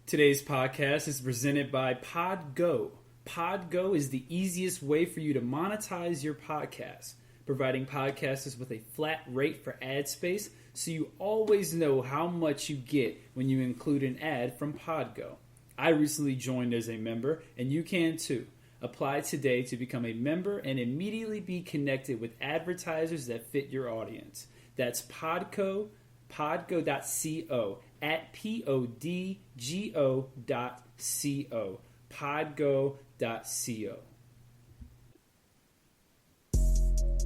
Today's podcast is presented by PodGo. PodGo is the easiest way for you to monetize your podcast, providing podcasters with a flat rate for ad space so you always know how much you get when you include an ad from PodGo. I recently joined as a member, and you can too. Apply today to become a member and immediately be connected with advertisers that fit your audience. That's podgo.co at podgo.co. podgo.co.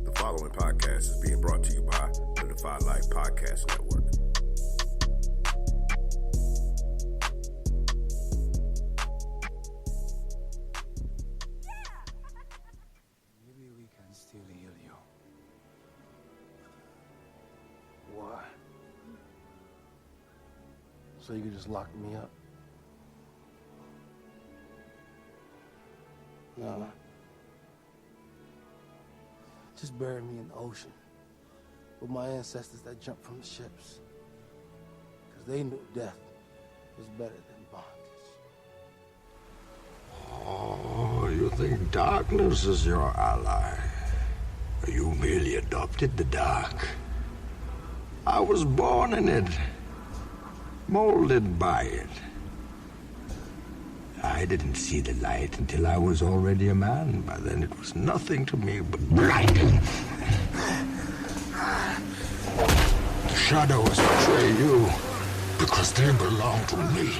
The following podcast is being brought to you by the Defy Life Podcast Network. Maybe we can still heal you. Why? So you can just lock me up? No. Just bury me in the ocean with my ancestors that jumped from the ships. Because they knew death was better than bondage. Oh, you think darkness is your ally? You merely adopted the dark. I was born in it, molded by it. I didn't see the light until I was already a man. By then it was nothing to me but blinding. The shadows betray you because they belong to me.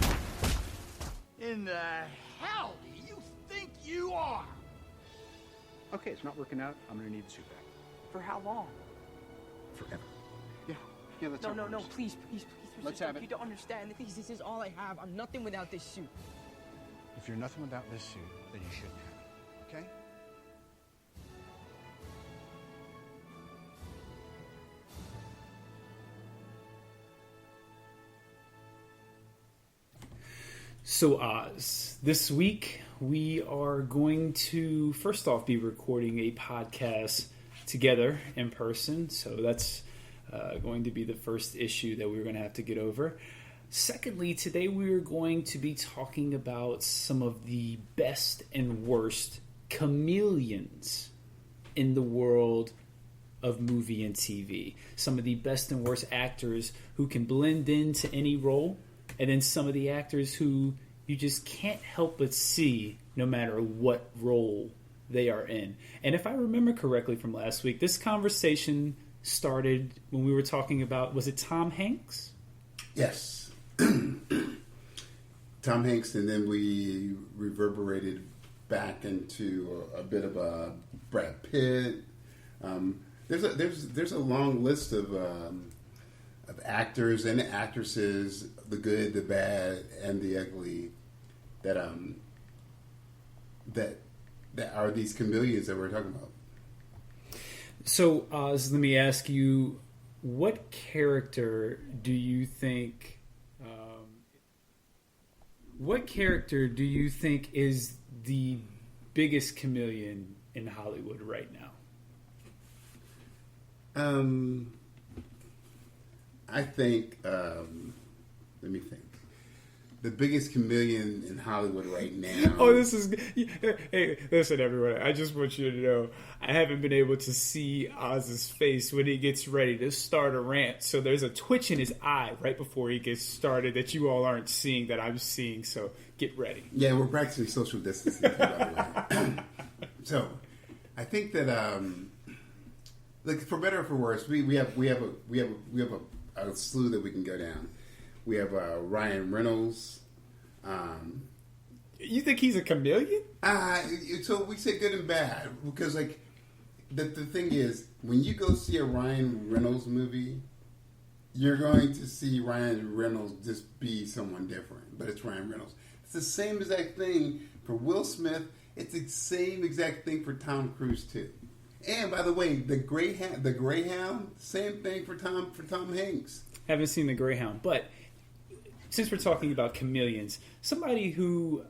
In the hell do you think you are? Okay, it's not working out. I'm gonna need the suit back. For how long? Forever. Yeah, that's No, please, Let's Mr. have it. You don't understand. This is all I have. I'm nothing without this suit. If you're nothing without this suit, then you shouldn't have it, okay? So Oz, this week we are going to first off be recording a podcast together in person. So that's going to be the first issue that we're going to have to get over. Secondly, today we are going to be talking about some of the best and worst chameleons in the world of movie and TV. Some of the best and worst actors who can blend into any role, and then some of the actors who you just can't help but see no matter what role they are in. And if I remember correctly from last week, this conversation started when we were talking about, was it Tom Hanks? Yes. Tom Hanks, and then we reverberated back into a bit of a Brad Pitt. There's a long list of actors and actresses, the good, the bad, and the ugly, that are these chameleons that we're talking about. So, Oz, let me ask you, what character do you think? What character do you think is the biggest chameleon in Hollywood right now? I think. Let me think. The biggest chameleon in Hollywood right now. Oh, this is... Hey, listen, everyone. I just want you to know I haven't been able to see Oz's face when he gets ready to start a rant. So there's a twitch in his eye right before he gets started that you all aren't seeing that I'm seeing. So get ready. Yeah, we're practicing social distancing, by the way. So I think that, like, for better or for worse, we have a slew that we can go down. We have Ryan Reynolds. You think he's a chameleon? So we say good and bad because, like, the thing is, when you go see a Ryan Reynolds movie, you're going to see Ryan Reynolds just be someone different, but it's Ryan Reynolds. It's the same exact thing for Will Smith. It's the same exact thing for Tom Cruise too. And by the way, the Greyhound, same thing for Tom Hanks. Haven't seen the Greyhound, but since we're talking about chameleons, somebody who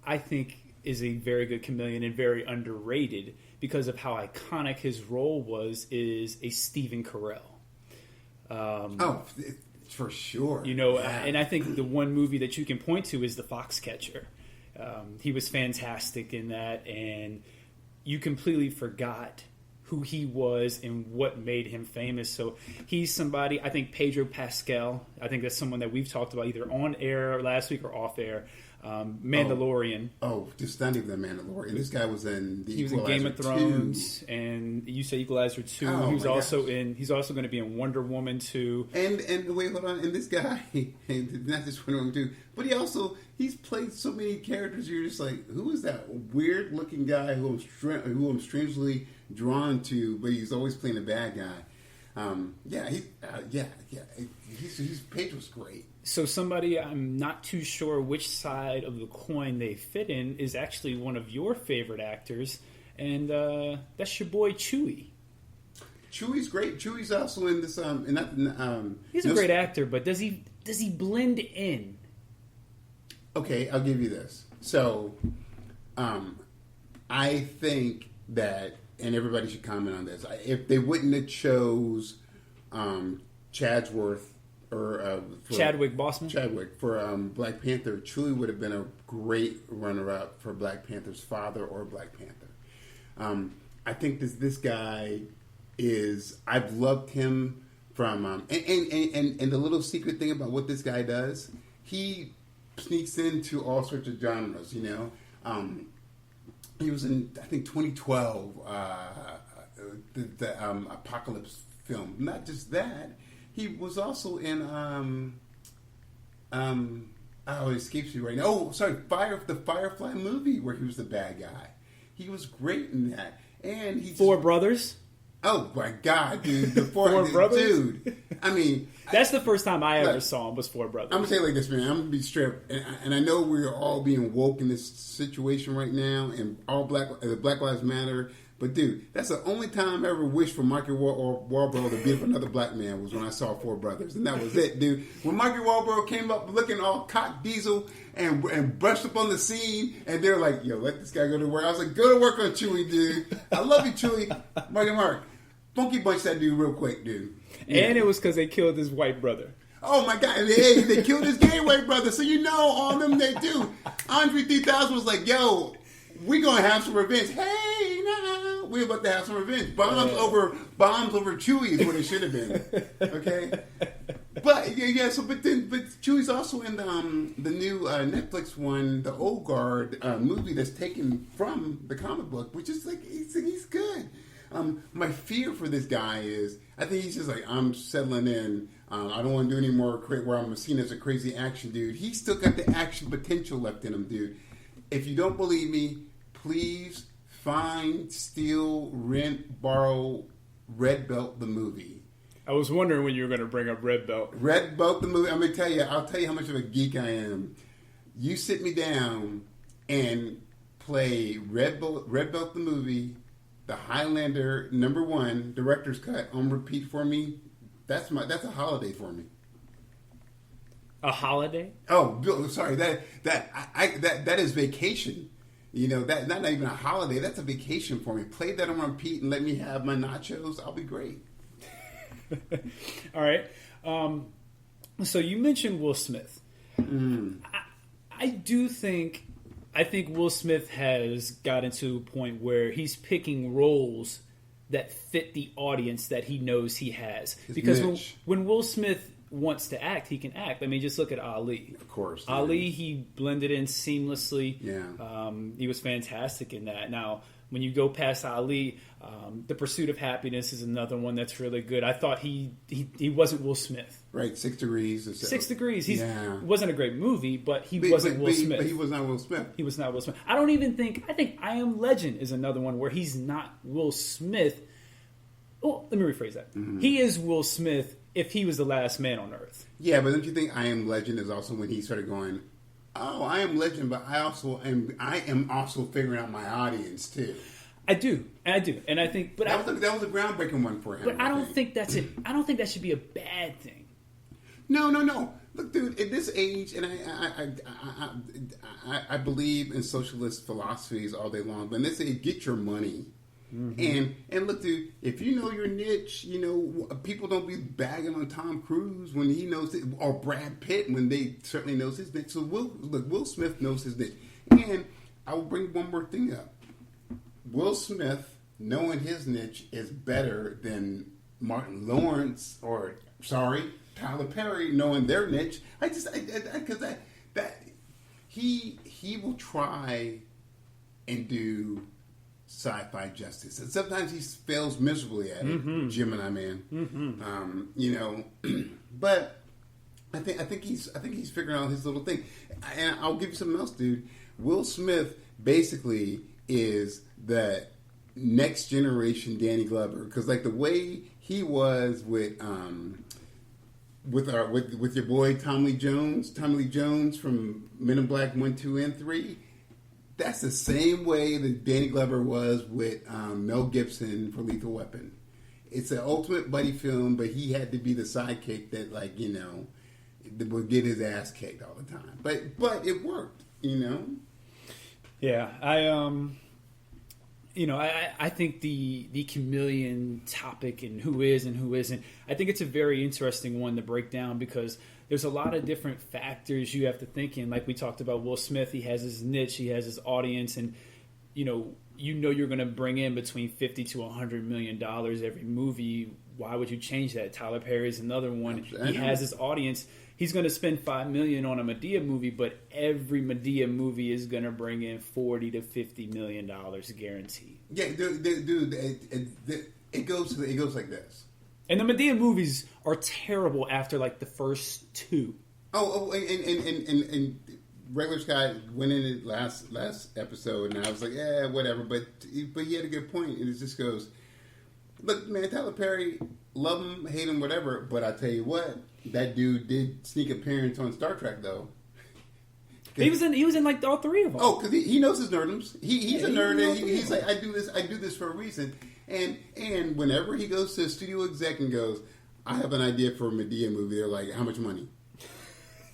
I think is a very good chameleon and very underrated because of how iconic his role was is a Stephen Carell. For sure. You know, Yeah. and I think the one movie that you can point to is The Foxcatcher. He was fantastic in that, and you completely forgot who he was and what made him famous. So he's somebody, I think Pedro Pascal, I think that's someone that we've talked about either on air last week or off air. Mandalorian. Just not even the Mandalorian. This guy was in the He was in Game of Thrones, and you say Equalizer 2. Oh, he was my also gosh. he's also going to be in Wonder Woman 2. And wait, hold on. And this guy, not just Wonder Woman 2, but he's played so many characters. You're just like, who is that weird looking guy who I'm strangely drawn to? But he's always playing a bad guy. His page was great. So somebody I'm not too sure which side of the coin they fit in is actually one of your favorite actors, and that's your boy Chewie. Chewie's great. Chewie's also in this. He's a great actor, but does he blend in? Okay, I'll give you this. So, I think that, and everybody should comment on this. If they wouldn't have chose Chadsworth or Chadwick Boseman for Black Panther, Chewie would have been a great runner-up for Black Panther's father or Black Panther. I think this guy is. I've loved him from and the little secret thing about what this guy does, he sneaks into all sorts of genres. You know, he was in, I think, 2012 the Apocalypse film. Not just that. He was also in it escapes me right now. Oh, sorry, the Firefly movie where he was the bad guy. He was great in that. And he Four Brothers. Oh my God, dude! The Four Brothers, dude. I mean, that's the first time I ever saw him was Four Brothers. I'm gonna say it like this, man. I'm gonna be straight, and I know we're all being woke in this situation right now, and all Black Lives Matter. But dude, that's the only time I ever wished for Marky Wahlberg to beat up another black man was when I saw Four Brothers, and that was it, dude. When Marky Wahlberg came up looking all cock diesel and brushed up on the scene, and they're like, "Yo, let this guy go to work." I was like, "Go to work on Chewie, dude. I love you, Chewie." Mark, funky bunch that dude real quick, dude. Yeah. And it was because they killed his white brother. Oh my God! Hey, they killed his gay white brother, so you know on them they do. Andre 3000 was like, "Yo, we gonna have some revenge." Hey, nah, we about to have some revenge. Bombs over Chewie is what it should have been. Okay, but yeah. So, but Chewie's also in the new Netflix one, the Old Guard movie that's taken from the comic book, which is like he's good. My fear for this guy is, I think he's just like, I'm settling in. I don't want to do any more where I'm seen as a crazy action dude. He's still got the action potential left in him, dude. If you don't believe me, please find, steal, rent, borrow Red Belt the movie. I was wondering when you were going to bring up Red Belt. Red Belt the movie. I'll tell you how much of a geek I am. You sit me down and play Red Belt the movie, the Highlander #1 director's cut on repeat for me. That's a holiday for me. A holiday? Oh, sorry. That is vacation. You know, that not even a holiday. That's a vacation for me. Play that on repeat and let me have my nachos. I'll be great. All right. So you mentioned Will Smith. I think Will Smith has gotten to a point where he's picking roles that fit the audience that he knows he has. Because when Will Smith wants to act, he can act. I mean, just look at Ali. Of course. Ali, he blended in seamlessly. Yeah. He was fantastic in that. Now, when you go past Ali, The Pursuit of Happiness is another one that's really good. I thought he wasn't Will Smith. Right, 6 Degrees. 6 Degrees. He wasn't a great movie, but he wasn't Will Smith. But he was not Will Smith. He was not Will Smith. I think I Am Legend is another one where he's not Will Smith. Oh, let me rephrase that. Mm-hmm. He is Will Smith if he was the last man on Earth. Yeah, but don't you think I Am Legend is also when he started going, oh, I am Legend, but I am also figuring out my audience too. I do, and I think, but that was a groundbreaking one for him. But I don't think that's it. I don't think that should be a bad thing. No. Look, dude, at this age, and I believe in socialist philosophies all day long. But in this age, get your money. And look, dude, if you know your niche, you know, people don't be bagging on Tom Cruise when he knows it, or Brad Pitt when they certainly knows his niche. So Will Smith knows his niche. And I will bring one more thing up. Will Smith knowing his niche is better than Martin Lawrence or Tyler Perry knowing their niche. Because he will try and do sci-fi justice, and sometimes he fails miserably at it. Gemini Man, you know, but I think he's figuring out his little thing. And I'll give you something else, dude. Will Smith basically is the next generation Danny Glover, because like the way he was with your boy Tommy Lee Jones from Men in Black 1, 2, and 3. That's the same way that Danny Glover was with Mel Gibson for Lethal Weapon. It's an ultimate buddy film, but he had to be the sidekick that, like, you know, would get his ass kicked all the time. But it worked, you know. Yeah, I think the chameleon topic and who is and who isn't, I think it's a very interesting one to break down, because there's a lot of different factors you have to think in. Like we talked about Will Smith, he has his niche, he has his audience, and you're going to bring in between $50 to $100 million every movie. Why would you change that? Tyler Perry's another one. He has his audience. He's going to spend $5 million on a Madea movie, but every Madea movie is going to bring in $40 to $50 million guaranteed. Yeah, dude, it goes like this. And the Madea movies are terrible after like the first two. And Regular Scott went in it last episode, and I was like, yeah, whatever. But he had a good point, and it just goes, look, man, Tyler Perry, love him, hate him, whatever. But I tell you what, that dude did sneak appearance on Star Trek, though. He was in like all three of them. Oh, because he knows his nerdums. He's a nerd, and he's like, I do this for a reason. And whenever he goes to a studio exec and goes, I have an idea for a Madea movie, they're like, how much money?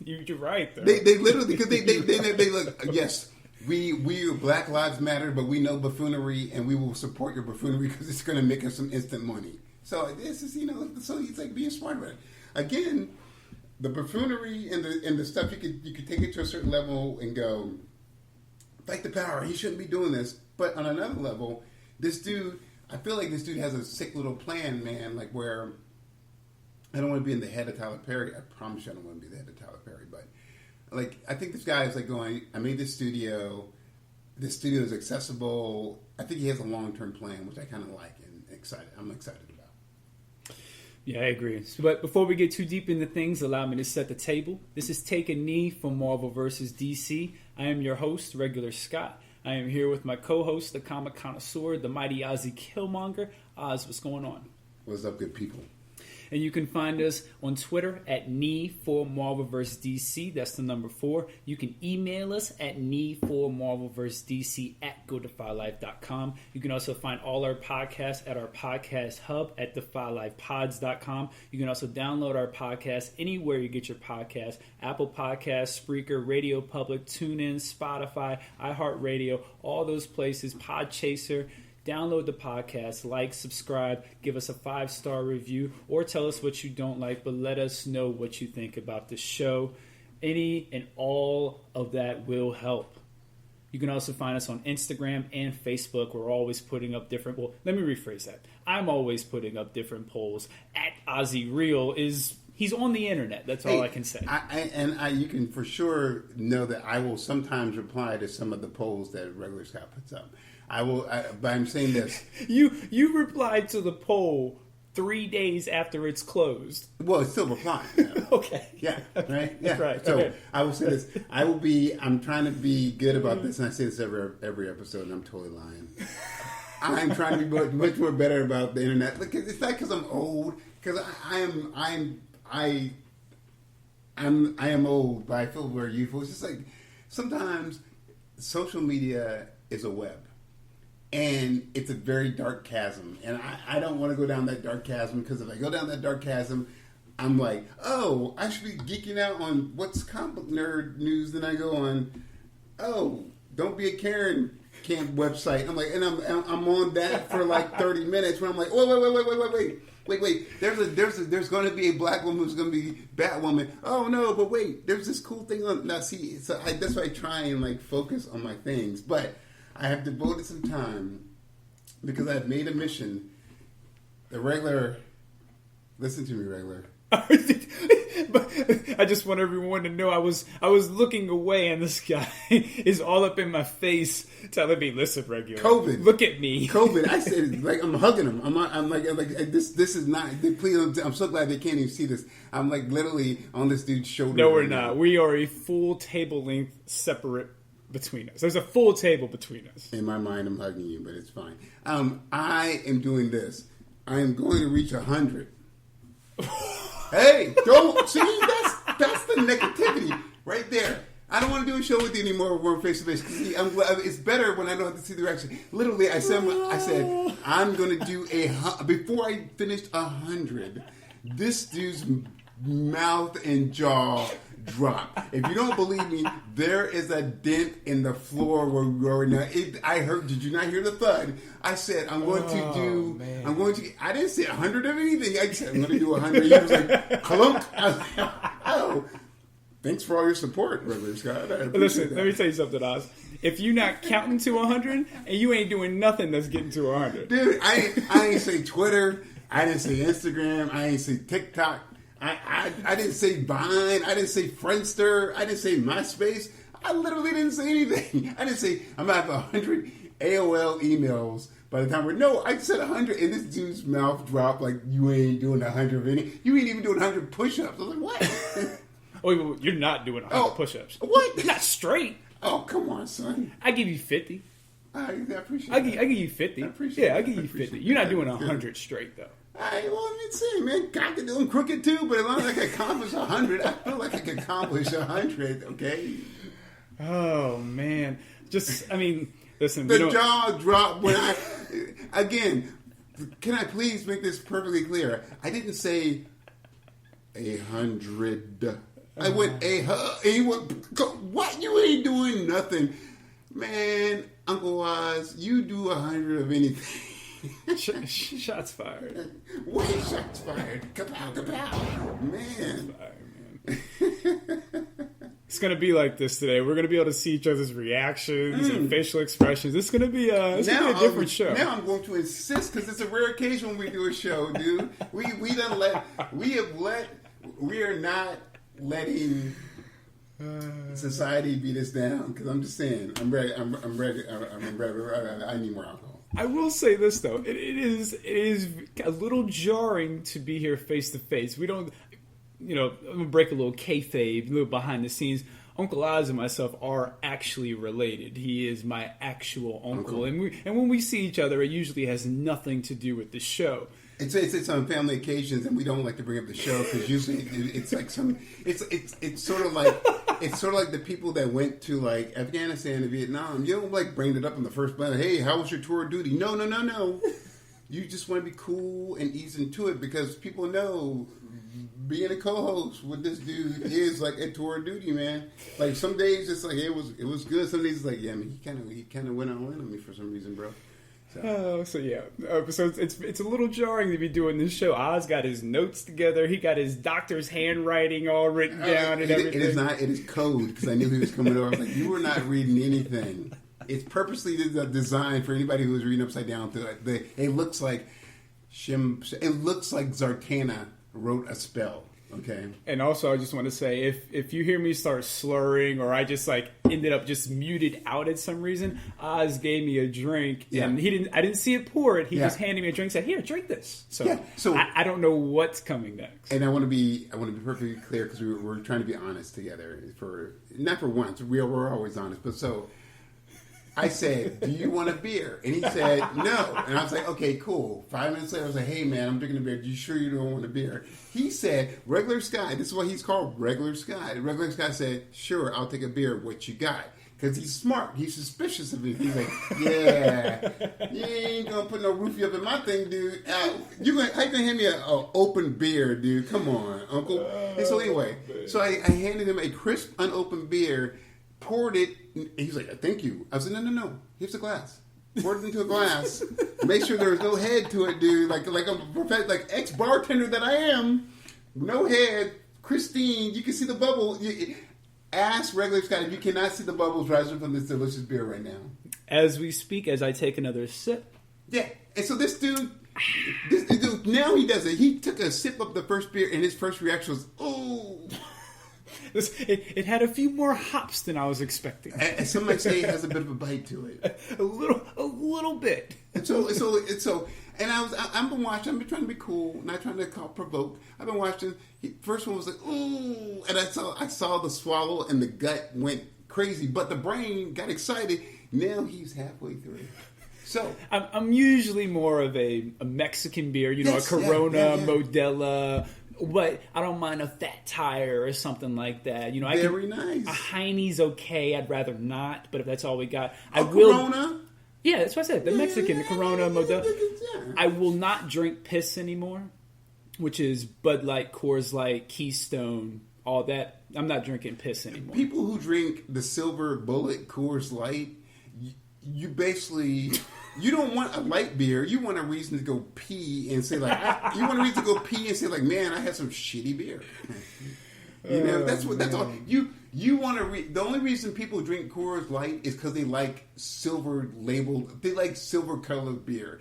You're right. Though. They literally, because they look, yes, we Black Lives Matter, but we know buffoonery, and we will support your buffoonery because it's going to make us some instant money. So this is, so he's like being smart about it. Again, the buffoonery and the stuff you could take it to a certain level and go, fight the power. He shouldn't be doing this. But on another level, this dude, I feel like this dude has a sick little plan, man. Like where I don't want to be in the head of Tyler Perry. I promise you, I don't want to be the head of Tyler Perry. But like, I think this guy is like going, I made this studio. This studio is accessible. I think he has a long-term plan, which I kind of like and excited. I'm excited about. Yeah, I agree. But before we get too deep into things, allow me to set the table. This is Take a Knee for Marvel vs. DC. I am your host, Regular Scott. I am here with my co-host, the comic connoisseur, the mighty Ozzy Killmonger. Oz, what's going on? What's up, good people? And you can find us on Twitter at knee for Marvel vs. DC. That's the number 4. You can email us at knee for Marvel vs. DC at godefylife.com. You can also find all our podcasts at our podcast hub at defylifepods.com. You can also download our podcast anywhere you get your podcasts: Apple Podcasts, Spreaker, Radio Public, TuneIn, Spotify, iHeartRadio, all those places, Podchaser. Download the podcast, like, subscribe, give us a 5-star review, or tell us what you don't like, but let us know what you think about the show. Any and all of that will help. You can also find us on Instagram and Facebook. We're always putting up different... Well, let me rephrase that. I'm always putting up different polls. At Ozzy Real is... He's on the internet. That's all I can say. You can for sure know that I will sometimes reply to some of the polls that Regular Scott puts up. But I'm saying this. You replied to the poll 3 days after it's closed. Well, it's still replying. Okay. Yeah. Right. Yeah. That's right. So okay. I will say this. I'm trying to be good about this, and I say this every episode, and I'm totally lying. I'm trying to be much more better about the internet. Look, it's not because I'm old. Because I am old, but I feel very youthful. It's just like sometimes social media is a web. And it's a very dark chasm. And I don't want to go down that dark chasm, because if I go down that dark chasm, I'm like, oh, I should be geeking out on what's comic book nerd news. Then I go on, oh, don't be a Karen. camp website. I'm like, and I'm on that for like 30 minutes. When I'm like, wait. There's going to be a black woman who's going to be Batwoman. Oh no, but wait, there's this cool thing on. Now see, that's why I try and like focus on my things, but I have devoted some time because I've made a mission. Listen to me, regular. But I just want everyone to know I was looking away, and this guy is all up in my face, telling me, "Listen, regular, COVID, look at me, COVID." I said, like, I'm hugging him. I'm like this is not. Please, I'm so glad they can't even see this. I'm like literally on this dude's shoulder. No, we're not. We are a full table length separate between us. There's a full table between us. In my mind, I'm hugging you, but it's fine. I am doing this. I am going to reach 100. Hey, don't see that's the negativity right there. I don't want to do a show with you anymore when we're face to face. Because I'm glad it's better when I don't have to see the reaction. Literally, I said I'm going to do before I finished 100. This dude's mouth and jaw drop. If you don't believe me, there is a dent in the floor where we are now. I heard. Did you not hear the thud? I said I'm going to do. Man. I'm going to. I didn't say 100 of anything. I said I'm going to do 100. He was like, "Clunk." I was like, "Oh, thanks for all your support, brother Scott." Listen, let me tell you something, Oz. If you're not counting to 100 and you ain't doing nothing that's getting to 100, dude, I ain't say Twitter. I didn't say Instagram. I ain't say TikTok. I didn't say Vine. I didn't say Friendster. I didn't say MySpace. I literally didn't say anything. I didn't say I'm going to have 100 AOL emails by the time I said 100, and this dude's mouth dropped like you ain't doing 100 of any. You ain't even doing 100 push-ups. I was like, what? Oh, you're not doing 100 push-ups. What? Not straight. Oh, come on, son. I give you 50. I appreciate I give you 50. I give you 50. You're not doing 100 straight, though. I'm saying, man, God can do them crooked too, but as long as I can accomplish 100, I feel like I can accomplish 100, okay? Oh, man. Listen. The jaw drop when again, can I please make this perfectly clear? I didn't say 100. I went he went, what? You ain't doing nothing. Man, Uncle Oz, you do 100 of anything. Shots fired. Wait, shots fired. Kapow, kapow. Man. It's going to be like this today. We're going to be able to see each other's reactions and facial expressions. It's going to be a different show. Now I'm going to insist because it's a rare occasion when we do a show, dude. We are not letting society beat us down. Because I'm just saying, I'm ready. I'm ready. I need more alcohol. I will say this though, it is a little jarring to be here face to face. We don't, I'm gonna break a little kayfabe, a little behind the scenes. Uncle Oz and myself are actually related. He is my actual uncle. And when we see each other, it usually has nothing to do with the show. It's on family occasions, and we don't like to bring up the show because usually it's like it's sort of like the people that went to like Afghanistan and Vietnam. You don't like bring it up in the first place. Hey, how was your tour of duty? No. You just want to be cool and ease into it because people know being a co-host with this dude is like a tour of duty, man. Like some days it's like it was good. Some days it's like he kind of went on me for some reason, bro. So it's a little jarring to be doing this show. Oz got his notes together. He got his doctor's handwriting all written down and everything. It is code because I knew he was coming over. I was like, you were not reading anything. It's purposely designed for anybody who was reading upside down. It looks like Zartana wrote a spell. Okay. And also, I just want to say, if you hear me start slurring or I just like ended up just muted out at some reason, Oz gave me a drink and I didn't see it pour it. He just handed me a drink and said, "Here, drink this." So I don't know what's coming next. And I want to be perfectly clear because we're trying to be honest together not for once. We're always honest, but so. I said, "Do you want a beer?" And he said, "No." And I was like, "Okay, cool." 5 minutes later, I was like, "Hey, man, I'm drinking a beer. You sure you don't want a beer?" He said, "Regular Sky." This is what he's called, Regular Sky. Regular Sky said, "Sure, I'll take a beer. What you got?" Because he's smart. He's suspicious of me. He's like, "Yeah, you ain't gonna put no roofie up in my thing, dude. How you gonna hand me an open beer, dude? Come on, Uncle." And so anyway, so I handed him a crisp, unopened beer. poured it. He's like, thank you. I said, no. Here's the glass. Poured it into a glass. Make sure there's no head to it, dude. Like ex-bartender that I am. No head. Christine, you can see the bubble. Ask regular Scott if you cannot see the bubbles rising from this delicious beer right now. As we speak, as I take another sip. Yeah. And so this dude, now he does it. He took a sip of the first beer, and his first reaction was, oh. It had a few more hops than I was expecting. And some might say it has a bit of a bite to it. A little bit. And I've been watching. I've been trying to be cool, not trying to provoke. I've been watching. First one was like, ooh, and I saw the swallow and the gut went crazy, but the brain got excited. Now he's halfway through. So I'm usually more of a Mexican beer, a Corona, Modelo. But I don't mind a Fat Tire or something like that. Very nice. A Heine's okay. I'd rather not. But if that's all we got, Corona. Yeah, that's what I said. The Mexican, the Corona, Modelo. I will not drink piss anymore, which is Bud Light, Coors Light, Keystone, all that. I'm not drinking piss anymore. People who drink the Silver Bullet Coors Light, you basically. You don't want a light beer. You want a reason to go pee and say man, I had some shitty beer. That's all. You want to the only reason people drink Coors Light is because they like silver labeled. They like silver colored beer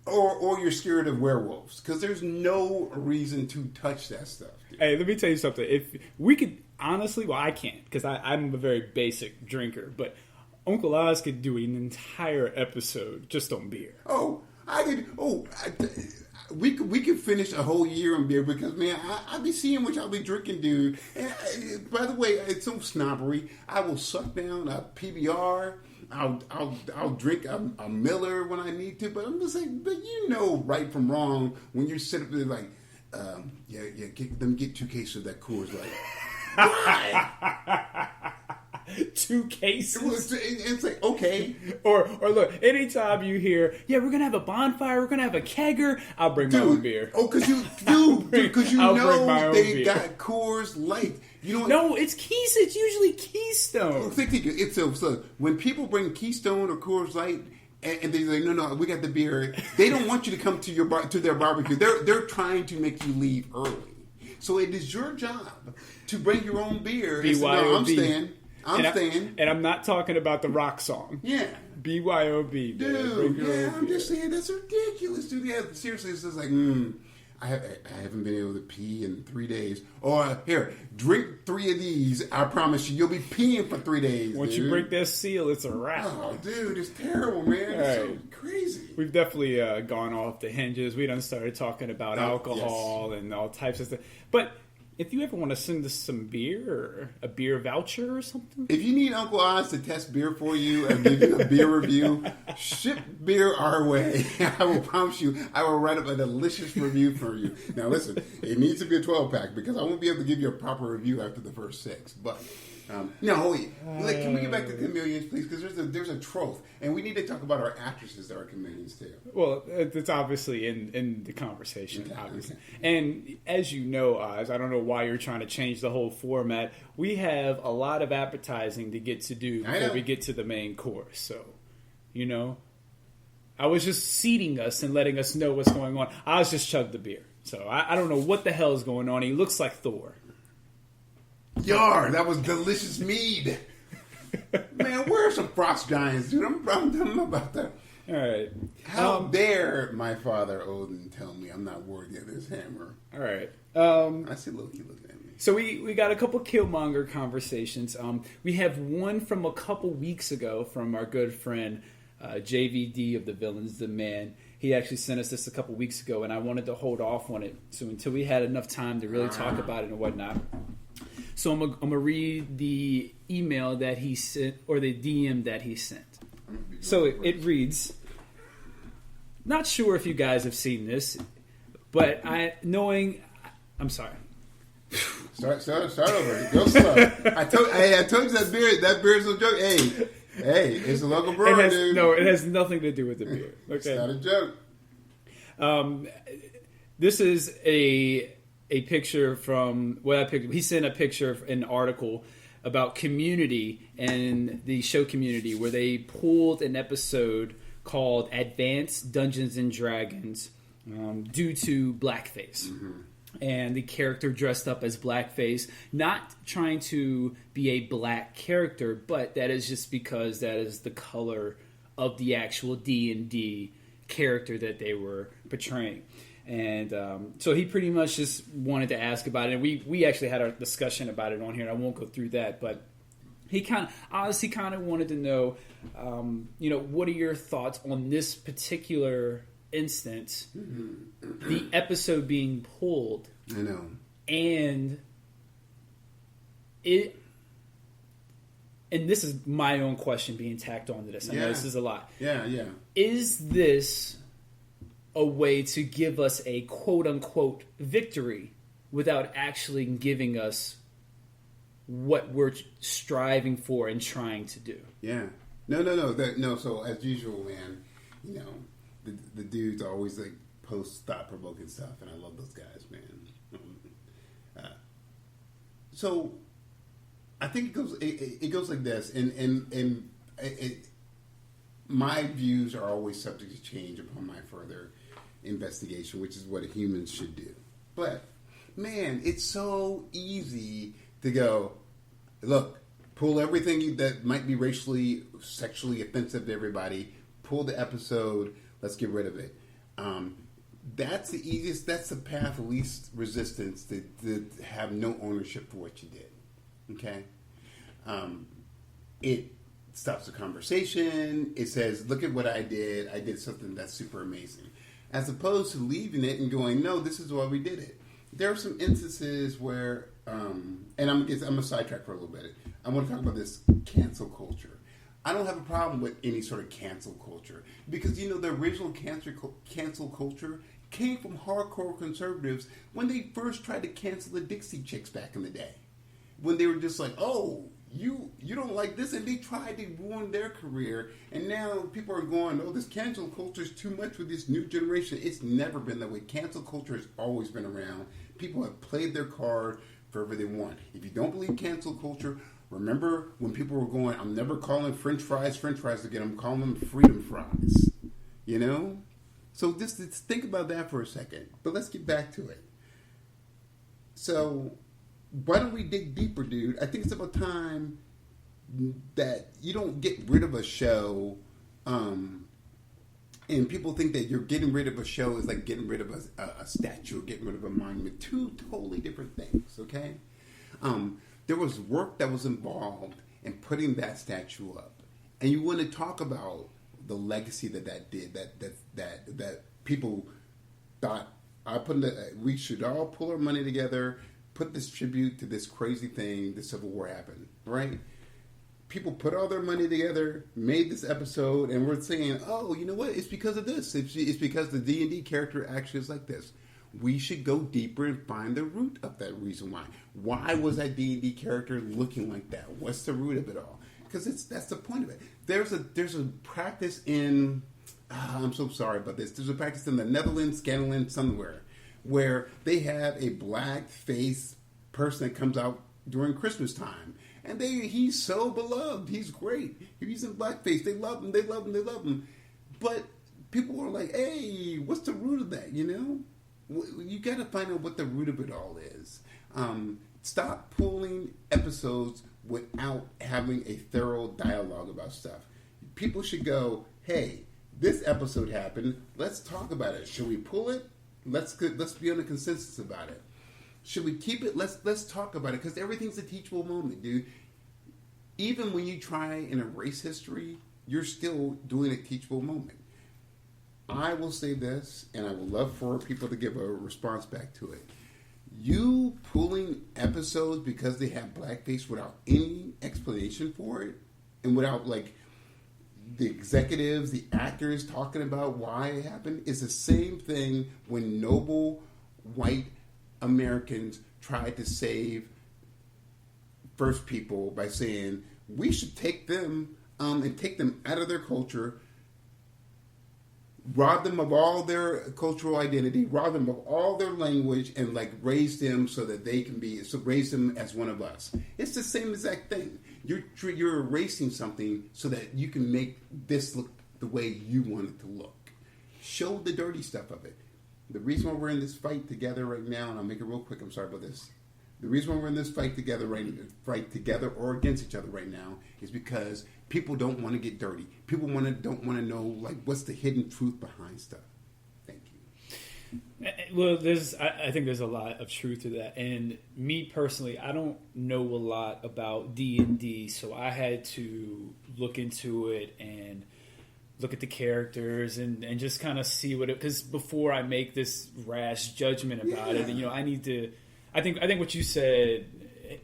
or you're scared of werewolves because there's no reason to touch that stuff. Dude. Hey, let me tell you something. If we could honestly, I can't because I'm a very basic drinker, but. Uncle Oz could do an entire episode just on beer. Oh, I could. We could finish a whole year on beer because man, I be seeing what y'all be drinking, dude. And by the way, it's so snobbery. I will suck down a PBR. I'll drink a Miller when I need to, but I'm just like, but right from wrong when you're sitting up there like, let me get 2 cases of that Coors Light. Why? 2 cases. It's like, okay. Or look, anytime you hear, we're going to have a bonfire, we're going to have a kegger, I'll bring my own beer. Oh, because you know they got Coors Light. No, it's Keystone. It's usually Keystone. It's so when people bring Keystone or Coors Light, and they're like, no, we got the beer. They don't want you to come to their barbecue. They're trying to make you leave early. So it is your job to bring your own beer. BYOB. No, I'm staying. And I'm not talking about the rock song. Yeah. BYOB. Dude, I'm just saying, that's ridiculous, dude. Yeah, seriously, it's just like, I haven't been able to pee in 3 days. Or, here, drink 3 of these. I promise you'll be peeing for 3 days, Once you break that seal, it's a wrap. Oh, dude, it's terrible, man. It's so crazy. We've definitely gone off the hinges. We done started talking about alcohol and all types of stuff. But... if you ever want to send us some beer or a beer voucher or something. If you need Uncle Oz to test beer for you and give you a beer review, ship beer our way. I will promise you, I will write up a delicious review for you. Now listen, it needs to be a 12-pack because I won't be able to give you a proper review after the first 6. But, no, wait. Can we get back to chameleons, please? Because there's a trope. And we need to talk about our actresses that are chameleons, too. Well, it's obviously in the conversation, obviously. Okay. And as you know, Oz, I don't know why you're trying to change the whole format. We have a lot of appetizing to get to do before we get to the main course. So, I was just seating us and letting us know what's going on. I was just chugged the beer. So I don't know what the hell is going on. He looks like Thor. Yar, that was delicious mead. Man, where are some frost giants, dude? I'm telling about that. All right. How dare my father Odin tell me I'm not worthy of this hammer? All right. I see Loki looking at me. So we got a couple Killmonger conversations. We have one from a couple weeks ago from our good friend JVD of The Villains the Man. He actually sent us this a couple weeks ago, and I wanted to hold off on it so until we had enough time to really talk about it and whatnot. So I'm going to read the email that he sent, or the DM that he sent. So it reads, not sure if you guys have seen this, but I'm sorry. Start over. Go slow. I told you that beer's no joke. Hey, it's a local brewery, dude. No, it has nothing to do with the beer. Okay. It's not a joke. This is a picture from what I picked. He sent a picture, an article about Community and the show Community, where they pulled an episode called Advanced Dungeons and Dragons due to blackface. And the character dressed up as blackface, not trying to be a black character, but that is just because that is the color of the actual D&D character that they were portraying. And so he pretty much just wanted to ask about it. And we actually had a discussion about it on here, and I won't go through that. But he kind of wanted to know, what are your thoughts on this particular instance, the episode being pulled? I know. And this is my own question being tacked onto this. I know this is a lot. Yeah. Is this a way to give us a quote-unquote victory without actually giving us what we're striving for and trying to do? Yeah. No. So as usual, man, the dudes always like post thought-provoking stuff, and I love those guys, man. So I think it goes like this, and my views are always subject to change upon my further investigation, which is what humans should do. But man, it's so easy to go, look, pull everything that might be racially, sexually offensive to everybody, pull the episode, let's get rid of it. That's the easiest, that's the path of least resistance to have no ownership for what you did. Okay? It stops the conversation. It says, look at what I did. I did something that's super amazing. As opposed to leaving it and going, no, this is why we did it. There are some instances where, and I'm going to sidetrack for a little bit. I want to talk about this cancel culture. I don't have a problem with any sort of cancel culture because, the original cancel culture came from hardcore conservatives when they first tried to cancel the Dixie Chicks back in the day. When they were just like, oh, you don't like this, and they tried to ruin their career, and now people are going, oh, this cancel culture is too much with this new generation. It's never been that way. Cancel culture has always been around. People have played their card forever they want. If you don't believe cancel culture, remember when people were going, I'm never calling French fries again, I'm calling them freedom fries. So just think about that for a second. But let's get back to it. So why don't we dig deeper, dude? I think it's about time that you don't get rid of a show, and people think that you're getting rid of a show is like getting rid of a statue or getting rid of a monument. Two totally different things, okay? There was work that was involved in putting that statue up. And you want to talk about the legacy that did, that people thought, we should all pull our money together, put this tribute to this crazy thing, the Civil War happened, right? People put all their money together, made this episode, and we're saying, oh, you know what? It's because of this. It's because the D&D character actually is like this. We should go deeper and find the root of that reason why. Why was that D&D character looking like that? What's the root of it all? Because that's the point of it. There's a practice in, I'm so sorry about this. There's a practice in the Netherlands, Scandinavian, somewhere, where they have a black face person that comes out during Christmas time. And he's so beloved. He's great. He's in blackface. They love him. But people are like, hey, what's the root of that, You got to find out what the root of it all is. Stop pulling episodes without having a thorough dialogue about stuff. People should go, hey, this episode happened. Let's talk about it. Should we pull it? Let's be on a consensus about it. Should we keep it? Let's talk about it, because everything's a teachable moment, dude. Even when you try and erase history, you're still doing a teachable moment. I will say this, and I would love for people to give a response back to it. You pulling episodes because they have blackface without any explanation for it, and without the executives, the actors talking about why it happened, is the same thing when noble white Americans tried to save first people by saying we should take them and take them out of their culture, rob them of all their cultural identity, rob them of all their language, and like raise them so that they can raise them as one of us. It's the same exact thing. You're erasing something so that you can make this look the way you want it to look. Show the dirty stuff of it. The reason why we're in this fight together right now, and I'll make it real quick, I'm sorry about this. The reason why we're in this fight together or against each other right now is because people don't want to get dirty. People don't want to know like what's the hidden truth behind stuff. Thank you. Well, I think there's a lot of truth to that. And me personally, I don't know a lot about D&D, so I had to look into it and look at the characters and just kind of see what it, because before I make this rash judgment about it, you know, I need to, I think what you said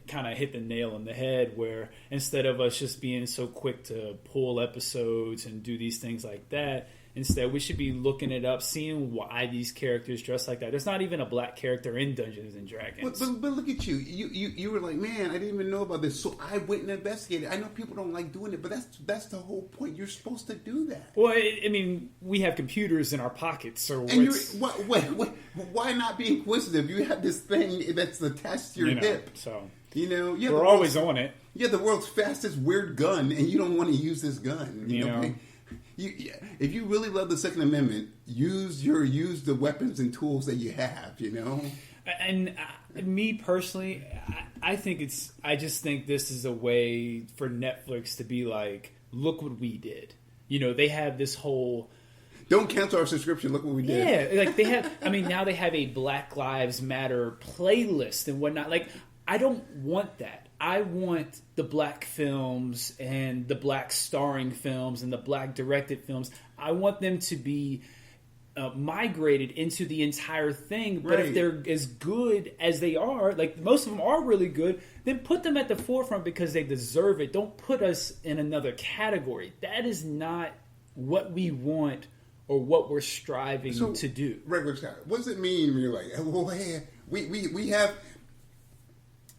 kind of hit the nail on the head, where instead of us just being so quick to pull episodes and do these things like that, instead we should be looking it up, seeing why these characters dress like that. There's not even a black character in Dungeons and Dragons. But look at you. You were like, man, I didn't even know about this, so I went and investigated. I know people don't like doing it, but that's the whole point. You're supposed to do that. Well, I mean, we have computers in our pockets, so why not be inquisitive? You have this thing that's attached to your hip. So we're always on it. You have the world's fastest weird gun, and you don't want to use this gun. You know? If you really love the Second Amendment, use the weapons and tools that you have. You know. And me personally, I just think this is a way for Netflix to be like, look what we did. You know, they have this whole. Don't cancel our subscription. Look what we did. Yeah, like they have. I mean, now they have a Black Lives Matter playlist and whatnot. Like, I don't want that. I want the black films and the black starring films and the black directed films. I want them to be migrated into the entire thing. But if they're as good as they are, like most of them are really good, then put them at the forefront because they deserve it. Don't put us in another category. That is not what we want or what we're striving to do. Regular Scott, what does it mean when you're like, well, hey, we have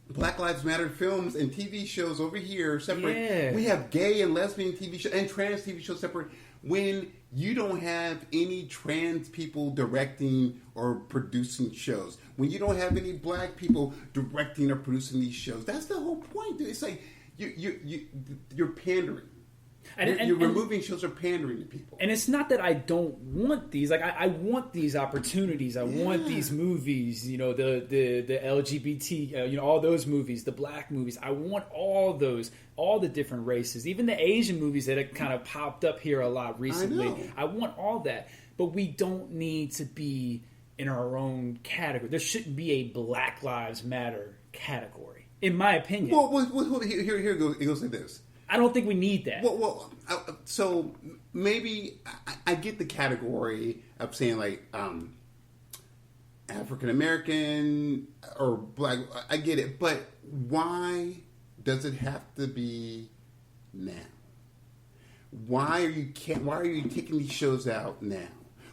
Black Lives Matter films and TV shows over here separate. Yeah. We have gay and lesbian TV shows and trans TV shows separate. When you don't have any trans people directing or producing shows, when you don't have any black people directing or producing these shows, that's the whole point. Dude. It's like you're pandering. You're removing shows or pandering to people. And it's not that I don't want these. Like I want these opportunities. I want these movies. You know, the LGBT. You know, all those movies, the black movies. I want all those, all the different races, even the Asian movies that have kind of popped up here a lot recently. I want all that, but we don't need to be in our own category. There shouldn't be a Black Lives Matter category, in my opinion. Well, here it goes like this. I don't think we need that. So maybe I get the category of saying like African American or black. I get it, but why does it have to be now? Why are you taking these shows out now?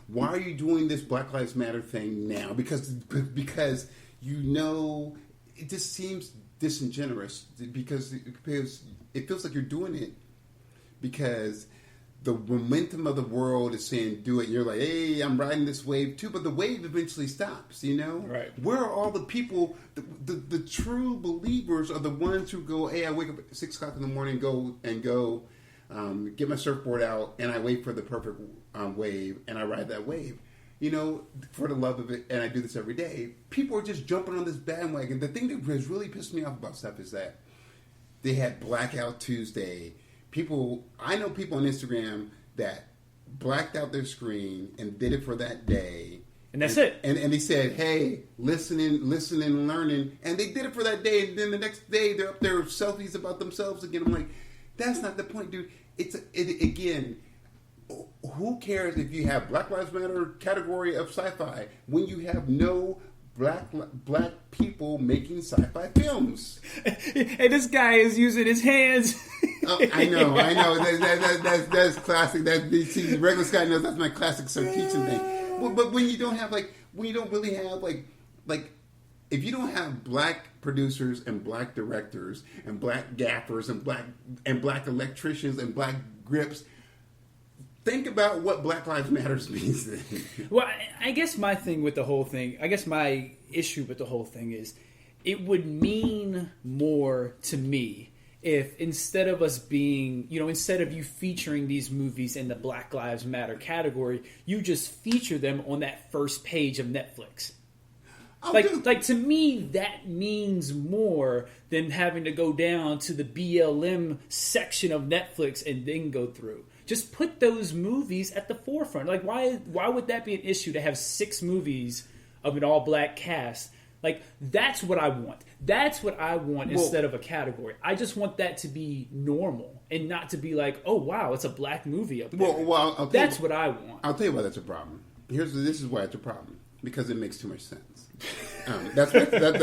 Why are you doing this Black Lives Matter thing now? Because you know it just seems disingenuous because it feels like you're doing it because the momentum of the world is saying do it. You're like, hey, I'm riding this wave too, but the wave eventually stops, you know? Right. Where are all the people, the true believers are the ones who go, hey, I wake up at 6 o'clock in the morning, go get my surfboard out, and I wait for the perfect wave, and I ride that wave. You know, for the love of it, and I do this every day. People are just jumping on this bandwagon. The thing that has really pissed me off about stuff is that they had Blackout Tuesday. I know people on Instagram that blacked out their screen and did it for that day. And that's it. And they said, hey, listening, learning. And they did it for that day. And then the next day, they're up there with selfies about themselves again. I'm like, that's not the point, dude. Again, who cares if you have Black Lives Matter category of sci-fi when you have no black people making sci-fi films? And this guy is using his hands. I know. That's classic. See, regular Scott knows that's my classic teaching thing. But when you don't have when you don't really have if you don't have black producers and black directors and black gaffers and black electricians and black grips, think about what Black Lives Matters means then. Well, I guess my thing with the whole thing, I guess my issue with the whole thing is it would mean more to me if instead of us being, instead of you featuring these movies in the Black Lives Matter category, you just feature them on that first page of Netflix. Like to me, that means more than having to go down to the BLM section of Netflix and then go through. Just put those movies at the forefront. Like, why would that be an issue to have 6 movies of an all-black cast? Like, that's what I want. That's what I want instead of a category. I just want that to be normal and not to be like, oh, wow, it's a black movie up there. That's what I want. I'll tell you why that's a problem. This is why it's a problem. Because it makes too much sense. That's what don't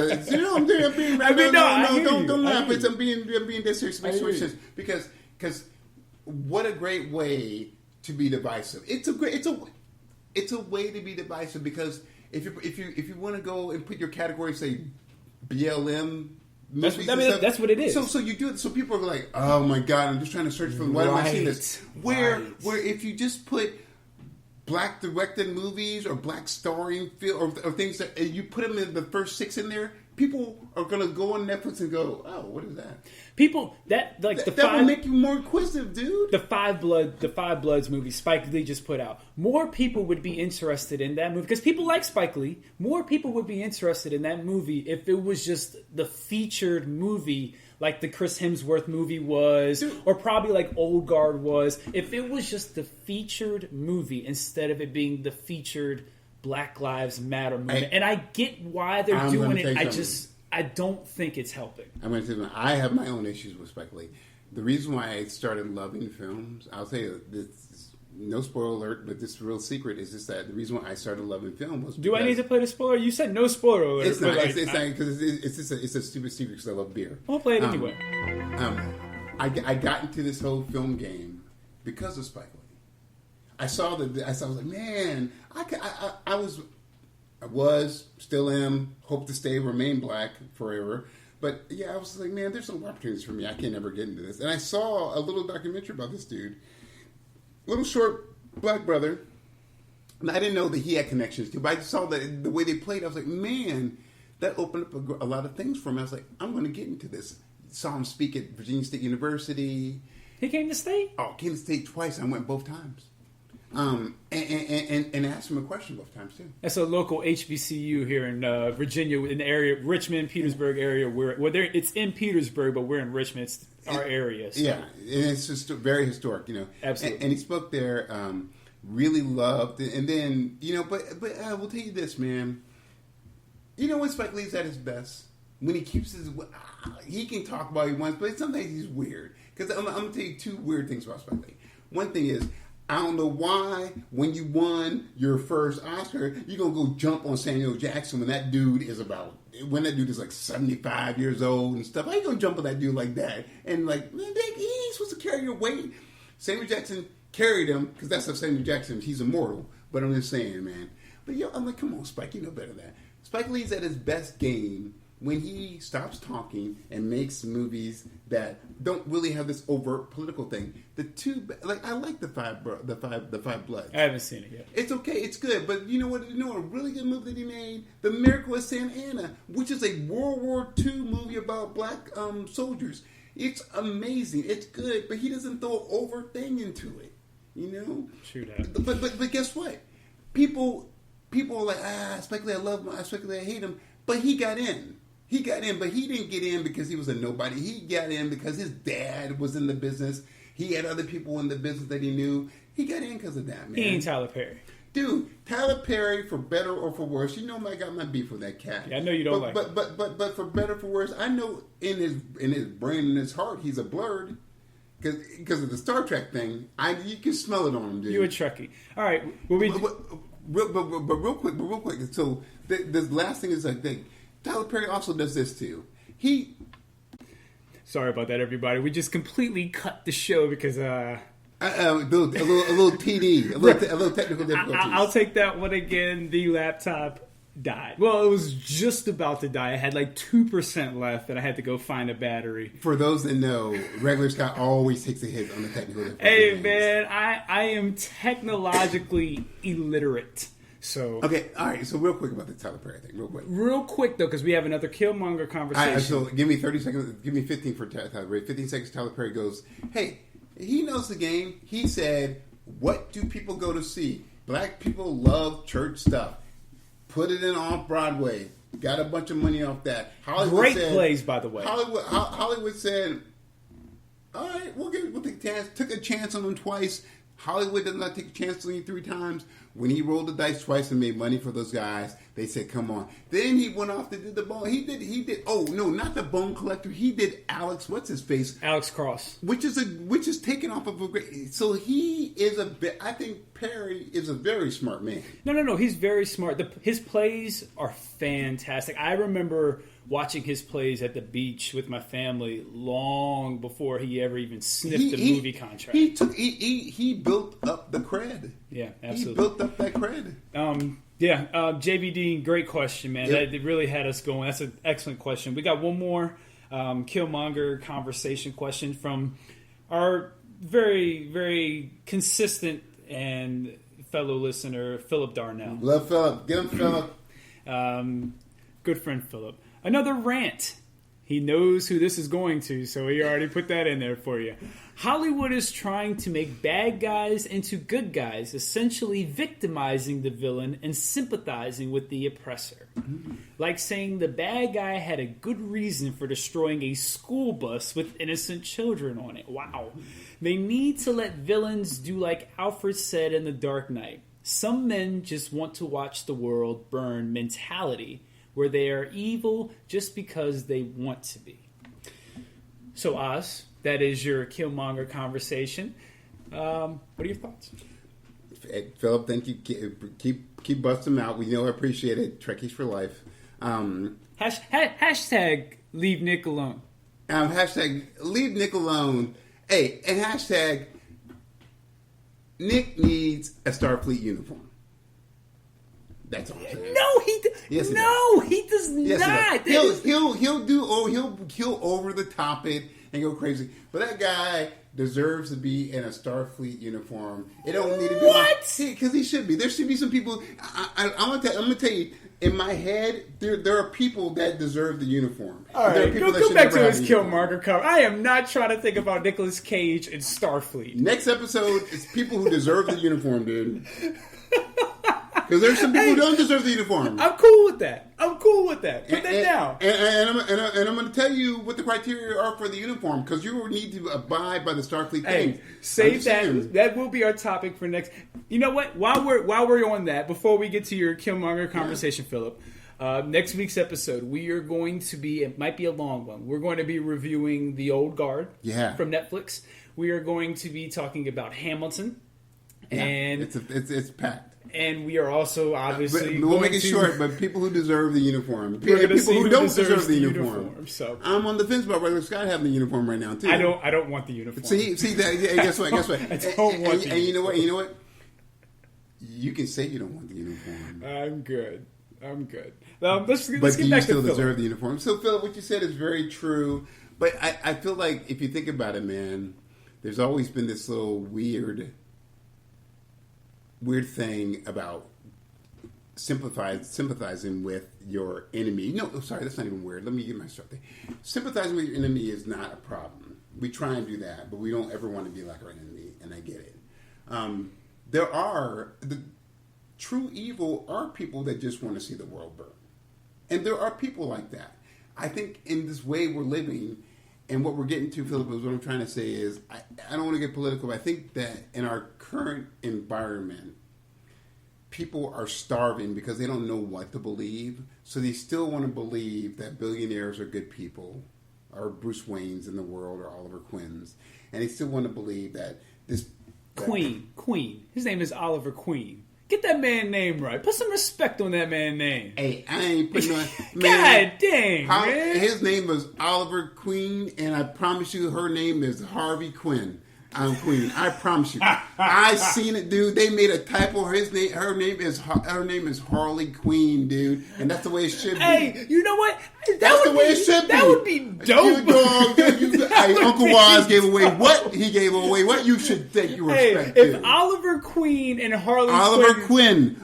laugh. I'm being dead serious. It makes too much sense because what a great way to be divisive. It's a way to be divisive because if you want to go and put your category, say BLM. That's what it is. So you do it. So people are like, oh my god, I'm just trying to search for why am I seeing this? Where if you just put black directed movies or black starring film or things that you put them in the first 6 in there, people are gonna go on Netflix and go, "Oh, what is that?" People that will make you more inquisitive, dude. The Five Bloods movie Spike Lee just put out. More people would be interested in that movie because people like Spike Lee. More people would be interested in that movie if it was just the featured movie. Like the Chris Hemsworth movie was, or probably like Old Guard was. If it was just the featured movie instead of it being the featured Black Lives Matter movie. And I get why they're doing it. I don't think it's helping. I'm going to tell you, I have my own issues with Spike Lee. The reason why I started loving films, I'll tell you, no spoiler alert, but this real secret is just that the reason why I started loving film was. Do I need to play the spoiler? You said no spoiler alert. It's not. It's not because it's a stupid secret because I love beer. I'll play it anyway. I got into this whole film game because of Spike Lee. I was like, man, I was, still am, hope to stay, remain black forever. But yeah, I was like, man, there's no opportunities for me. I can't ever get into this. And I saw a little documentary about this dude. Little short black brother. And I didn't know that he had connections to, but I just saw that the way they played. I was like, man, that opened up a lot of things for me. I was like, I'm going to get into this. Saw him speak at Virginia State University. He came to state? Oh, came to state twice. I went both times. And asked him a question both times too. That's a local HBCU here in Virginia, in the area, Richmond, Petersburg area. It's in Petersburg, but we're in Richmond. It's our area. So. Yeah, and it's just very historic, Absolutely. And he spoke there, really loved, and then but I will tell you this, man. You know when Spike Lee's at his best when he keeps he can talk about what he wants, but sometimes he's weird. Because I'm gonna tell you 2 weird things about Spike Lee. One thing is, I don't know why, when you won your first Oscar, you're going to go jump on Samuel Jackson when that dude is like 75 years old and stuff. How you going to jump on that dude like that? And like, man, he ain't supposed to carry your weight. Samuel Jackson carried him, because that's how Samuel Jackson, he's immortal. But I'm just saying, man. But I'm like, come on, Spike, you know better than that. Spike Lee's at his best game when he stops talking and makes movies that don't really have this overt political thing. I like the Five Bloods. I haven't seen it yet. It's okay, it's good, but you know what? A really good movie that he made, The Miracle of Santa Ana, which is a World War II movie about black soldiers. It's amazing. It's good, but he doesn't throw an overt thing into it. True that. But guess what? People are like, Spike Lee, I love him. Spike Lee, I hate him. But he got in. But he didn't get in because he was a nobody. He got in because his dad was in the business. He had other people in the business that he knew. He got in because of that, man. He ain't Tyler Perry. Dude, Tyler Perry, for better or for worse, I got my beef with that cat. Yeah, I know you don't like him. But for better or for worse, I know in his brain and his heart, he's a blurred. Because of the Star Trek thing, you can smell it on him, dude. You're a Trekkie. All right. Real quick. So the last thing is Tyler Perry also does this too. Sorry about that, everybody. We just completely cut the show because a little TD, a little technical difficulties. I'll take that one again. The laptop died. Well, it was just about to die. I had like 2% left, and I had to go find a battery. For those that know, regular Scott always takes a hit on the technical difficulty. Hey, man, I am technologically illiterate. So okay, all right. So real quick about the Tyler Perry thing, real quick though, because we have another Killmonger conversation. All right, so give me 30 seconds. Give me 15 for Tyler Perry. 15 seconds. Tyler Perry goes, "Hey, he knows the game." He said, "What do people go to see? Black people love church stuff. Put it in off Broadway. Got a bunch of money off that." Great plays, by the way. Hollywood said, "All right, we'll take a chance." Took a chance on him twice. Hollywood did not take a chance on you 3 times. When he rolled the dice twice and made money for those guys, they said, "Come on." Then he went off to do the bone. He did. Oh no, not the Bone Collector. He did Alex. What's his face? Alex Cross, which is taken off of a great. So he is a bit. I think Perry is a very smart man. No. He's very smart. His plays are fantastic. I remember watching his plays at the beach with my family long before he ever even sniffed a movie contract. He built up the cred. Yeah, absolutely. He built up that cred. JBD, great question, man. Yep. That really had us going. That's an excellent question. We got one more Killmonger conversation question from our very, very consistent and fellow listener, Philip Darnell. Love Philip. Get him, Philip. Good friend, Philip. Another rant. He knows who this is going to, so he already put that in there for you. Hollywood is trying to make bad guys into good guys, essentially victimizing the villain and sympathizing with the oppressor. Like saying the bad guy had a good reason for destroying a school bus with innocent children on it. Wow. They need to let villains do like Alfred said in The Dark Knight. Some men just want to watch the world burn mentality, where they are evil just because they want to be. So, Oz, that is your Killmonger conversation. What are your thoughts? Hey, Philip, thank you. Keep busting them out. We know I appreciate it. Trekkies for life. Hashtag leave Nick alone. Hashtag leave Nick alone. Hey, and hashtag Nick needs a Starfleet uniform. That's all. No, he does not. He'll over the top it and go crazy. But that guy deserves to be in a Starfleet uniform. It don't need to be what? Because he should be. There should be some people. I'm gonna tell you. In my head, there are people that deserve the uniform. All right, go back to his Killmonger cover. I am not trying to think about Nicolas Cage and Starfleet. Next episode is people who deserve the uniform, dude. Because there's some people who don't deserve the uniform. I'm cool with that. Put that down. And I'm going to tell you what the criteria are for the uniform. Because you will need to abide by the Starfleet thing. Hey, save that. That will be our topic for next. You know what? While we're on that, before we get to your Killmonger conversation, Philip, next week's episode, we are going to be. It might be a long one. We're going to be reviewing The Old Guard from Netflix. We are going to be talking about Hamilton. Yeah, and it's packed. And we are also obviously we'll make it short, but people who deserve the uniform. People who don't deserve the uniform. So I'm on the fence about regular Scott having the uniform right now too. I don't want the uniform. See that? Yeah, guess what? I don't want the and you know what? You can say you don't want the uniform. I'm good. Let's get but back to you still Philip. deserve the uniform. So, Philip, what you said is very true. But I feel like if you think about it, man, there's always been this little weird thing about sympathizing with your enemy. No, sorry, that's not even weird. Let me get my start there. Sympathizing with your enemy is not a problem. We try and do that, but we don't ever want to be like our enemy, and I get it. The true evil are people that just want to see the world burn. And there are people like that. I think in this way we're living, and what we're getting to, Philip, is what I'm trying to say is, I don't want to get political, but I think that in our current environment, people are starving because they don't know what to believe. So they still want to believe that billionaires are good people, or Bruce Waynes in the world, or Oliver Quinns. And they still want to believe that this... Queen. His name is Oliver Queen. Get that man name right. Put some respect on that man name. Hey, I ain't putting on... God dang, man. His name was Oliver Queen, and I promise you her name is Harvey Quinn. I'm Queen. I promise you. I seen it, dude. They made a typo. Her name is Harley Quinn, dude, and that's the way it should be. Hey, you know what? That's the way it should be. That would be dope. Uncle Waz gave away what? He gave away what? You should take your respect. If dude. Oliver Queen and Oliver Quinn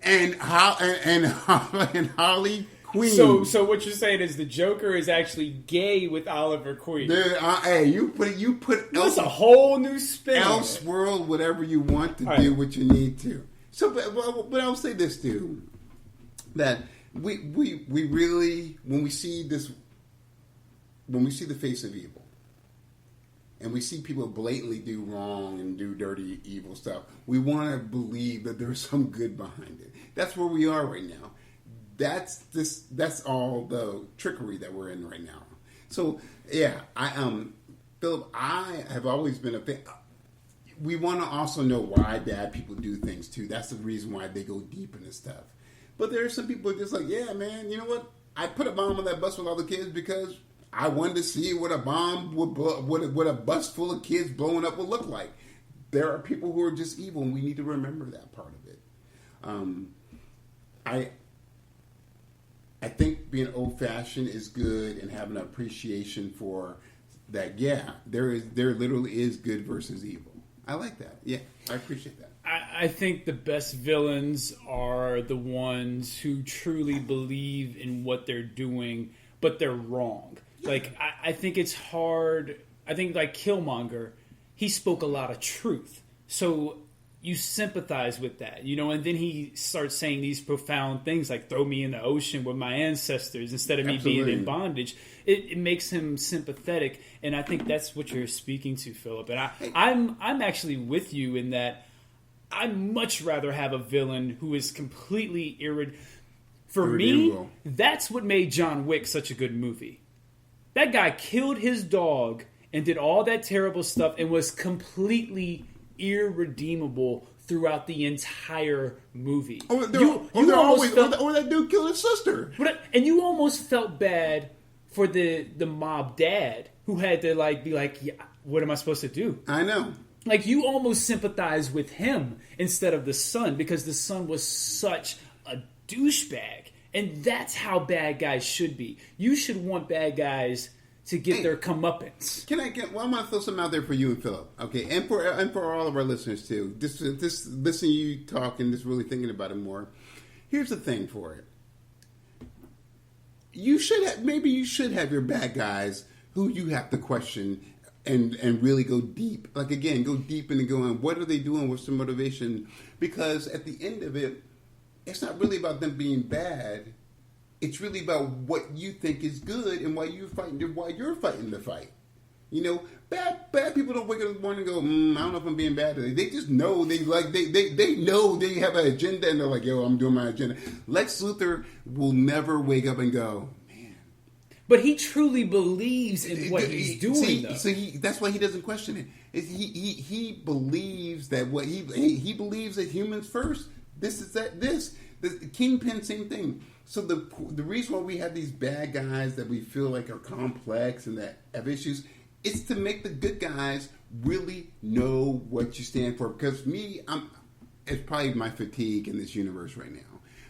and Harley Queen. So what you're saying is the Joker is actually gay with Oliver Queen. Dude, hey, you put that's a whole new spin. Elseworld, whatever you want to do, what you need to. So, but I'll say this, dude, that we really, when we see the face of evil, and we see people blatantly do wrong and do dirty, evil stuff, we want to believe that there's some good behind it. That's where we are right now. That's all the trickery that we're in right now. So yeah, Philip, I have always been a fan. We want to also know why bad people do things too. That's the reason why they go deep into stuff. But there are some people just like, yeah, man, you know what? I put a bomb on that bus with all the kids because I wanted to see what a bomb what a bus full of kids blowing up would look like. There are people who are just evil, and we need to remember that part of it. I think being old-fashioned is good and having an appreciation for that. Yeah, there literally is good versus evil. I like that. Yeah, I appreciate that. I think the best villains are the ones who truly believe in what they're doing, but they're wrong. Like, I think it's hard. I think, like, Killmonger, he spoke a lot of truth. So you sympathize with that, you know, and then he starts saying these profound things like throw me in the ocean with my ancestors instead of me being in bondage. It makes him sympathetic, and I think that's what you're speaking to, Philip. And I'm actually with you in that I'd much rather have a villain who is completely For me, that's what made John Wick such a good movie. That guy killed his dog and did all that terrible stuff and was completely irredeemable throughout the entire movie. Or that dude killed his sister. And you almost felt bad for the mob dad who had to be like, yeah, what am I supposed to do? I know. Like, you almost sympathize with him instead of the son because the son was such a douchebag. And that's how bad guys should be. You should want bad guys to get their comeuppance. I'm gonna throw something out there for you and Philip, okay, and for all of our listeners too. Just listening to you talk and just really thinking about it more. Here's the thing for it. You should have your bad guys who you have to question and really go deep. Like, again, go deep into going, what are they doing? What's their motivation? Because at the end of it, it's not really about them being bad. It's really about what you think is good and why you're fighting the fight. You know, bad people don't wake up in the morning and go, I don't know if I'm being bad today. They just know they know they have an agenda and they're like, yo, I'm doing my agenda. Lex Luthor will never wake up and go, man. But he truly believes in what he's doing, though. So that's why he doesn't question it. He believes that he believes that humans first. The Kingpin, same thing. So the reason why we have these bad guys that we feel like are complex and that have issues, it's to make the good guys really know what you stand for. Because it's probably my fatigue in this universe right now.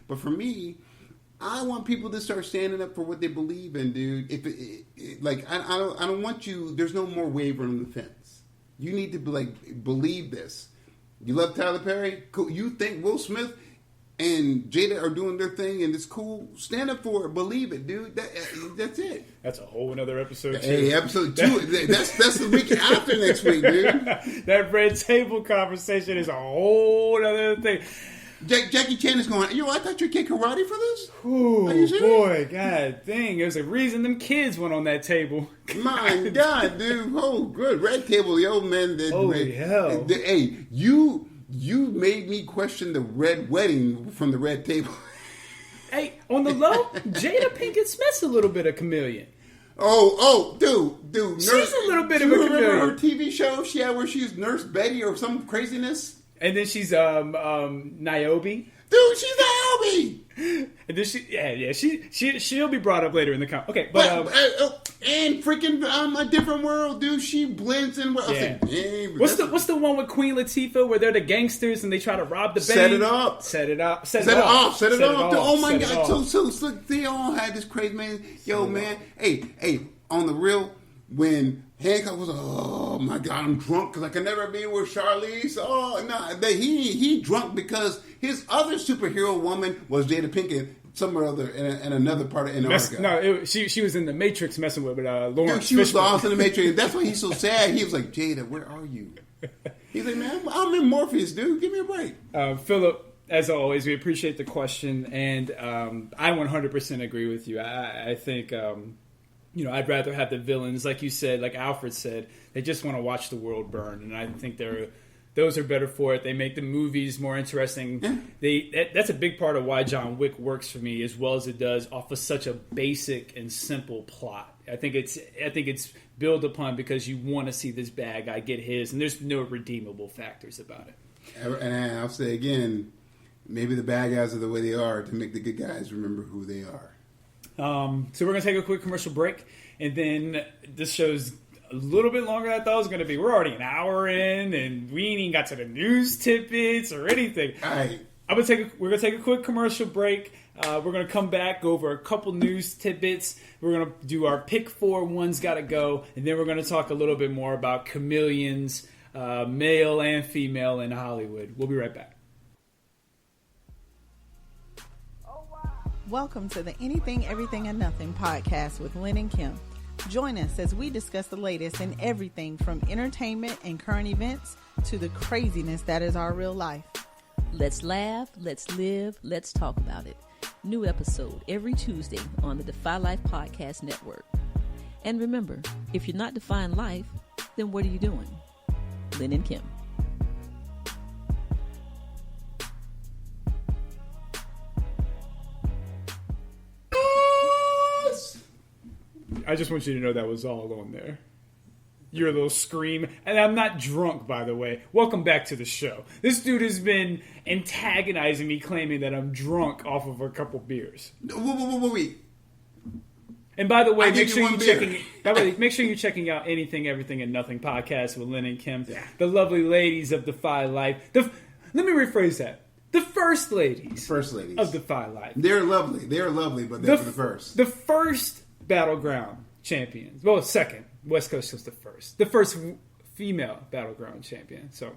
But for me, I want people to start standing up for what they believe in, dude. I don't want you. There's no more wavering on the fence. You need to believe this. You love Tyler Perry? Cool. You think Will Smith and Jada are doing their thing and it's cool? Stand up for it. Believe it, dude. That's it. That's a whole another episode, too. Hey, episode 2. That's the week after next week, dude. That red table conversation is a whole other thing. Jackie Chan is going, I thought you kicked karate for this? Ooh, are you serious? Boy, god dang. There's a reason them kids went on that table. My God, dude. Oh, good. Red table, the old man. Holy hell. Hey, you made me question the red wedding from the red table. Hey, on the low, Jada Pinkett Smith's a little bit of chameleon. Oh, dude. She's a little bit of a chameleon. Do you remember her TV show she had where she's Nurse Betty or some craziness? And then she's Niobe. Dude, she's Naomi. And then she'll be brought up later in the comment. Okay, but and freaking A Different World, dude. She blends in. Yeah. What's the one with Queen Latifah where they're the gangsters and they try to rob the bank? Set it off. Oh my God! So they all had this crazy man. Yo, man. Hey, on the real, when Hancock was, oh my God, I'm drunk because I can never be with Charlize. Oh no, he drunk because his other superhero woman was Jada Pinkett somewhere other in another part of Antarctica. She was in the Matrix messing with Lawrence. Dude, she was lost in the Matrix. That's why he's so sad. He was like, Jada, where are you? He's like, man, I'm in Morpheus, dude. Give me a break. Philip, as always, we appreciate the question, and I 100% agree with you. I think. I'd rather have the villains, like you said, like Alfred said, they just want to watch the world burn, and I think those are better for it. They make the movies more interesting. Yeah. That's a big part of why John Wick works for me as well as it does off of such a basic and simple plot. I think it's built upon because you want to see this bad guy get his, and there's no redeemable factors about it. And I'll say again, maybe the bad guys are the way they are to make the good guys remember who they are. So we're going to take a quick commercial break, and then this show's a little bit longer than I thought it was going to be. We're already an hour in, and we ain't even got to the news tidbits or anything. All right. We're going to take a quick commercial break. We're going to come back, go over a couple news tidbits. We're going to do our pick 4, one's got to go, and then we're going to talk a little bit more about chameleons, male and female in Hollywood. We'll be right back. Welcome to the Anything, Everything, and Nothing podcast with Lynn and Kim. Join us as we discuss the latest in everything from entertainment and current events to the craziness that is our real life. Let's laugh, let's live, let's talk about it. New episode every Tuesday on the Defy Life Podcast Network. And remember, if you're not defying life, then what are you doing? Lynn and Kim. I just want you to know that was all on there. Your little scream. And I'm not drunk, by the way. Welcome back to the show. This dude has been antagonizing me, claiming that I'm drunk off of a couple beers. Wait. And by the way, make sure you're checking out Anything, Everything, and Nothing podcast with Lynn and Kim. Yeah. The lovely ladies of Defy Life. Let me rephrase that. The first ladies. Of Defy Life. They're lovely, but they're the first. The first Battleground champions. Well, second. West Coast was the first. The first female Battleground champion. So,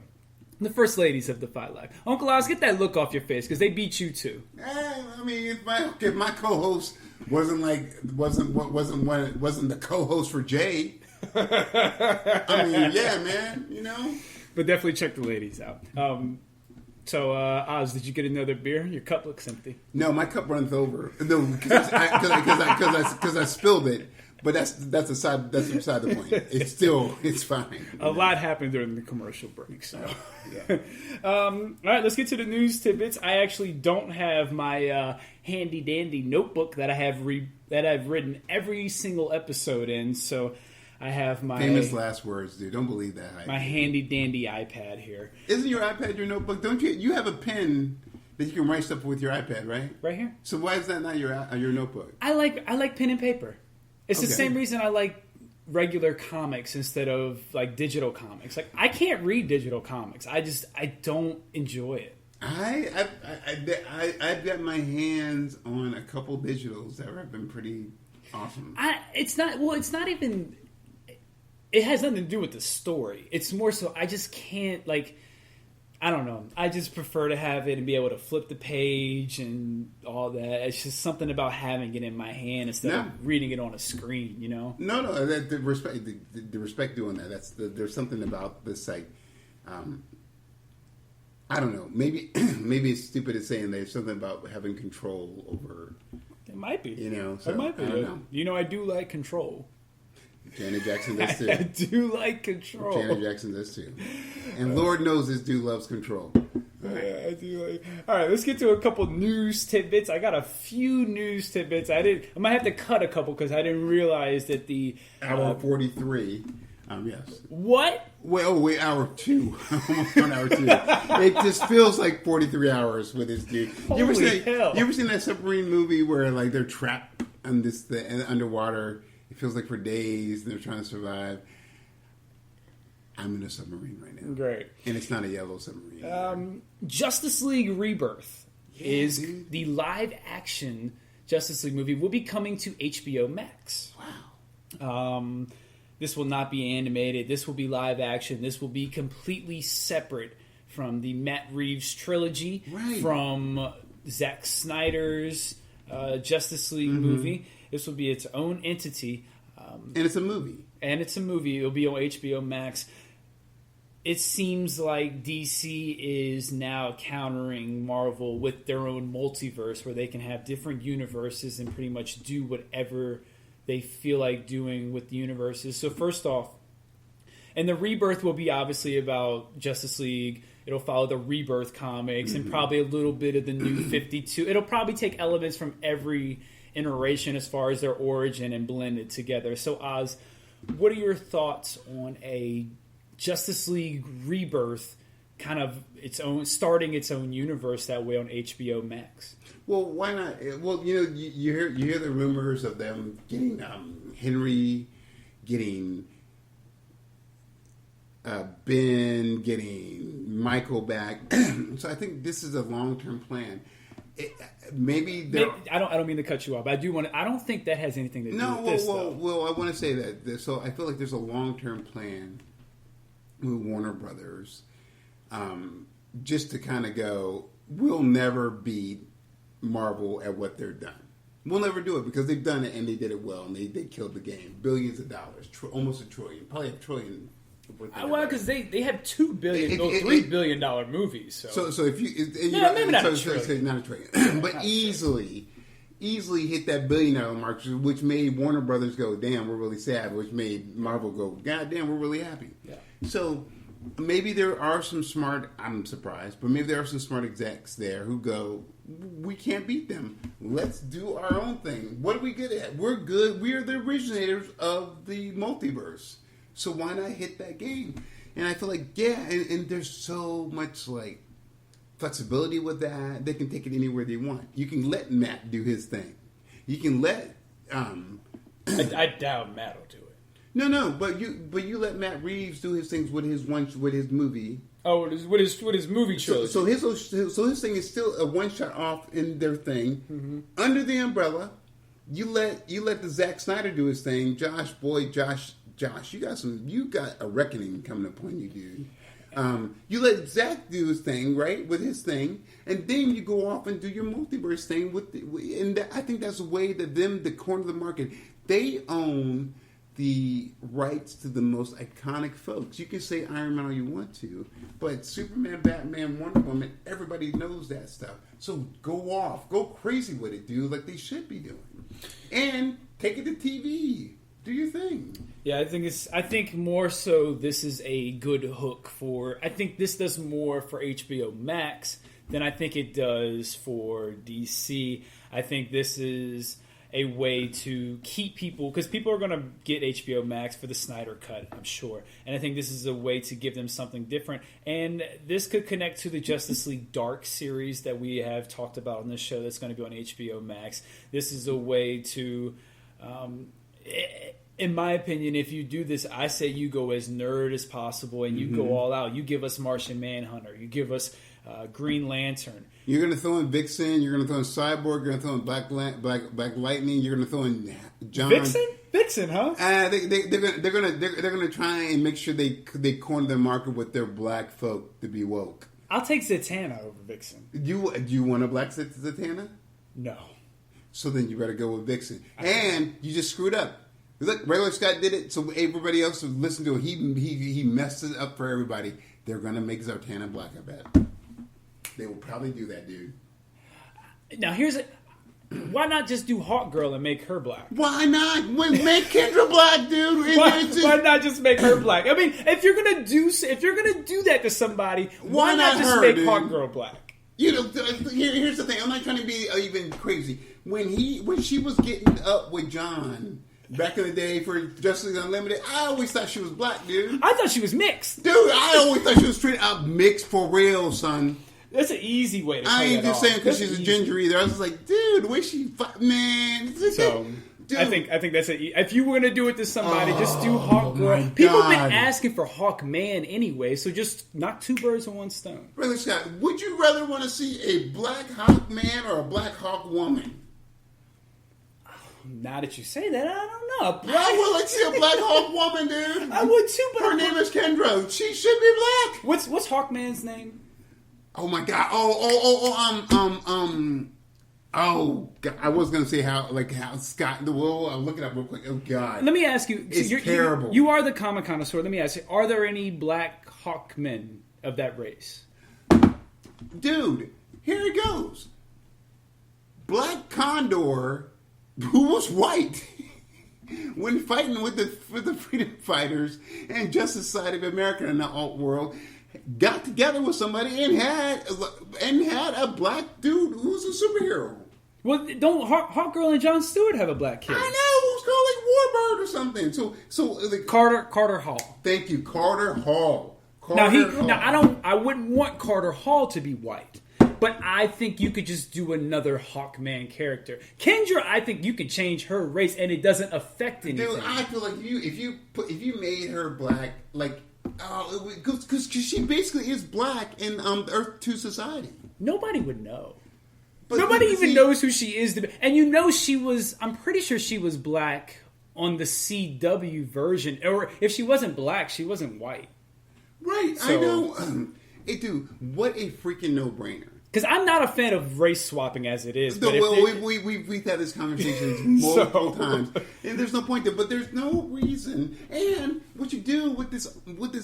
the first ladies of Defy Life. Uncle Oz, get that look off your face because they beat you too. I mean, if my co-host wasn't the co-host for Jay. I mean, yeah, man, you know. But definitely check the ladies out. So, Oz, did you get another beer? Your cup looks empty. No, my cup runs over. No, because I spilled it. But that's beside the point. It's fine. A lot happened during the commercial break. So, yeah. All right, let's get to the news tidbits. I actually don't have my handy dandy notebook that I have that I've written every single episode in. So. I have my famous last words, dude. Don't believe that. My handy dandy iPad here. Isn't your iPad your notebook? Don't you? You have a pen that you can write stuff with your iPad, right? Right here. So why is that not your notebook? I like pen and paper. It's the same reason I like regular comics instead of like digital comics. Like I can't read digital comics. I don't enjoy it. I've got my hands on a couple digitals that have been pretty awesome. It's not even. It has nothing to do with the story. It's more so I just can't, like, I don't know. I just prefer to have it and be able to flip the page and all that. It's just something about having it in my hand instead of reading it on a screen, you know? No. The respect doing that. There's something about this, like, I don't know. Maybe it's stupid as saying there's something about having control over. It might be. You know? So, it might be. I don't know. You know, I do like control. Janet Jackson does too. I do like control. Janet Jackson does too. And Lord knows this dude loves control. Yeah, I do like. All right, let's get to a couple news tidbits. I got a few news tidbits. I might have to cut a couple because I didn't realize that the hour 43. Yes. What? Wait, hour 2. Almost 1 hour 2. It just feels like 43 hours with this dude. You ever seen that submarine movie where like they're trapped on underwater? It feels like for days and they're trying to survive. I'm in a submarine right now. Great. And it's not a yellow submarine. Justice League Rebirth is the live action Justice League movie will be coming to HBO Max. Wow. This will not be animated. This will be live action. This will be completely separate from the Matt Reeves trilogy, from Zack Snyder's Justice League movie. This will be its own entity. And it's a movie. It'll be on HBO Max. It seems like DC is now countering Marvel with their own multiverse where they can have different universes and pretty much do whatever they feel like doing with the universes. So first off, and the Rebirth will be obviously about Justice League. It'll follow the Rebirth comics and probably a little bit of the New 52. It'll probably take elements from every iteration as far as their origin and blend it together. So Oz, what are your thoughts on a Justice League Rebirth kind of starting its own universe that way on HBO Max? Well, why not? Well, you hear the rumors of them getting Henry, getting Ben, getting Michael back. So I think this is a long-term plan. I don't mean to cut you off. But I don't think that has anything to do with this. Well, I want to say that. So I feel like there's a long-term plan with Warner Brothers, just to kind of go. We'll never beat Marvel at what they're done. We'll never do it because they've done it and they did it well and they killed the game. Billions of dollars, almost $1 trillion, probably $1 trillion. Well, because they have $2 billion, $3 billion movies. So if you, maybe not a trillion, not a trillion, but easily hit that $1 billion mark, which made Warner Brothers go, "Damn, we're really sad," which made Marvel go, "God damn, we're really happy." Yeah. So maybe there are some smart. I'm surprised, but maybe there are some smart execs there who go, "We can't beat them. Let's do our own thing. What are we good at? We're good. We are the originators of the multiverse. So why not hit that game?" And I feel like, and there's so much like flexibility with that. They can take it anywhere they want. You can let Matt do his thing. You can let. I doubt Matt will do it. No, but you let Matt Reeves do his things with his movie. Oh, with his movie trilogy. So his thing is still a one shot off in their thing under the umbrella. You let the Zack Snyder do his thing. Josh, you got a reckoning coming upon you, dude. You let Zach do his thing, right, with his thing, and then you go off and do your multiverse thing and I think that's the way that the corner of the market, they own the rights to the most iconic folks. You can say Iron Man all you want to, but Superman, Batman, Wonder Woman, everybody knows that stuff. So go crazy with it, dude, like they should be doing, and take it to TV. Do your thing. Yeah, I think more so this is a good hook for. I think this does more for HBO Max than I think it does for DC. I think this is a way to keep people, because people are going to get HBO Max for the Snyder Cut, I'm sure. And I think this is a way to give them something different. And this could connect to the Justice League Dark series that we have talked about on this show that's going to be on HBO Max. This is a way to. In my opinion, if you do this, I say you go as nerd as possible and you go all out. You give us Martian Manhunter. You give us Green Lantern. You're going to throw in Vixen. You're going to throw in Cyborg. You're going to throw in Black Lightning. You're going to throw in John. Vixen, huh? They're going to try and make sure they corner the market with their black folk to be woke. I'll take Zatanna over Vixen. Do you want a black Zatanna? No. So then you better go with Vixen. And you just screwed up. Look, Regular Scott did it, so everybody else who listened to it, he messed it up for everybody. They're going to make Zatanna black, I bet. They will probably do that, dude. Now, why not just do Hawk Girl and make her black? Why not? Make Kendra black, dude. Why not just make her black? I mean, if you're gonna do that to somebody, why not just make Hawk Girl black? Here's the thing. I'm not trying to be even crazy. When she was getting up with John back in the day for Justice League Unlimited, I always thought she was black, dude. I thought she was mixed. Dude, I always thought she was straight up mixed for real, son. That's an easy way to I play ain't that just off. saying because That's she's a easy. ginger either. I was just like, dude, the way she... Man. So... Dude. I think that's it. If you were gonna do it to somebody, just do Hawk Girl. my People have God. been asking for Hawk Man anyway, so just knock two birds with one stone. Brother Scott, would you rather want to see a black Hawk man or a black Hawk woman? Now that you say that, I don't know. I would like to see a black Hawk woman, dude. I would too, but her name is Kendra. She should be black. What's Hawkman's name? Oh my God. Oh, God. I was gonna say how Scott. Whoa, I'm looking up real quick. Oh God. Let me ask you. It's terrible. You are the comic connoisseur. Let me ask you: are there any black Hawkmen of that race? Dude, here it goes. Black Condor, who was white, when fighting with the freedom fighters and Justice Society of America in the alt world, got together with somebody and had a black dude who was a superhero. Well, don't Hawkgirl and Jon Stewart have a black kid? I know, it was called like Warbird or something. So the Carter Hall. Thank you, Carter Hall. I wouldn't want Carter Hall to be white, but I think you could just do another Hawkman character. Kendra, I think you can change her race and it doesn't affect anything. Dude, I feel like if you made her black, like, because she basically is black in Earth 2 society. Nobody would know. But Nobody even knows who she is. And you know I'm pretty sure she was black on the CW version. Or if she wasn't black, she wasn't white. Right, so, I know. Hey, dude, what a freaking no-brainer. Because I'm not a fan of race swapping as it is. No, we've had this conversation multiple times, and there's no point there. But there's no reason. And what you do with this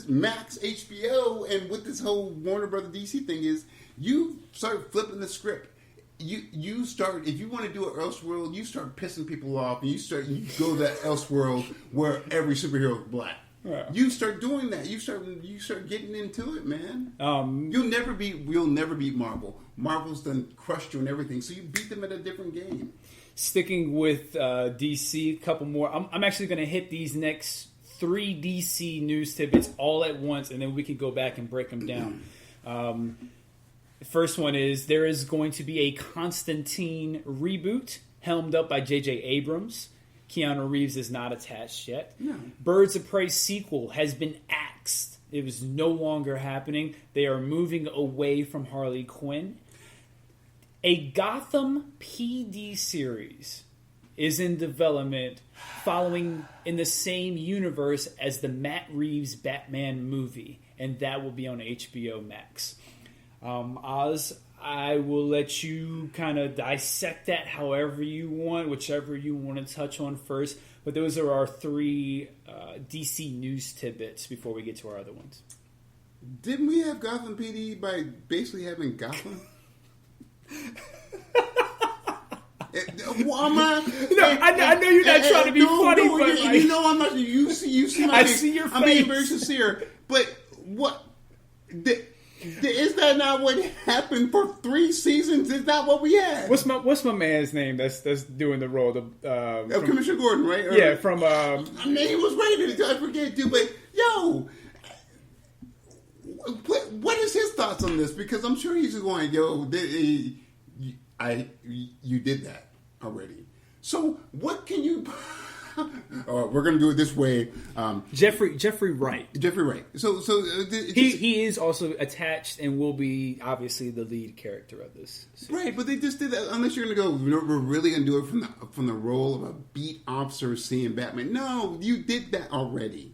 Max HBO and with this whole Warner Brother DC thing is you start flipping the script. You start, if you want to do an Elseworld, you start pissing people off, and you go to that Elseworld where every superhero is black. Yeah. You start doing that. You start getting into it, man. You'll never beat Marvel. Marvel's done crushed you and everything, so you beat them at a different game. Sticking with DC, a couple more. I'm actually going to hit these next 3 DC news tidbits all at once, and then we can go back and break them down. The first one is there is going to be a Constantine reboot helmed up by J.J. Abrams. Keanu Reeves is not attached yet. No. Birds of Prey sequel has been axed. It was no longer happening. They are moving away from Harley Quinn. A Gotham PD series is in development following in the same universe as the Matt Reeves Batman movie, and that will be on HBO Max. Oz, I will let you kind of dissect that however you want, whichever you want to touch on first. But those are our 3 DC news tidbits before we get to our other ones. Didn't we have Gotham PD by basically having Gotham? I know you're not trying to be funny, but you know I'm not. You see my I face. see your face. I'm being very sincere. But what? Is that not what happened for 3 seasons? Is that what we had? What's my man's name? That's doing the role of Commissioner Gordon, right? Yeah, from. I mean, he was rated. I forget, dude. But yo, what is his thoughts on this? Because I'm sure he's going, yo, you did that already. So what can you? We're going to do it this way. Jeffrey Wright. Jeffrey Wright. So he is also attached and will be obviously the lead character of this series. Right, but they just did that. Unless you're going to go, we're really going to do it from the role of a beat officer seeing Batman. No, you did that already.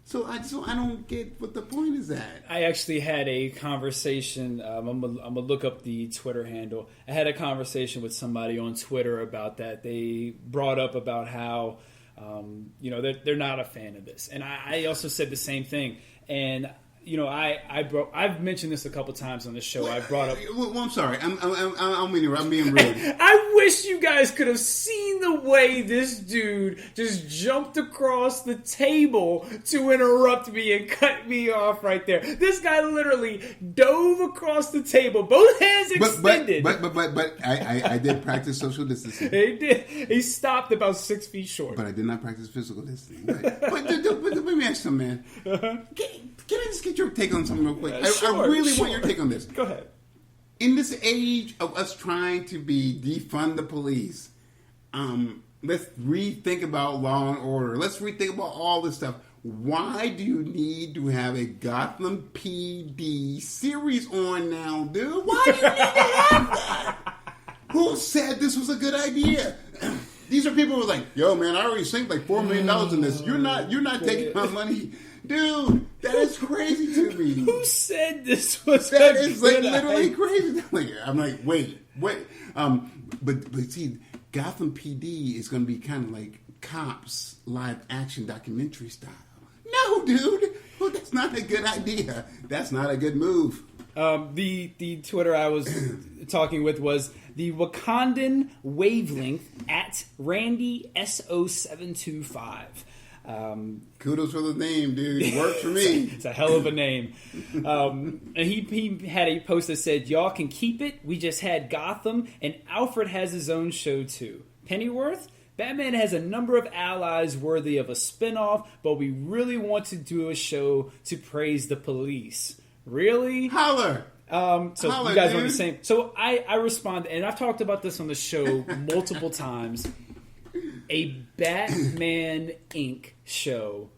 So I don't get what the point is at. I actually had a conversation. I'm gonna look up the Twitter handle. I had a conversation with somebody on Twitter about that. They brought up about how. They're not a fan of this. And I also said the same thing. And, I've mentioned this a couple times on the show. I brought up. Well, I'm sorry. I'm being rude. I wish you guys could have seen the way this dude just jumped across the table to interrupt me and cut me off right there. This guy literally dove across the table, both hands extended. But I did practice social distancing. He did. He stopped about 6 feet short. But I did not practice physical distancing. But let me ask you something, man. Can I just get your take on something real quick? I really want your take on this. Go ahead. In this age of us trying to defund the police, let's rethink about law and order. Let's rethink about all this stuff. Why do you need to have a Gotham PD series on now, dude? Why do you need to have that? Who said this was a good idea? These are people who are like, yo, man, I already sunk like $4 million in this. You're not taking my money. Dude, that is crazy to me. Who said this was that is like literally crazy. I'm like, wait. But see, Gotham PD is going to be kind of like Cops live action documentary style. No, dude. Well, that's not a good idea. That's not a good move. The Twitter I was talking with was the Wakandan Wavelength at Randy SO725. Kudos for the name, dude. It worked for me. It's a hell of a name. And he had a post that said, y'all can keep it. We just had Gotham, and Alfred has his own show too. Pennyworth? Batman has a number of allies worthy of a spinoff, but we really want to do a show to praise the police. Really? Holler! So holler, you guys are on the same. So I respond, and I've talked about this on the show multiple times. A Batman Inc. show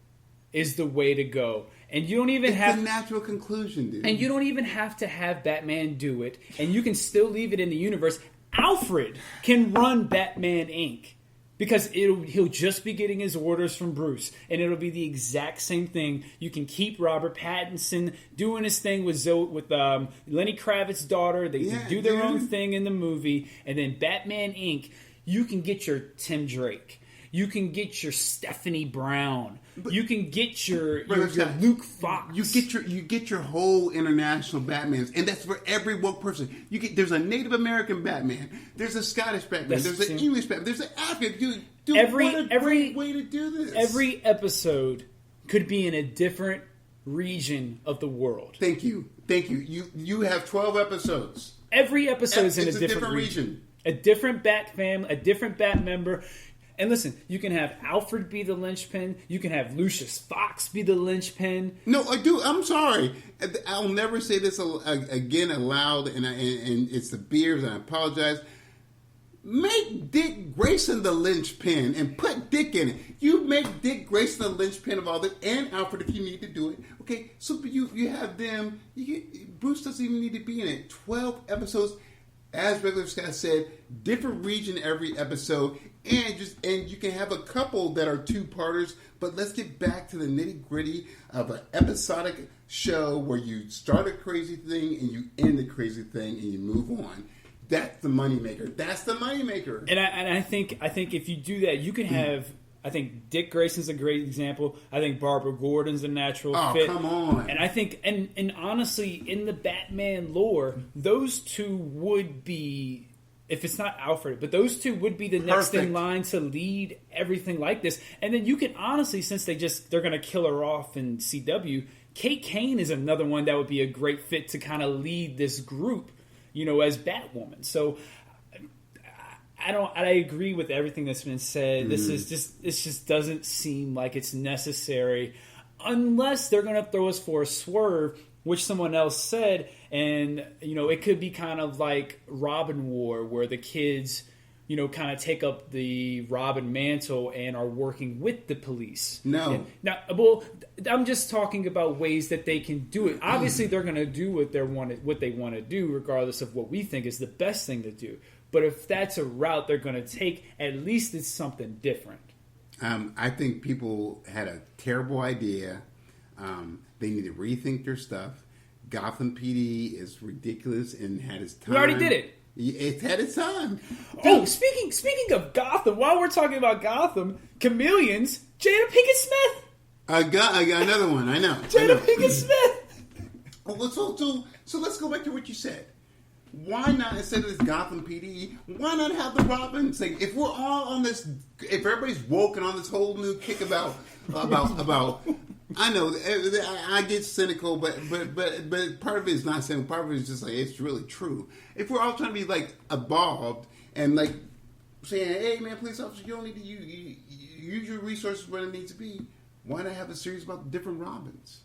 is the way to go. And you don't even have... It's a natural conclusion, dude. And you don't even have to have Batman do it. And you can still leave it in the universe. Alfred can run Batman Inc. Because he'll just be getting his orders from Bruce. And it'll be the exact same thing. You can keep Robert Pattinson doing his thing with Lenny Kravitz's daughter. They do their own thing in the movie. And then Batman Inc., you can get your Tim Drake. You can get your Stephanie Brown. You can get your Luke Fox. You get your whole international Batmans, and that's for every woke person. There's a Native American Batman. There's a Scottish Batman. There's an English Batman. There's an African. Dude, what a great way to do this. Every episode could be in a different region of the world. Thank you. You have 12 episodes. Every episode is in a different region. A different Bat family, a different Bat member. And listen, you can have Alfred be the linchpin. You can have Lucius Fox be the linchpin. No, I do. I'm sorry. I'll never say this again aloud, and it's the beers, and I apologize. Make Dick Grayson the linchpin and put Dick in it. You make Dick Grayson the linchpin of all this, and Alfred if you need to do it. Okay, so you have them. Bruce doesn't even need to be in it. 12 episodes. As Regular Scott said, different region every episode, and you can have a couple that are two-parters, but let's get back to the nitty-gritty of an episodic show where you start a crazy thing and you end a crazy thing and you move on. That's the moneymaker. And I think if you do that, you can have... I think Dick Grayson's a great example. I think Barbara Gordon's a natural fit. Oh, come on. And I think, and honestly, in the Batman lore, those two would be, if it's not Alfred, but those two would be the next in line to lead everything like this. And then you can honestly, since they're going to kill her off in CW, Kate Kane is another one that would be a great fit to kind of lead this group, as Batwoman. So... I agree with everything that's been said. This just doesn't seem like it's necessary unless they're going to throw us for a swerve, which someone else said. And, it could be kind of like Robin War, where the kids, kind of take up the Robin mantle and are working with the police. No. I'm just talking about ways that they can do it. Obviously, they're going to do what they want to do, regardless of what we think is the best thing to do. But if that's a route they're going to take, at least it's something different. I think people had a terrible idea. They need to rethink their stuff. Gotham PD is ridiculous and had its time. We already did it. It's had its time. Oh, speaking of Gotham, while we're talking about Gotham, chameleons, Jada Pinkett Smith. I got another one. I know. Jada Pinkett Smith. So let's go back to what you said. Why not, instead of this Gotham PD, why not have the Robin thing? If we're all on this, if everybody's woke and on this whole new kick about, I know I get cynical, but part of it is not cynical. Part of it is just like it's really true. If we're all trying to be like evolved and like saying, "Hey, man, police officer, you don't need to use your resources where it needs to be," why not have a series about different Robins?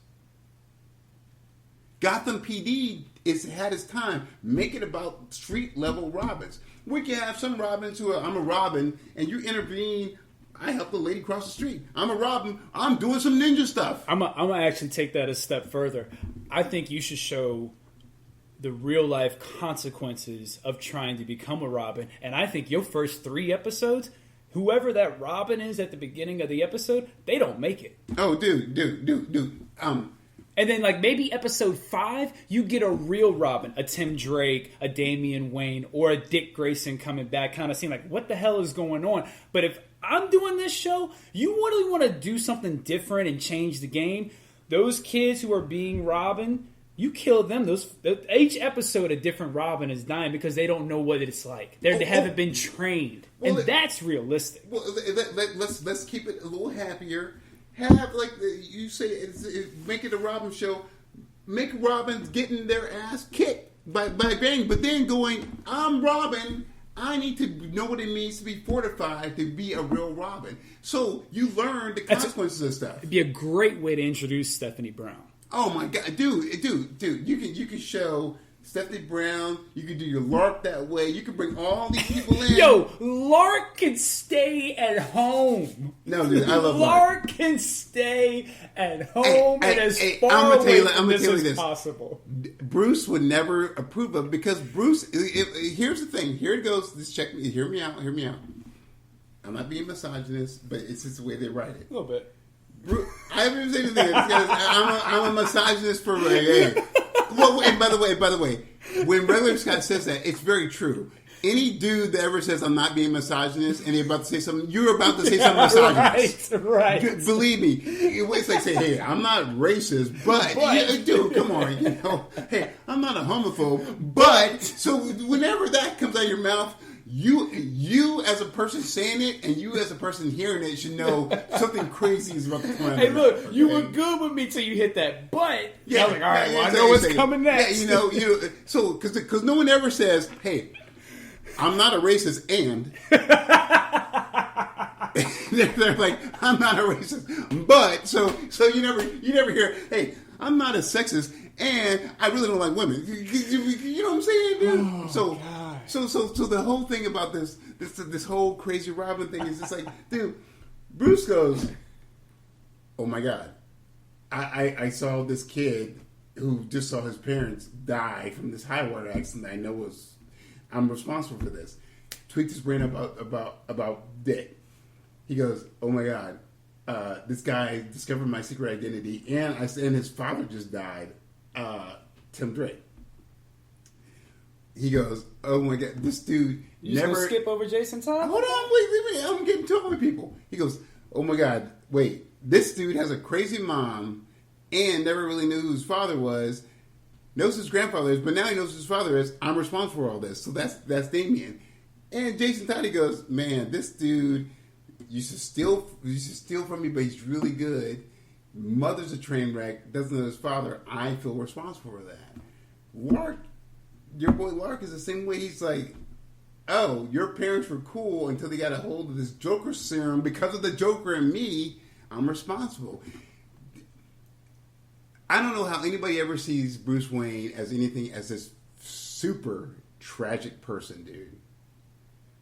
Gotham PD had its time. Make it about street level Robins. We can have some Robins who are, I'm a Robin, and you intervene. I help the lady cross the street. I'm a Robin. I'm doing some ninja stuff. I'm gonna actually take that a step further. I think you should show the real life consequences of trying to become a Robin. And I think your first 3 episodes, whoever that Robin is at the beginning of the episode, they don't make it. Oh, dude. And then, like, maybe episode 5, you get a real Robin, a Tim Drake, a Damian Wayne, or a Dick Grayson coming back, kind of seeing, like, what the hell is going on? But if I'm doing this show, you really want to do something different and change the game. Those kids who are being Robin, you kill them. Each episode, a different Robin is dying because they don't know what it's like. They haven't been trained. And that's realistic. Well, let's keep it a little happier. Have, like you say, make it a Robin show. Make Robins getting their ass kicked by bang, but then going, I'm Robin. I need to know what it means to be fortified to be a real Robin. So you learn the consequences of stuff. It'd be a great way to introduce Stephanie Brown. Oh my God, dude! You can show Stephanie Brown. You can do your Lark that way. You can bring all these people in. Yo, Lark can stay at home. No, dude, I love Lark can stay at home and as far away from this as possible. Bruce would never approve of, because Bruce. Here's the thing. Here it goes. Just check me. Hear me out. I'm not being misogynist, but it's just the way they write it. A little bit. I haven't even said anything. I'm a misogynist for. Well, and by the way, when Regular Scott says that, it's very true. Any dude that ever says I'm not being misogynist and you're about to say something, you're about to say something misogynist. Right. Believe me. It's like say, hey, I'm not racist, but dude, come on, hey, I'm not a homophobe, but so whenever that comes out of your mouth, you as a person saying it and you as a person hearing it should know something crazy is about to come out. Hey, look, you were good with me till you hit that, but I was like, all right, well, I know what's coming next. Yeah, so because no one ever says, hey, I'm not a racist, and they're like, I'm not a racist, but so you never hear, hey, I'm not a sexist, and I really don't like women. You know what I'm saying, dude? So the whole thing about this whole crazy Robin thing is just like, dude, Bruce goes, oh my God, I saw this kid who just saw his parents die from this high water accident. I know I'm responsible for this. Tweaked his brain about Dick. He goes, oh my God, this guy discovered my secret identity, and his father just died, Tim Drake. He goes, oh my God, this dude you never... just skip over Jason Todd? Hold on, wait, I'm getting to other people. He goes, oh my God, wait, this dude has a crazy mom and never really knew who his father was, knows his grandfather is, but now he knows who his father is. I'm responsible for all this. So that's Damien. And Jason Todd, he goes, man, this dude used to steal from me, but he's really good. Mother's a train wreck, doesn't know his father. I feel responsible for that. Lark, your boy Lark is the same way. He's like, oh, your parents were cool until they got a hold of this Joker serum. Because of the Joker and me, I'm responsible. I don't know how anybody ever sees Bruce Wayne as anything as this super tragic person, dude.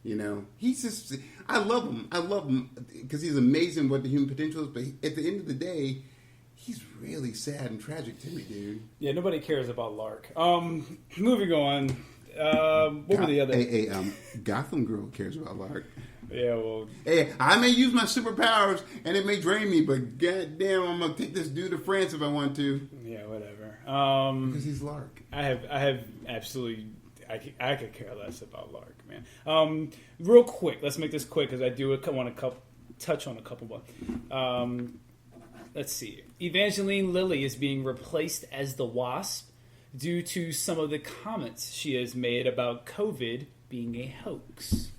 You know, he's just, I love him because he's amazing what the human potential is, but at the end of the day, he's really sad and tragic to me, dude. Yeah, nobody cares about Lark. Moving on. What were the other? Gotham Girl cares about Lark. Yeah, well... Hey, I may use my superpowers, and it may drain me, but goddamn, I'm going to take this dude to France if I want to. Yeah, whatever. Because he's Lark. I have absolutely... I could care less about Lark, man. Real quick, let's make this quick, because I do want to touch on a couple more. let's see. Evangeline Lilly is being replaced as the Wasp due to some of the comments she has made about COVID being a hoax.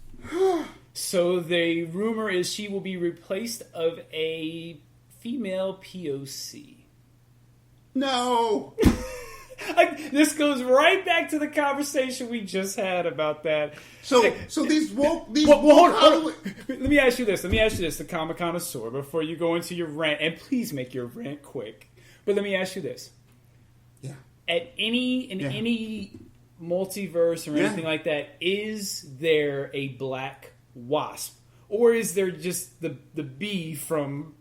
So the rumor is she will be replaced of a female POC. No. This goes right back to the conversation we just had about that. So these woke hold on. Let me ask you this, the comic connoisseur, before you go into your rant, and please make your rant quick. But let me ask you this. Yeah. Any multiverse or anything like that, is there a black Wasp, or is there just the bee from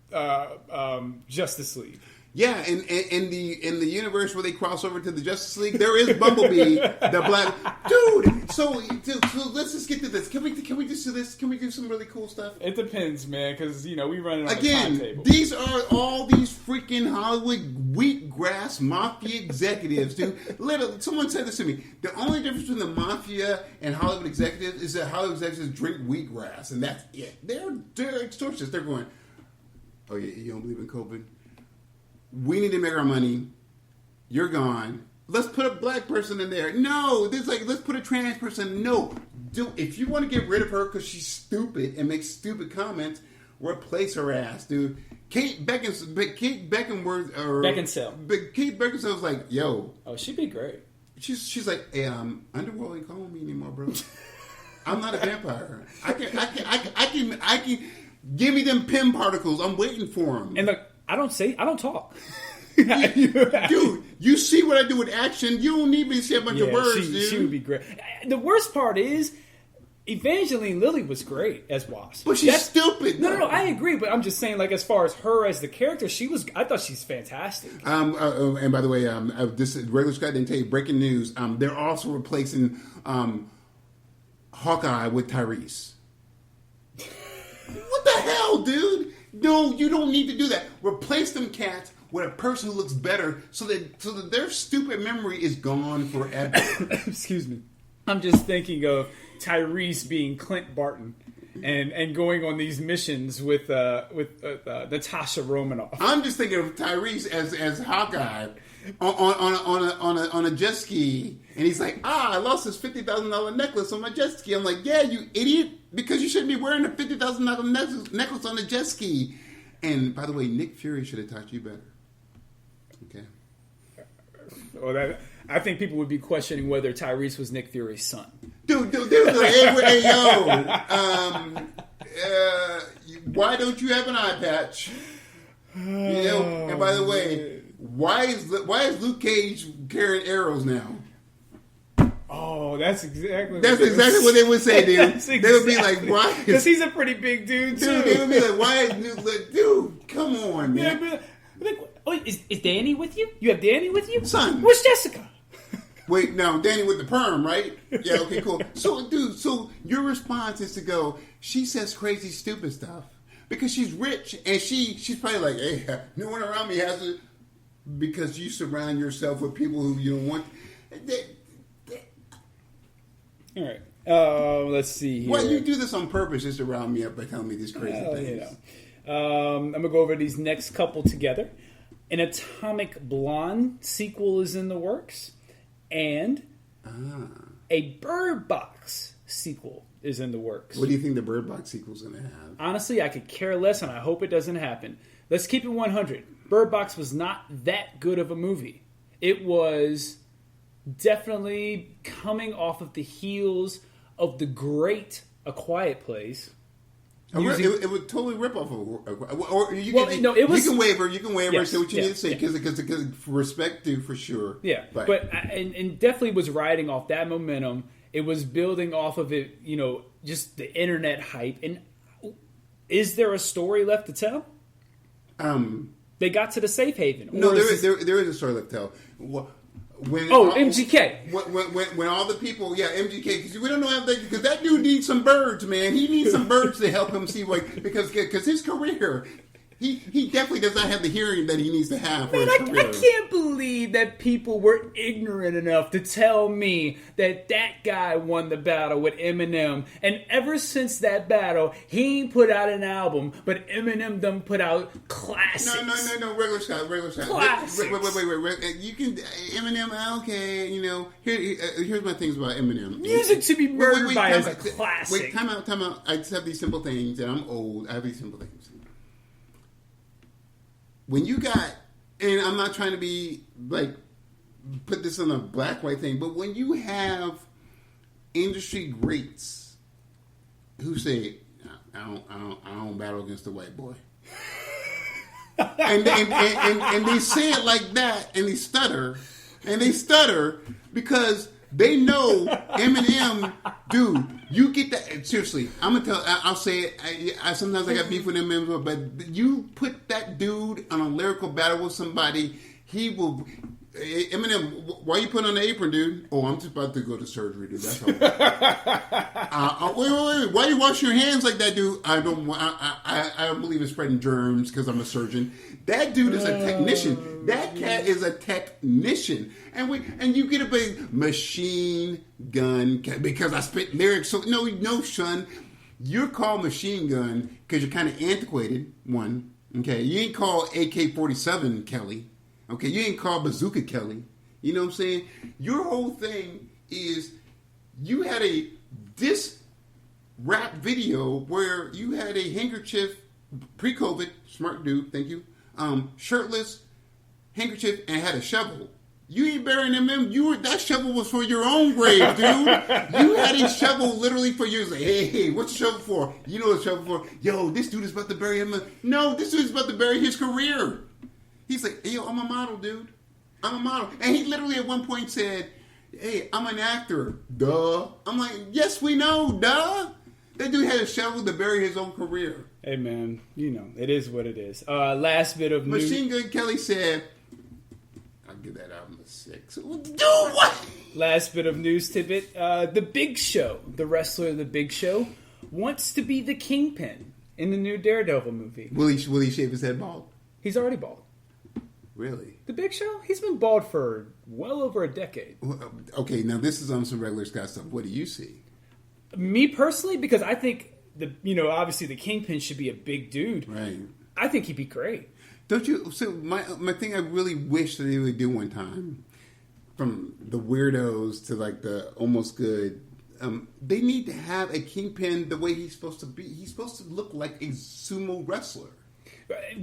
Justice League? Yeah, in the universe where they cross over to the Justice League, there is Bumblebee, the black dude. So let's just get to this. Can we just do this? Can we do some really cool stuff? It depends, man, because we run it on again. the timetable. These are all these freaking Hollywood wheatgrass mafia executives, dude. Someone said this to me. The only difference between the mafia and Hollywood executives is that Hollywood executives drink wheatgrass, and that's it. They're extortionists. They're going, oh yeah, you don't believe in COVID? We need to make our money. You're gone. Let's put a black person in there. No, let's put a trans person. No, if you want to get rid of her because she's stupid and makes stupid comments, replace her ass, dude. Kate Beckinsale. Kate Beckinsale was like, yo. Oh, she'd be great. She's like, hey, Underworld ain't calling me anymore, bro. I'm not a vampire. I can give me them PIM particles. I'm waiting for them. And look, I don't talk. Dude, you see what I do with action. You don't need me to say a bunch of words, dude. She would be great. The worst part is, Evangeline Lilly was great as Wasp. But she's stupid. No, I agree. But I'm just saying, as far as her as the character, I thought she's fantastic. And by the way, this regular Scott didn't tell you, breaking news, they're also replacing Hawkeye with Tyrese. What the hell, dude? No, you don't need to do that. Replace them cats with a person who looks better so that their stupid memory is gone forever. Excuse me. I'm just thinking of Tyrese being Clint Barton and going on these missions with Natasha Romanoff. I'm just thinking of Tyrese as Hawkeye on a jet ski, and he's like, I lost this $50,000 necklace on my jet ski. I'm like, yeah, you idiot, because you shouldn't be wearing a $50,000 necklace on a jet ski. And by the way, Nick Fury should have taught you better. Okay. Well, I think people would be questioning whether Tyrese was Nick Fury's son. Dude, hey, yo. Why don't you have an eye patch? And by the way, why is Luke Cage carrying arrows now? Oh, that's exactly what they would say, dude. They would be like, why? Because he's a pretty big dude, too. Dude, they would be like, why is dude, come on, man. Is Danny with you? You have Danny with you? Son. Where's Jessica? Wait, no, Danny with the perm, right? Yeah, okay, cool. So, dude, your response is to go, she says crazy, stupid stuff. Because she's rich, and she's probably like, hey, no one around me has it. Because you surround yourself with people who you don't want. All right. Let's see here. Well, you do this on purpose just to round me up by telling me these crazy things. I'm going to go over these next couple together. An Atomic Blonde sequel is in the works. And a Bird Box sequel is in the works. What do you think the Bird Box sequel is going to have? Honestly, I could care less, and I hope it doesn't happen. Let's keep it 100. Bird Box was not that good of a movie. It was definitely coming off of the heels of the great A Quiet Place. It would totally rip off you can waver. Yes, say what you need to say because respect due for sure. Yeah, but and definitely was riding off that momentum. It was building off of it, just the internet hype. And is there a story left to tell? They got to the safe haven. No, there is a story left to tell. MGK. When all the people, MGK, because we don't know how because that dude needs some birds, man. He needs some birds to help him see because his career, he definitely does not have the hearing that he needs to have for Man, his I career. can't believe that people were ignorant enough to tell me that guy won the battle with Eminem. And ever since that battle, he ain't put out an album, but Eminem done put out classics. No, regular Scott. Classics. Wait. You can Eminem. Okay, here's my things about Eminem. Music to be murdered by is a classic. Wait, time out. I just have these simple things, and I'm old. I have these simple things. When you got, and I'm not trying to be like put this on a black-white thing, but when you have industry greats who say, I don't battle against the white boy. and they say it like that, and they stutter because they know Eminem, dude. You get that seriously. I'm gonna tell. I'll say it. Sometimes I got beef with Eminem, but you put that dude on a lyrical battle with somebody, he will. Eminem, why you put on the apron, dude? Oh, I'm just about to go to surgery, dude. That's all. Wait. Why you wash your hands like that, dude? I don't believe in spreading germs because I'm a surgeon. That dude is a technician. That cat is a technician. And you get a big machine gun because I spit lyrics. So no, son. You're called machine gun because you're kind of antiquated. One, okay. You ain't called AK-47 Kelly. Okay, you ain't called Bazooka Kelly. You know what I'm saying? Your whole thing is you had a diss rap video where you had a handkerchief pre-COVID, smart dude, thank you, shirtless handkerchief and had a shovel. You ain't burying him in. That shovel was for your own grave, dude. You had a shovel literally for yours. Like, hey, what's the shovel for? You know what the shovel for? Yo, this dude is about to bury him. No, this dude is about to bury his career. He's like, hey, yo, I'm a model, dude. I'm a model. And he literally at one point said, hey, I'm an actor. Duh. I'm like, yes, we know. Duh. That dude had a shovel to bury his own career. Hey, man, it is what it is. Last bit of news. Machine Gun Kelly said, I'll give that album a 6. Dude, what? Last bit of news tidbit. The Big Show, the wrestler The Big Show, wants to be the Kingpin in the new Daredevil movie. Will he shave his head bald? He's already bald. Really? The Big Show? He's been bald for well over a decade. Okay, now this is on some regular Scott stuff. What do you see? Me personally, because I think obviously the Kingpin should be a big dude. Right. I think he'd be great. Don't you? So my thing I really wish that they would do one time, from the weirdos to like the almost good, they need to have a Kingpin the way he's supposed to be. He's supposed to look like a sumo wrestler.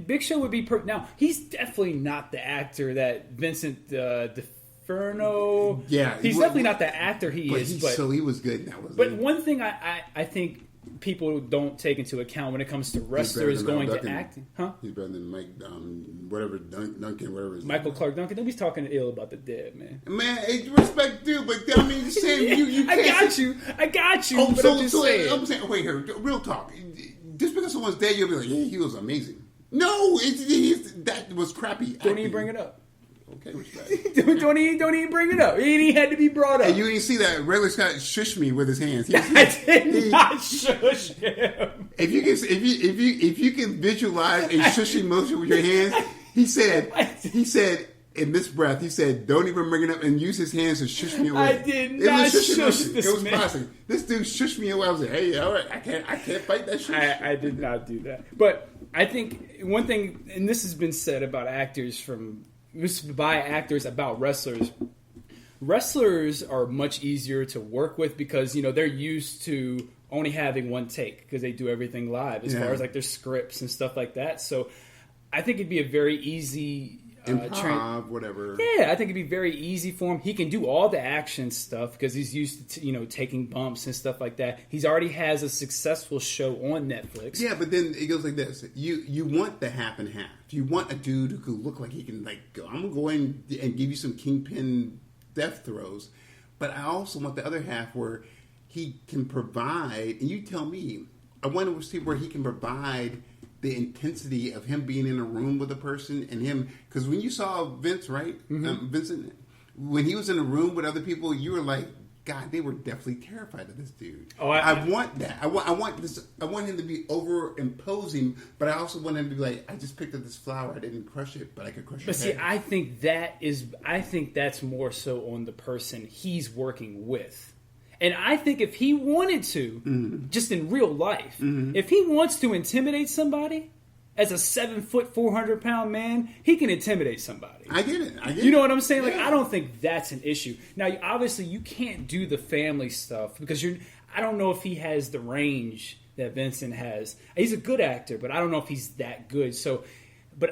Big Show would be now. He's definitely not the actor that Vincent D'Onofrio. Yeah, he's definitely not the actor he is. But he was good. That was. But one thing I think people don't take into account when it comes to wrestlers going to acting, huh? He's better than Mike, Duncan, whatever his Michael Clark Duncan. Nobody's talking ill about the dead, man. Man, respect dude, but I mean, you're saying you I got you. Oh, but I'm just saying. I'm saying, wait here, real talk. Just because someone's dead, you'll be like, yeah, he was amazing. No, that was crappy. Don't even bring it up. Okay, respect. don't even bring it up. He had to be brought up. And you didn't see that regular Scott shush me with his hands. I did not shush him. If you can visualize a shushing motion with your hands, he said in this breath, he said, "Don't even bring it up," and use his hands to shush me away. I did not shush this man. It was classic. This dude shushed me away. I was like, "Hey, all right, I can't fight that shit." I did not do that. But I think one thing, and this has been said about actors by actors about wrestlers. Wrestlers are much easier to work with because they're used to only having one take because they do everything live as far as like their scripts and stuff like that. So I think it'd be a very easy improv, whatever. Yeah, I think it'd be very easy for him. He can do all the action stuff because he's used to taking bumps and stuff like that. He's already has a successful show on Netflix. Yeah, but then it goes like this: you want the half and half. You want a dude who could look like he can go. I'm gonna go in and give you some Kingpin death throws, but I also want the other half where he can provide. And you tell me, I want to see where he can provide the intensity of him being in a room with a person and him, because when you saw Vince, right? Mm-hmm. Vincent, when he was in a room with other people, you were like, God, they were definitely terrified of this dude. Oh, I want that. I want this. I want him to be over-imposing, but I also want him to be like, I just picked up this flower. I didn't crush it, but I could crush it. But see, I think that's more so on the person he's working with. And I think if he wanted to, just in real life, if he wants to intimidate somebody, as a 7-foot, 400-pound man, he can intimidate somebody. I get it. You know what I'm saying? Like, I don't think that's an issue. Now, obviously, you can't do the family stuff because I don't know if he has the range that Vincent has. He's a good actor, but I don't know if he's that good. So, but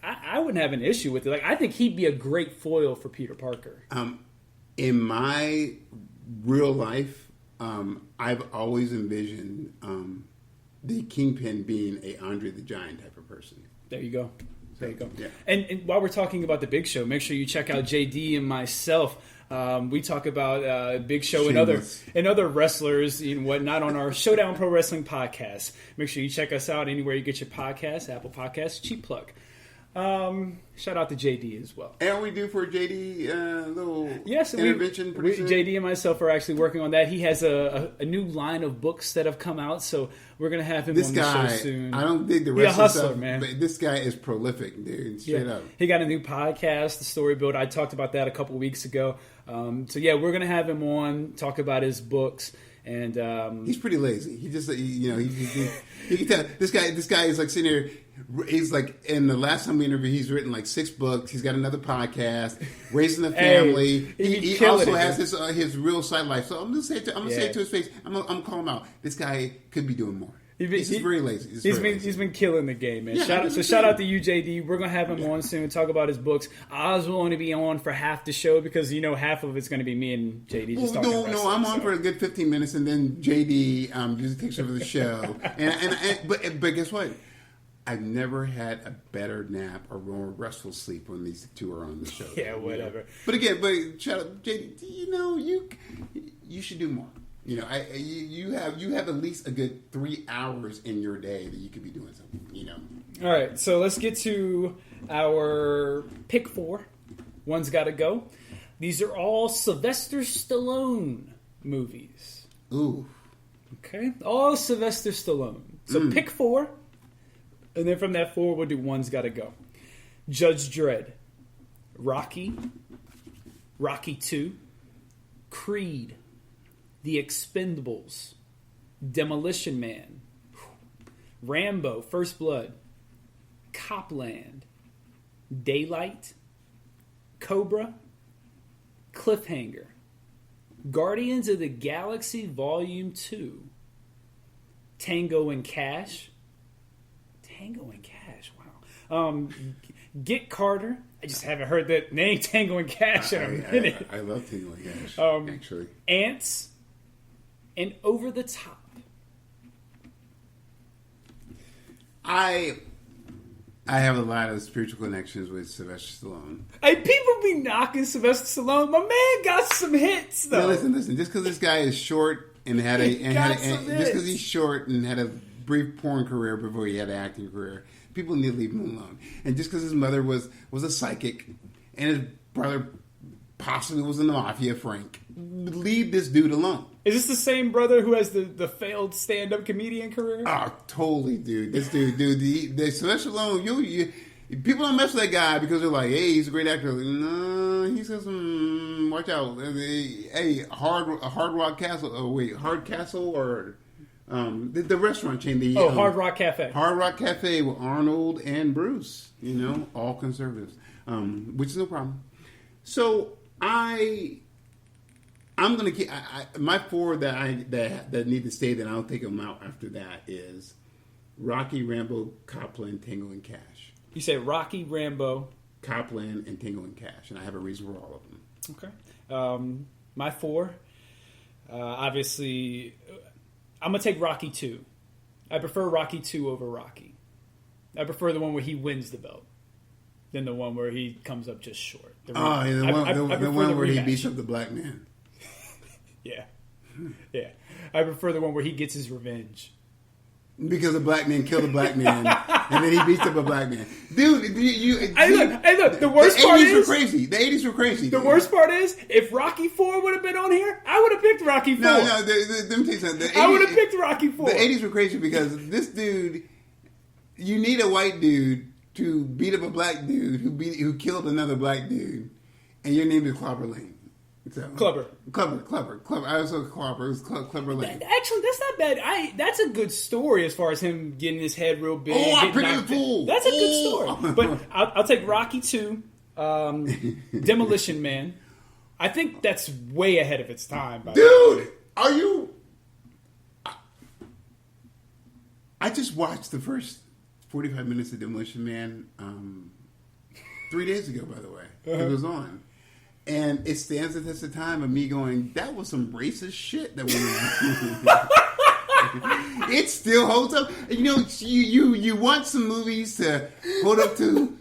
I wouldn't have an issue with it. Like, I think he'd be a great foil for Peter Parker. In my real life, I've always envisioned the Kingpin being a Andre the Giant type of person. There you go. There you go. Yeah. And while we're talking about the Big Show, make sure you check out JD and myself. We talk about Big Show and other wrestlers and whatnot on our Showdown Pro Wrestling podcast. Make sure you check us out anywhere you get your podcasts, Apple Podcasts, cheap plug. Shout out to JD as well. And we do for JD little intervention. JD and myself are actually working on that. He has a new line of books that have come out, so we're gonna have him on the show soon. I don't dig the rest of hustler, stuff, man. But this guy is prolific, dude. Straight up. He got a new podcast, The Story Build. I talked about that a couple weeks ago. So yeah, we're gonna have him on, talk about his books. And he's pretty lazy. He just, you can tell this guy is like sitting here. He's like, in the last time we interviewed, he's written like 6 books. He's got another podcast, Raising the Family. He also has his real side life. So I'm gonna say it to his face. I'm gonna call him out. This guy could be doing more. He's just very lazy. He's been killing the game, man. Yeah, shout out to you, JD. We're gonna have him on soon and talk about his books. Oz will only be on for half the show because half of it's gonna be me and JD just talking wrestling. No, I'm on for a good 15 minutes, and then JD just takes over the show. But guess what? I've never had a better nap or more restful sleep when these two are on the show. Yeah, whatever. But shout out, JD. You should do more. You have at least a good 3 hours in your day that you could be doing something. All right, so let's get to our pick 4. One's got to go. These are all Sylvester Stallone movies. Ooh. Okay, all Sylvester Stallone. So pick 4, and then from that 4, we'll do One's got to go. Judge Dredd, Rocky, Rocky 2, Creed, The Expendables, Demolition Man, Rambo, First Blood, Copland, Daylight, Cobra, Cliffhanger, Guardians of the Galaxy Volume 2, Tango and Cash. Wow. Get Carter. I just haven't heard that name, Tango and Cash, in a minute. I love Tango and Cash, actually. Ants. And Over the Top. I have a lot of spiritual connections with Sylvester Stallone. Hey, people be knocking Sylvester Stallone. My man got some hits, though. No, listen. Just because this guy is short and just because he's short and had a brief porn career before he had an acting career, people need to leave him alone. And just because his mother was a psychic and his brother possibly was in the mafia, Frank, leave this dude alone. Is this the same brother who has the failed stand-up comedian career? Oh, totally, dude. This dude, the Sylvester Stallone, people don't mess with that guy because they're like, hey, he's a great actor. No, he's got some, watch out. Hey, Hard Rock Castle, or the restaurant chain. Hard Rock Cafe. Hard Rock Cafe with Arnold and Bruce, all conservatives, which is no problem. So I'm gonna keep my 4 that need to stay. That I don't take them out after that is Rocky, Rambo, Copland, Tango and Cash. You say Rocky, Rambo, Copland, and Tango and Cash, and I have a reason for all of them. Okay. My 4, obviously, I'm gonna take Rocky 2. I prefer Rocky 2 over Rocky. I prefer the one where he wins the belt than the one where he comes up just short. The one where he beats up the black man. Yeah. I prefer the one where he gets his revenge. Because a black man killed a black man, and then he beats up a black man. Dude, Hey, look. The worst part is... were crazy. The 80s were crazy. The worst part is, if Rocky IV would have been on here, I would have picked Rocky IV. No, let me tell you something. I would have picked Rocky IV. The 80s were crazy because this dude... You need a white dude to beat up a black dude who killed another black dude, and your name is Clobber Lane. So, Clever. I also Clobber. It was Clever Lane. Actually, that's not bad. That's a good story as far as him getting his head real big. Oh, I picked the fool. That's a good story. But I'll take Rocky II, Demolition Man. I think that's way ahead of its time. Dude, are you... I just watched the first 45 minutes of Demolition Man 3 days ago, by the way. It was on. And it stands the test of time of me going, that was some racist shit that we It still holds up. You know, you want some movies to hold up to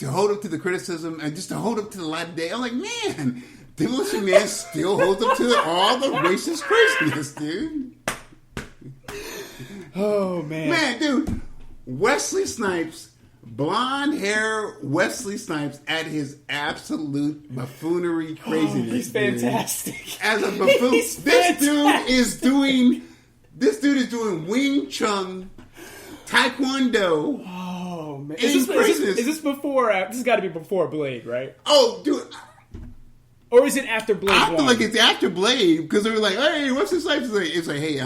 hold up to the criticism and just to hold up to the light of day. I'm like, man, Demolition Man still holds up to all the racist craziness, dude. Oh, man. Man, dude, Wesley Snipes... Blonde hair Wesley Snipes at his absolute buffoonery craziness. He's fantastic. As a buffoon, this dude is doing Wing Chun, Taekwondo. Oh man, is this before? This has got to be before Blade, right? Oh, dude. Or is it after Blade? I feel like it's after Blade because they were like, "Hey, Wesley Snipes is like, it's like, hey,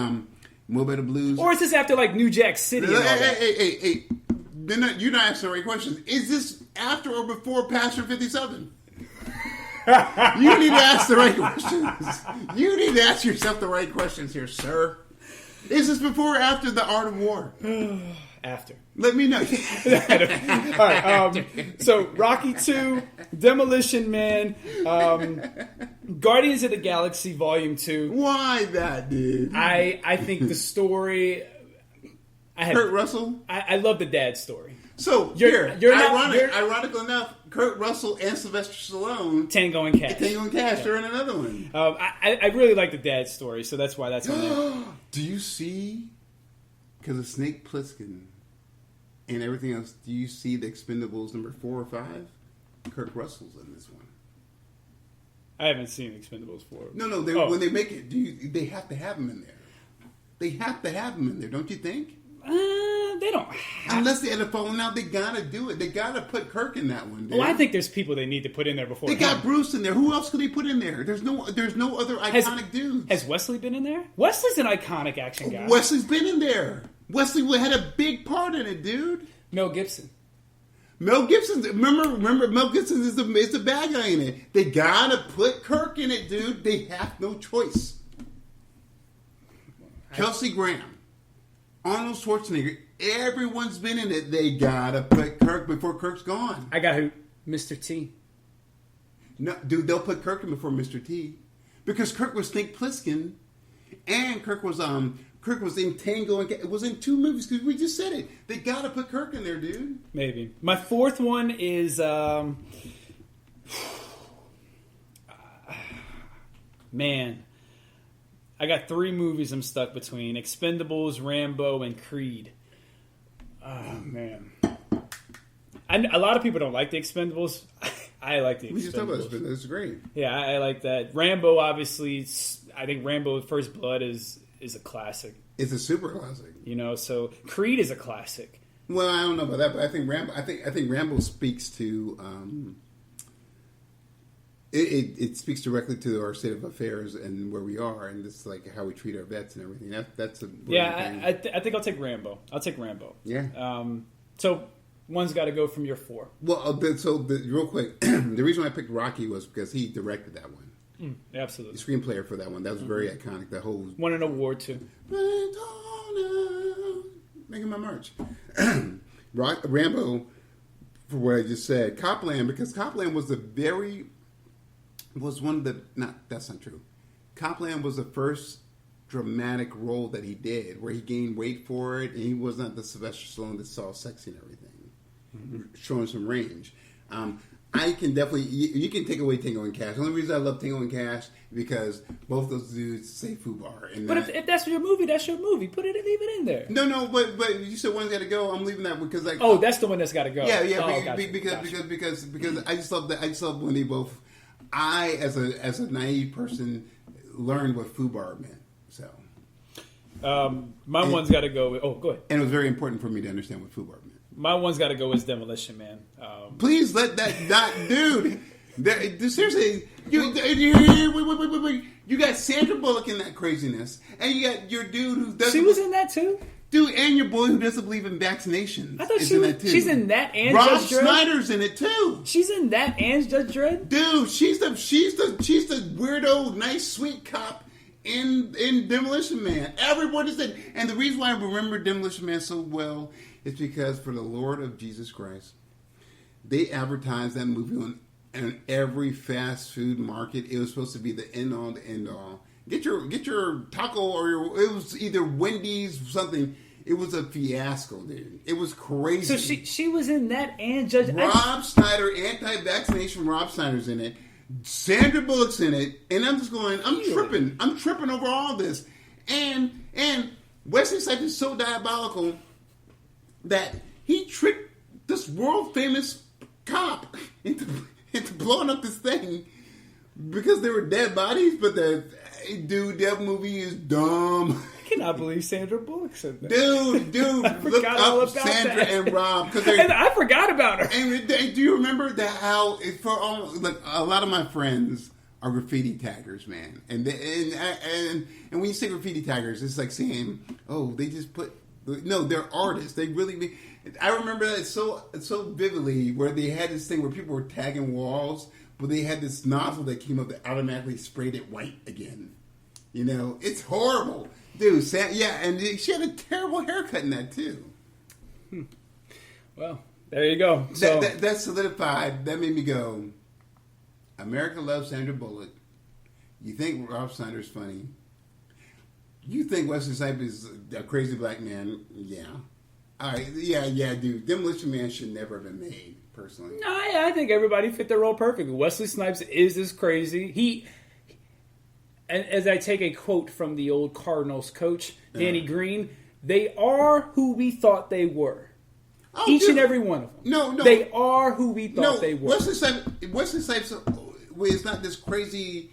Mo Better Blues." Or is this after like New Jack City? And all that? Hey. You're not asking the right questions. Is this after or before Pastor 57? You need to ask the right questions. You need to ask yourself the right questions here, sir. Is this before or after The Art of War? After. Let me know. All right. So Rocky II, Demolition Man, Guardians of the Galaxy Volume 2. Why that, dude? I think the story... Kurt Russell? I love the dad story. So, ironically enough, Kurt Russell and Sylvester Stallone... Tango and Cash. They're in another one. I really like the dad story, so that's why that's on there. Do you see... Because of Snake Plissken and everything else, do you see the Expendables number 4 or 5? Kurt Russell's in this one. I haven't seen Expendables 4. No, when they make it, they have to have him in there. They have to have him in there, don't you think? They don't have... Unless they end up falling out, they gotta do it. They gotta put Kirk in that one, dude. Well, I think there's people they need to put in there before. They got Bruce in there. Who else could they put in there? There's no other iconic dudes. Has Wesley been in there? Wesley's an iconic action guy. Wesley's been in there. Wesley had a big part in it, dude. Mel Gibson. Remember Mel Gibson is the bad guy in it. They gotta put Kirk in it, dude. They have no choice. Kelsey Graham, Arnold Schwarzenegger, everyone's been in it. They gotta put Kirk before Kirk's gone. I got who? Mr. T. No, dude, they'll put Kirk in before Mr. T. Because Kirk was Snake Plissken, and Kirk was in Tango, and it was in 2 movies, because we just said it. They gotta put Kirk in there, dude. Maybe. My 4th one is, man, I got 3 movies I'm stuck between: Expendables, Rambo, and Creed. Oh man, a lot of people don't like the Expendables. I like the Expendables. We just talked about Expendables. It's great. Yeah, I like that. Rambo, obviously, I think Rambo: First Blood is a classic. It's a super classic. You know, so Creed is a classic. Well, I don't know about that, but I think Rambo speaks to. It speaks directly to our state of affairs and where we are, and it's like how we treat our vets and everything. That's a I think I'll take Rambo. Yeah. So one's got to go from your 4. Well, real quick, the reason I picked Rocky was because he directed that one. Absolutely. The screenplay for that one. That was very iconic. The whole won an award too. Making my march. Rambo, for what I just said. Copland, because Copland was one of the... that's not true. Copland was the first dramatic role that he did, where he gained weight for it, and he wasn't the Sylvester Stallone that's all sexy and everything, showing some range. I can definitely, you can take away Tango and Cash. The only reason I love Tango and Cash is because both those dudes say FUBAR. And but if that's your movie, that's your movie. Leave it in there. No, but you said one's got to go. I'm leaving that because like. Oh, that's the one that's got to go. Yeah, Because because I just love that. I just love when they both. I as a naive person learned what FUBAR meant. So. My one's got to go. Go ahead. And it was very important for me to understand what FUBAR meant. My one's got to go as Demolition Man. Please let that not, dude. Seriously, you got Sandra Bullock in that craziness, and you got your dude who doesn't. She was in that too, dude, and your boy who doesn't believe in vaccinations. I thought in that too. She's in that and Rob Judge Dredd. Snyder's in it too. She's in that and Judge Dredd. Dude, she's the weirdo, nice, sweet cop in Demolition Man. Everyone is in, and the reason why I remember Demolition Man so well is because for the Lord of Jesus Christ, they advertised that movie on every fast food market. It was supposed to be the end all, the end all. Get your taco or it was either Wendy's or something. It was a fiasco, dude. It was crazy. So she was in that and Judge. Rob Snyder, anti-vaccination. Rob Snyder's in it. Sandra Bullock's in it, and I'm just going. I'm tripping over all this, and Wesley Snipes is so diabolical that he tricked this world famous cop into blowing up this thing because there were dead bodies. But that movie is dumb. I cannot believe Sandra Bullock said that. Dude, look up Sandra that. and Rob and I forgot about her. And do you remember that? How for all like a lot of my friends are graffiti taggers, man, and when you say graffiti taggers, it's like saying, oh, they just put. No, they're artists. They really. I remember that so vividly, where they had this thing where people were tagging walls, but they had this nozzle that came up that automatically sprayed it white again. You know, it's horrible, dude. And she had a terrible haircut in that too. Well, there you go. So that solidified. That made me go. America loves Sandra Bullock. You think Rob Snyder's funny? You think Wesley Snipes is a crazy black man? Yeah. All right. Yeah, dude. Demolition Man should never have been made, personally. No, I think everybody fit their role perfectly. Wesley Snipes is this crazy. And as I take a quote from the old Cardinals coach, Danny Green, they are who we thought they were. Oh, Each dude. and every one of them. No. They are who we thought they were. Wesley Snipes is not this crazy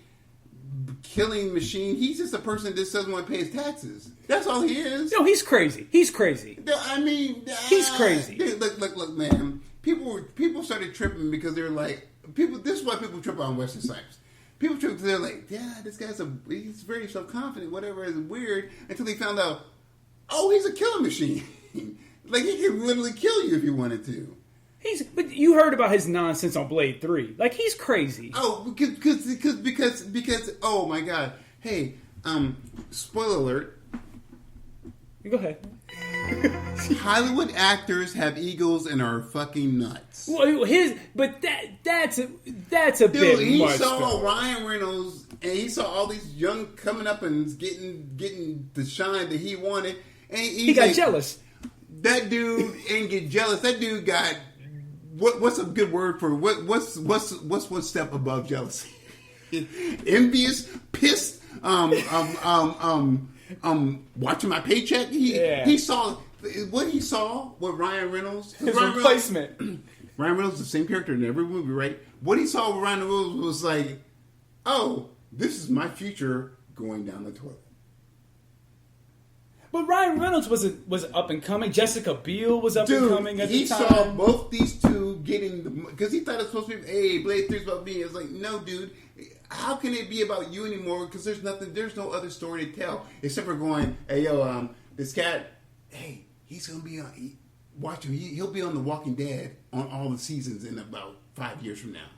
killing machine. He's just a person that just doesn't want to pay his taxes. That's all he is. No, he's crazy. I mean, he's crazy. Dude, look, man. People started tripping because they were like, this is why people trip on Wesley Snipes. People trip because they're like, yeah, this guy's he's very self-confident, whatever, is weird, until they found out, oh, he's a killing machine. Like, he can literally kill you if he wanted to. But you heard about his nonsense on Blade 3. Like, he's crazy. Oh, because oh my God. Hey, spoiler alert. Go ahead. Hollywood actors have egos and are fucking nuts. Well, that's a Dude, bit he much. saw though. Ryan Reynolds and he saw all these young coming up and getting the shine that he wanted, and he got jealous. That dude ain't get jealous. That dude got what's a good word for what's one step above jealousy? Envious, pissed, watching my paycheck. He saw what Ryan Reynolds, his replacement. Ryan Reynolds is the same character in every movie, right? What he saw with Ryan Reynolds was like, oh, this is my future going down the toilet. But Ryan Reynolds was up and coming. Jessica Biel was up and coming at the time. He saw both these two getting because he thought it was supposed to be, hey, Blade 3's about me. It's like, no, dude. How can it be about you anymore? Because there's no other story to tell except for going, hey, yo, this cat, hey, he's gonna be on. Watch him. He'll be on The Walking Dead on all the seasons in about 5 years from now.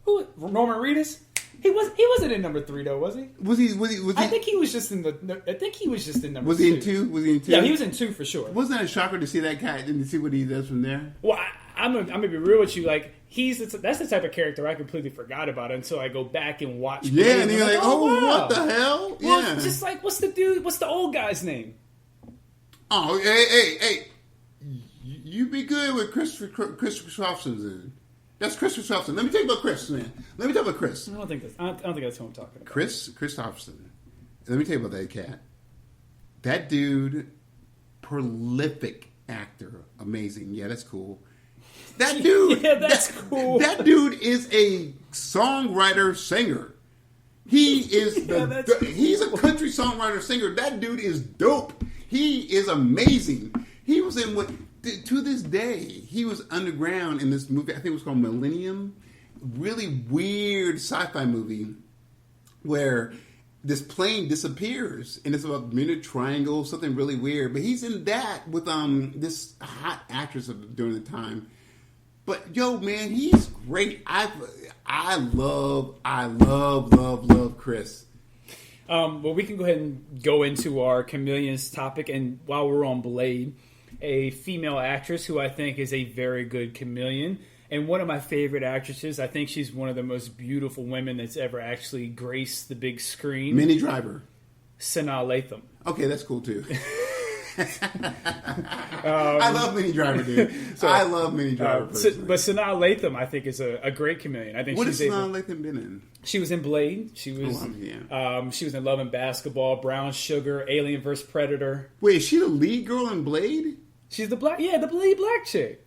Who? Norman Reedus? He wasn't in number 3 though, was he? Was he? I think he was just in I think he was just in number 2. Was he in 2? Was he in 2? Yeah, he was in 2 for sure. Wasn't that a shocker to see that guy and to see what he does from there? Well, I'm gonna be real with you. Like that's the type of character I completely forgot about until I go back and watch. Yeah, and you're like, oh, wow. What the hell? Well, yeah, it's just like what's the old guy's name? Oh, hey, you be good with Christopher Christopher. That's Chris Christopherson. Let me tell you about Chris, man. Let me tell you about Chris. I don't think that's who I'm talking about. Chris Christopherson. Let me tell you about that cat. That dude, prolific actor, amazing. Yeah, that's cool. That dude, yeah, that's cool. That dude is a songwriter singer. He is he's a country songwriter singer. That dude is dope. He is amazing. He was in to this day, he was underground in this movie. I think it was called Millennium. Really weird sci-fi movie where this plane disappears and it's about Bermuda Triangle, something really weird. But he's in that with this hot actress during the time. But yo, man, he's great. I love Chris. Well, we can go ahead and go into our chameleons topic. And while we're on Blade, a female actress who I think is a very good chameleon and one of my favorite actresses. I think she's one of the most beautiful women that's ever actually graced the big screen. Minnie Driver. Sanaa Lathan. Okay, that's cool too. I love Minnie Driver, dude. I love Minnie Driver. But Sanaa Lathan, I think, is a great chameleon. I think what has Sanaa Lathan been in? She was in Blade. She was she was in Love and Basketball, Brown Sugar, Alien vs. Predator. Wait, is she the lead girl in Blade? She's the lead black chick.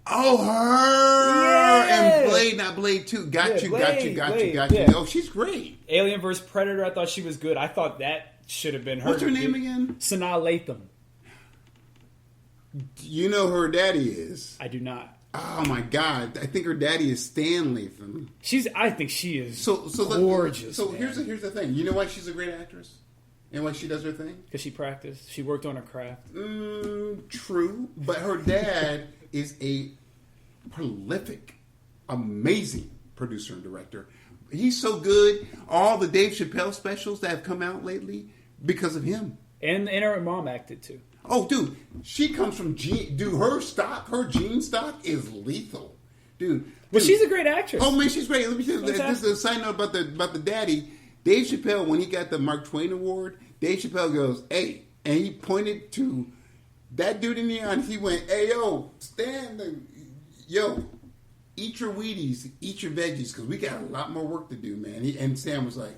Oh, her! Yeah. And Blade, not Blade 2. Got you. Yeah. Oh, she's great. Alien vs. Predator, I thought she was good. I thought that should have been her. What's her name again? Sanaa Lathan. You know who her daddy is? I do not. Oh my God! I think her daddy is Stan Lathan. I think she is so gorgeous. So here's the thing. You know why she's a great actress? And why she does her thing? Because she practiced. She worked on her craft. True. But her dad is a prolific, amazing producer and director. He's so good. All the Dave Chappelle specials that have come out lately because of him. And her mom acted too. Oh, dude. She comes from her gene stock is lethal. Dude. Well, she's a great actress. Oh, man, she's great. Let me tell you, this is a side note about the daddy. Dave Chappelle, when he got the Mark Twain Award, Dave Chappelle goes, hey, and he pointed to that dude in the eye, and he went, hey, yo, eat your Wheaties, eat your veggies, because we got a lot more work to do, man. And Stan was like...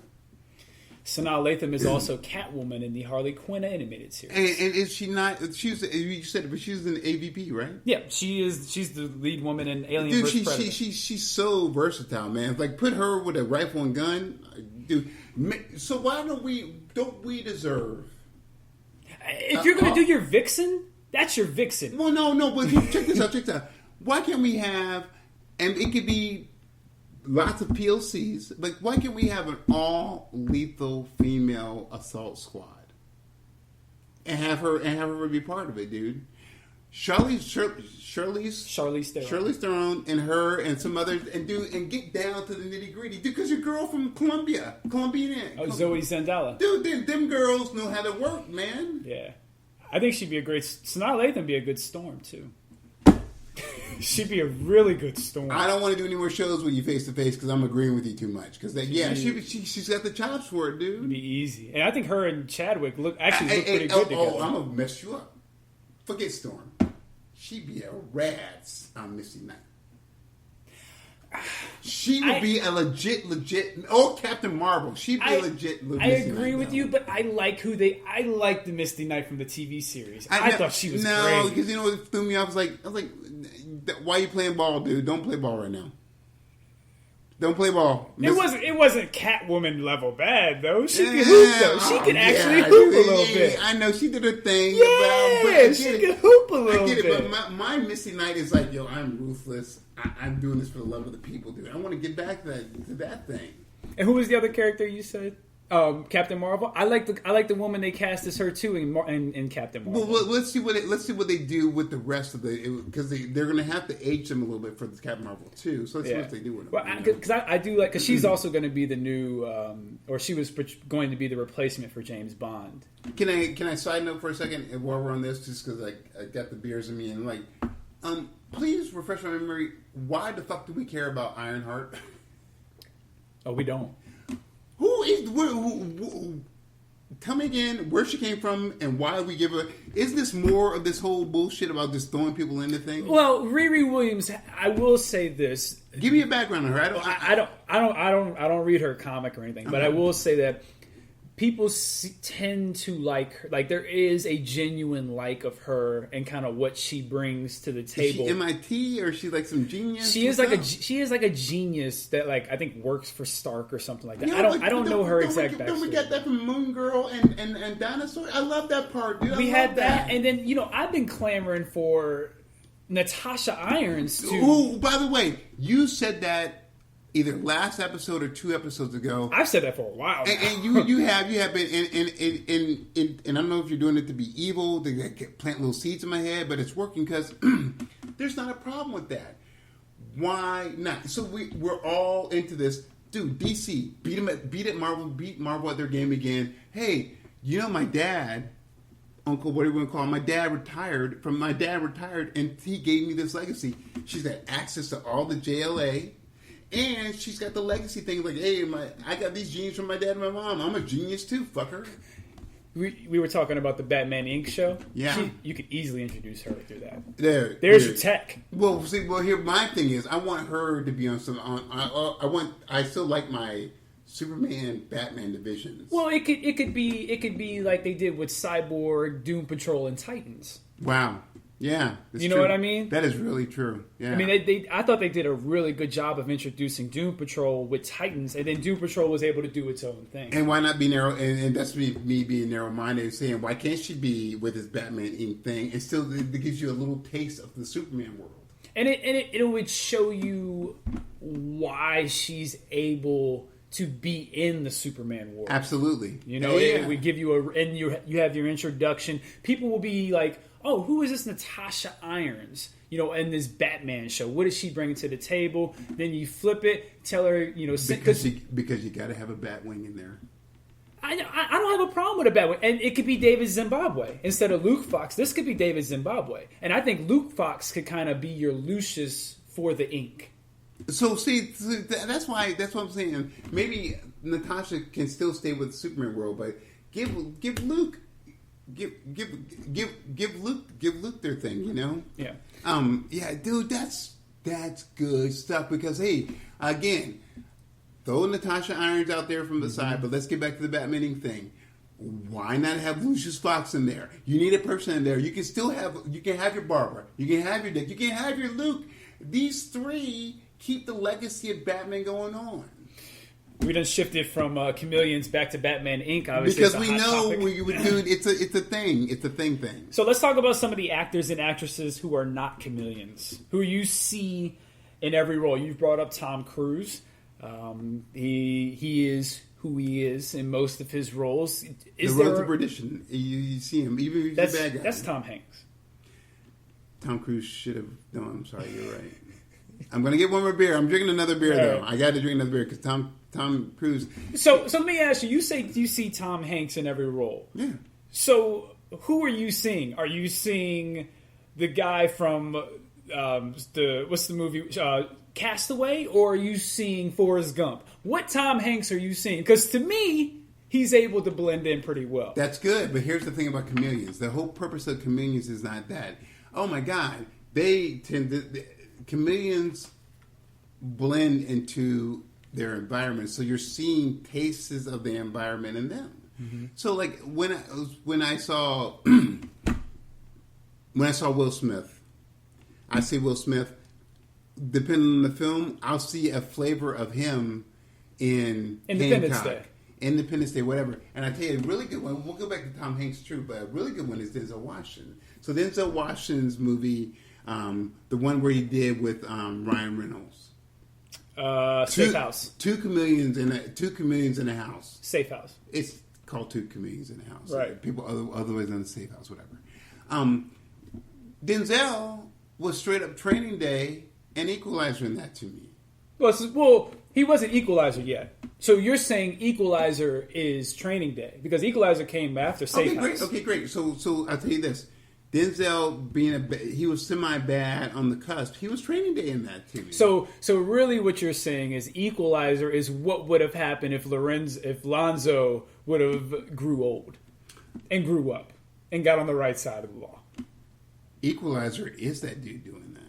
Sanaa Lathan is also Catwoman in the Harley Quinn animated series. And is she not... You said it, but she's in AVP, right? Yeah, she is. She's the lead woman in Alien vs. Predator. She's so versatile, man. Like, put her with a rifle and gun, dude. So why don't we deserve... If you're going to do your Vixen, that's your Vixen. Well, no, but check this out. Why can't we have... And it could be lots of PLCs. Like, why can't we have an all-lethal female assault squad? And have her be part of it, dude. Charlize Theron and her and some others and get down to the nitty gritty, dude. Because your girl from Colombian. Zoe Zandala, dude. Them girls know how to work, man. Yeah, I think she'd be a great. Sanaa Lathan be a good Storm too. She'd be a really good Storm. I don't want to do any more shows with you face to face because I'm agreeing with you too much. Because she's got the chops for it, dude. It'd be easy, and I think her and Chadwick look pretty good together. Oh, I'm gonna mess you up. Forget Storm. She'd be a rad on Misty Knight. She would be a legit. Oh, Captain Marvel. She'd be a legit. I agree with you, but I like the Misty Knight from the TV series. I thought she was great. No, because you know what threw me off? I was like, why are you playing ball, dude? Don't play ball right now. Don't play ball. It wasn't Catwoman level bad though. She could hoop though. She could actually hoop a little bit. I know she did her thing. Yeah, she could hoop a little bit. I get it, but my Misty Knight is like, yo, I'm ruthless. I'm doing this for the love of the people, dude. I want to get back to that thing. And who was the other character you said? Captain Marvel. I like the woman they cast as her too in Captain Marvel. Well, let's see what they do with the rest of because they're going to have to age them a little bit for the Captain Marvel too. So let's see what they do with them. Well, because I do like because she's also going to be the new or she was going to be the replacement for James Bond. Can I side note for a second while we're on this, just because I got the beers in me and like, please refresh my memory. Why the fuck do we care about Ironheart? Oh, we don't. tell me again where she came from and why we give her. Is this more of this whole bullshit about just throwing people into things? Well, Riri Williams, I will say this. Give me a background on her. I don't read her comic or anything, but I will say that people tend to like her. Like, there is a genuine like of her and kind of what she brings to the table. Is she MIT or is she like some genius? She is like a genius that, like, I think works for Stark or something like that. Yeah, I don't know her exact backstory. Don't we get that from Moon Girl and Dinosaur? I love that part, dude. We had that, and then I've been clamoring for Natasha Irons too. Ooh, by the way, you said that either last episode or 2 episodes ago. I've said that for a while now. And you have been and I don't know if you're doing it to be evil, to plant little seeds in my head, but it's working because there's not a problem with that. Why not? So we're all into this, dude. DC beat Marvel at their game again. Hey, my dad, Uncle, what do you want to call him? My dad retired, and he gave me this legacy. She's got access to all the JLA. And she's got the legacy thing, like, hey, I got these genes from my dad and my mom. I'm a genius too, fucker. We were talking about the Batman Inc. show. Yeah, you could easily introduce her through that. There's your tech. Well, here my thing is, I want her to be on some. I still like my Superman Batman divisions. Well, it could be like they did with Cyborg, Doom Patrol, and Titans. Wow. Yeah, you know what I mean? That is really true. Yeah, I mean, I thought they did a really good job of introducing Doom Patrol with Titans, and then Doom Patrol was able to do its own thing. And why not be narrow? And that's me being narrow-minded and saying, why can't she be with this Batman Inc. thing? And still, it gives you a little taste of the Superman world. And it would show you why she's able to be in the Superman world. Absolutely. It would give you you have your introduction. People will be like, oh, who is this Natasha Irons? In this Batman show, what is she bringing to the table? Then you flip it, tell her, because you got to have a Batwing in there. I don't have a problem with a Batwing, and it could be David Zimbabwe instead of Luke Fox. This could be David Zimbabwe, and I think Luke Fox could kind of be your Lucius for the Ink. So see, that's what I'm saying. Maybe Natasha can still stay with the Superman world, but give Luke. Give Luke their thing, Yeah. Yeah, dude, that's good stuff because, hey, again, throw Natasha Irons out there from the side, but let's get back to the Batmaning thing. Why not have Lucius Fox in there? You need a person in there. You can have your Barbara. You can have your Dick. You can have your Luke. These 3 keep the legacy of Batman going on. We done shifted from Chameleons back to Batman Inc. Obviously, because we know dude, it's a thing. It's a thing. So let's talk about some of the actors and actresses who are not chameleons, who you see in every role. You've brought up Tom Cruise. He is who he is in most of his roles. The road to perdition. You see him, even if he's a bad guy. That's Tom Hanks. Tom Cruise should have. No, I'm sorry. You're right. I'm going to get one more beer. I'm drinking another beer, though. I got to drink another beer because Tom Cruise. So let me ask you. You say you see Tom Hanks in every role. Yeah. So who are you seeing? Are you seeing the guy from what's the movie Castaway, or are you seeing Forrest Gump? What Tom Hanks are you seeing? Because to me, he's able to blend in pretty well. That's good, but here's the thing about chameleons. The whole purpose of chameleons is not that. Oh my God, chameleons blend into their environment, so you're seeing tastes of the environment in them. Mm-hmm. So, like when I saw Will Smith, I see Will Smith. Depending on the film, I'll see a flavor of him in Independence Hancock, Day. Independence Day, whatever. And I tell you, a really good one. We'll go back to Tom Hanks, true, but a really good one is Denzel Washington. So Denzel Washington's movie, the one where he did with Ryan Reynolds. Safe House. Two chameleons in a house. Safe House. It's called Two Chameleons in a House. Right. People otherwise known as Safe House, whatever. Denzel was straight up Training Day and Equalizer in that to me. Well, he wasn't Equalizer yet. So you're saying Equalizer is Training Day because Equalizer came after Safe House. Okay, great. So I'll tell you this. Denzel he was semi-bad on the cusp. He was Training Day in that too. So really what you're saying is Equalizer is what would have happened if Lonzo would have grew old and grew up and got on the right side of the law. Equalizer is that dude doing that.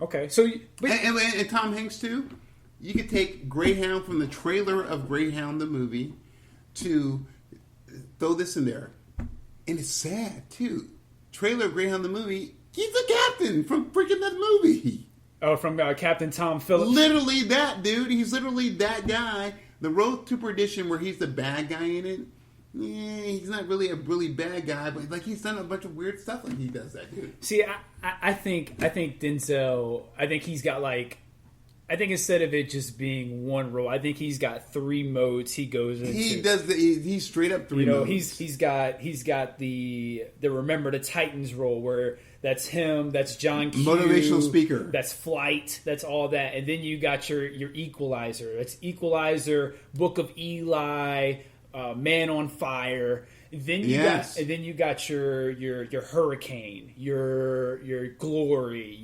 Okay, so... And Tom Hanks too? You could take Greyhound from the trailer of Greyhound the movie to throw this in there. And it's sad, too. Trailer of Greyhound the movie, he's the captain from freaking that movie. Oh, from Captain Tom Phillips? Literally that, dude. He's literally that guy. The Road to Perdition, where he's the bad guy in it, he's not really a really bad guy, but like he's done a bunch of weird stuff like he does that, dude. See, I think Denzel, I think he's got like... I think instead of it just being one role, I think he's got 3 modes he goes into. He does he's straight up 3 modes. He's got the Remember the Titans role where that's him, that's John Q, motivational speaker, that's Flight, that's all that, and then you got your Equalizer. That's Equalizer, Book of Eli, Man on Fire. Then you got your Hurricane, your Glory,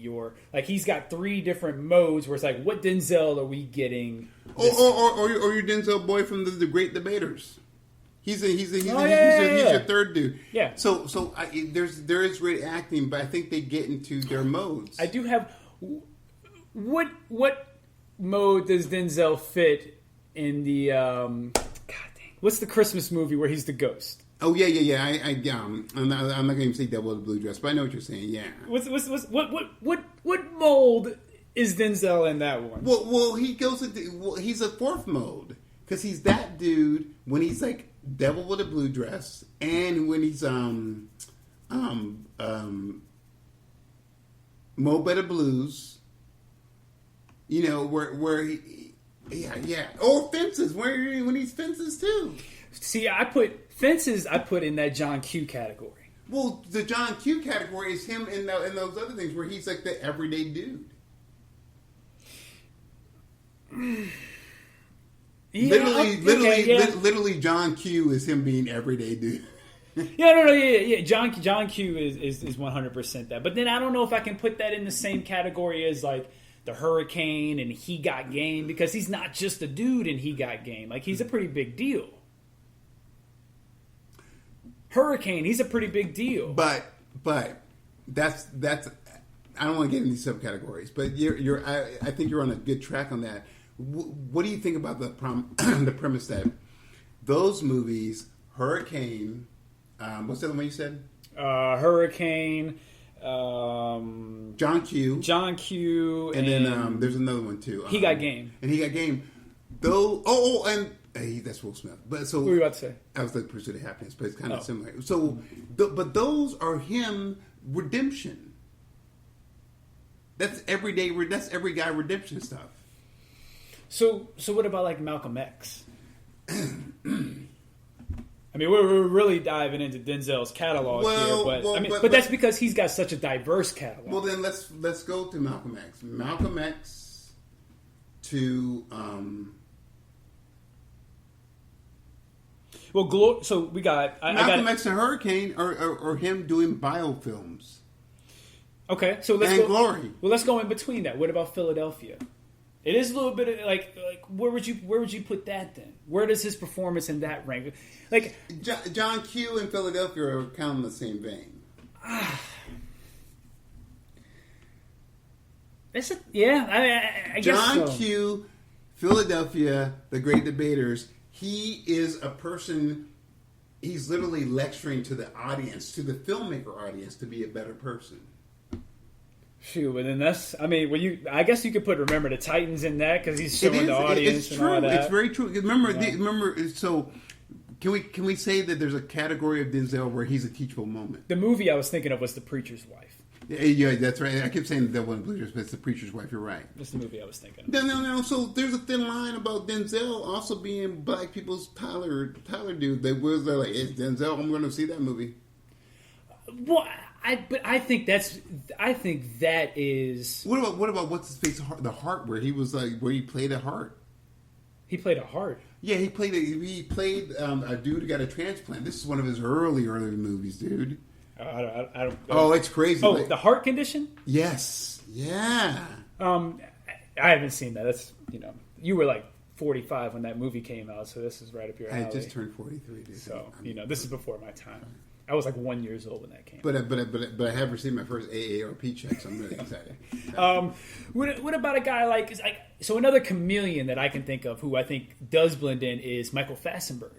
he's got 3 different modes where it's like, what Denzel are we getting? Or your Denzel boy from the Great Debaters. He's your 3rd dude. Yeah. So there is great acting, but I think they get into their modes. I do have what mode does Denzel fit in the what's the Christmas movie where he's the ghost? Oh yeah. I'm not going to say Devil with the Blue Dress, but I know what you're saying. Yeah. What mold is Denzel in that one? Well, he goes into he's a 4th mode because he's that dude when he's like Devil with a Blue Dress, and when he's Mo Better Blues. You know where he. Yeah. Or Fences, when he's Fences too. See, I put Fences in that John Q category. Well, the John Q category is him in those other things where he's like the everyday dude. Literally, John Q is him being everyday dude. Yeah. John Q is 100% that. But then I don't know if I can put that in the same category as like the Hurricane and He Got Game, because he's not just a dude and He Got Game. Like, he's a pretty big deal. Hurricane, he's a pretty big deal. But that's I don't want to get into these subcategories, but I think you're on a good track on that. What do you think about the premise that those movies, Hurricane, what's the other one you said? Hurricane, John Q, and then there's another one too. He Got Game, Though, hey, that's Will Smith. But so, what were you about to say? I was like Pursuit of Happiness, but it's kind of similar. So, but those are him redemption. That's everyday. That's every guy redemption stuff. So what about like Malcolm X? I mean, we're really diving into Denzel's catalog here, but that's because he's got such a diverse catalog. Well, then let's go to Malcolm X. Malcolm X to. Well, so we got Malcolm X and Hurricane, or him doing biofilms. Okay, so let's go. Glory. Well, let's go in between that. What about Philadelphia? It is a little bit of, like where would you put that then? Where does his performance in that rank? Like John Q and Philadelphia are kind of in the same vein. I guess John so. Q, Philadelphia, The Great Debaters. He is a person. He's literally lecturing to the audience, to the filmmaker audience, to be a better person. Shoot, and then that's. I mean, I guess you could put Remember the Titans in that because he's showing the audience. It's true. And all that. It's very true. Remember. So, can we say that there's a category of Denzel where he's a teachable moment? The movie I was thinking of was The Preacher's Wife. Yeah, that's right. I kept saying the Devil in the Blue Dress, but it's The Preacher's Wife. You're right. That's the movie I was thinking of. No. So there's a thin line about Denzel also being black people's Tyler dude. They're like, it's Denzel. I'm going to see that movie. Well, I think that is. What about what's his face? The Heart, where he was like, where he played a heart. He played a heart. Yeah, he played a dude who got a transplant. This is one of his early movies, dude. I don't. Oh, it's crazy. Oh, like, the heart condition. Yes. Yeah. I haven't seen that. That's you were like 45 when that movie came out, so this is right up your alley. I just turned 43, dude. So this is before my time. I was like 1 year old when that came. But I have received my first AARP check, so I'm really excited. What about a guy like so another chameleon that I can think of who I think does blend in is Michael Fassbender.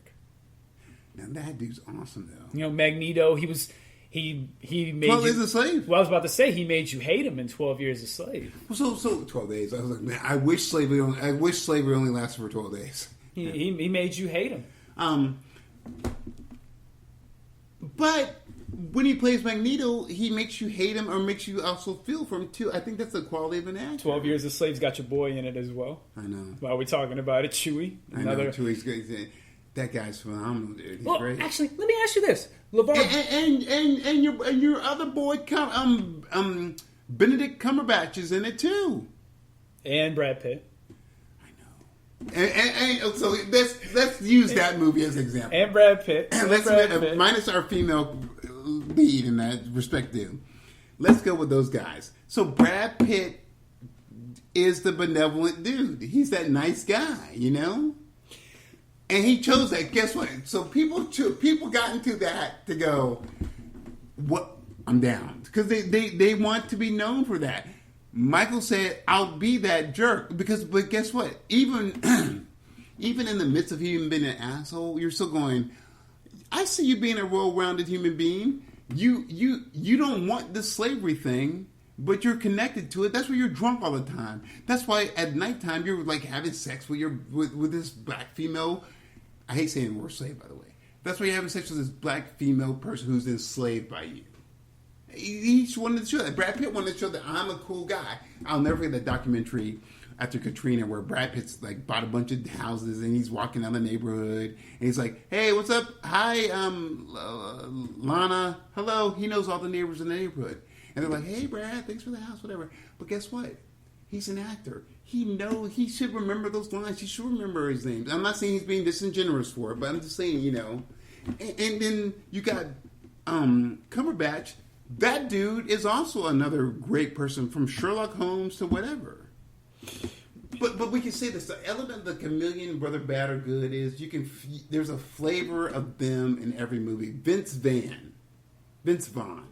Now that dude's awesome though. Magneto. He made 12 Years a Slave. Well, I was about to say he made you hate him in 12 Years a Slave. So 12 days. I was like, man, I wish slavery only lasted for 12 days. He made you hate him. But when he plays Magneto, he makes you hate him or makes you also feel for him too. I think that's the quality of an actor. 12 Years a Slave's got your boy in it as well. I know. While we're talking about it, Chewie. I know Chewie's great. That guy's phenomenal, dude. He's great. Actually, let me ask you this: LeVar and your other boy, Benedict Cumberbatch is in it too, and Brad Pitt. And so let's use that movie as an example. And Brad Pitt. Minus our female lead in that respect, dude. Let's go with those guys. So Brad Pitt is the benevolent dude. He's that nice guy, And he chose that. Guess what? So people got into that to go, what? I'm down. Because they want to be known for that. Michael said, I'll be that jerk. But guess what? Even in the midst of him being an asshole, you're still going, I see you being a well-rounded human being. You don't want this slavery thing, but you're connected to it. That's why you're drunk all the time. That's why at nighttime you're like having sex with this black female. I hate saying the word slave, by the way. That's why you're having sex with this black female person who's enslaved by you. He wanted to show that. Brad Pitt wanted to show that I'm a cool guy. I'll never forget that documentary after Katrina where Brad Pitt's like bought a bunch of houses and he's walking down the neighborhood and he's like, hey, what's up? Hi, Lana. Hello. He knows all the neighbors in the neighborhood. And they're like, hey, Brad, thanks for the house, whatever. But guess what? He's an actor. He should remember those lines. He should remember his names. I'm not saying he's being disingenuous for it, but I'm just saying, And then you got Cumberbatch. That dude is also another great person from Sherlock Holmes to whatever. But we can say this: the element of the chameleon, whether bad or good, is there's a flavor of them in every movie. Vince Vaughn.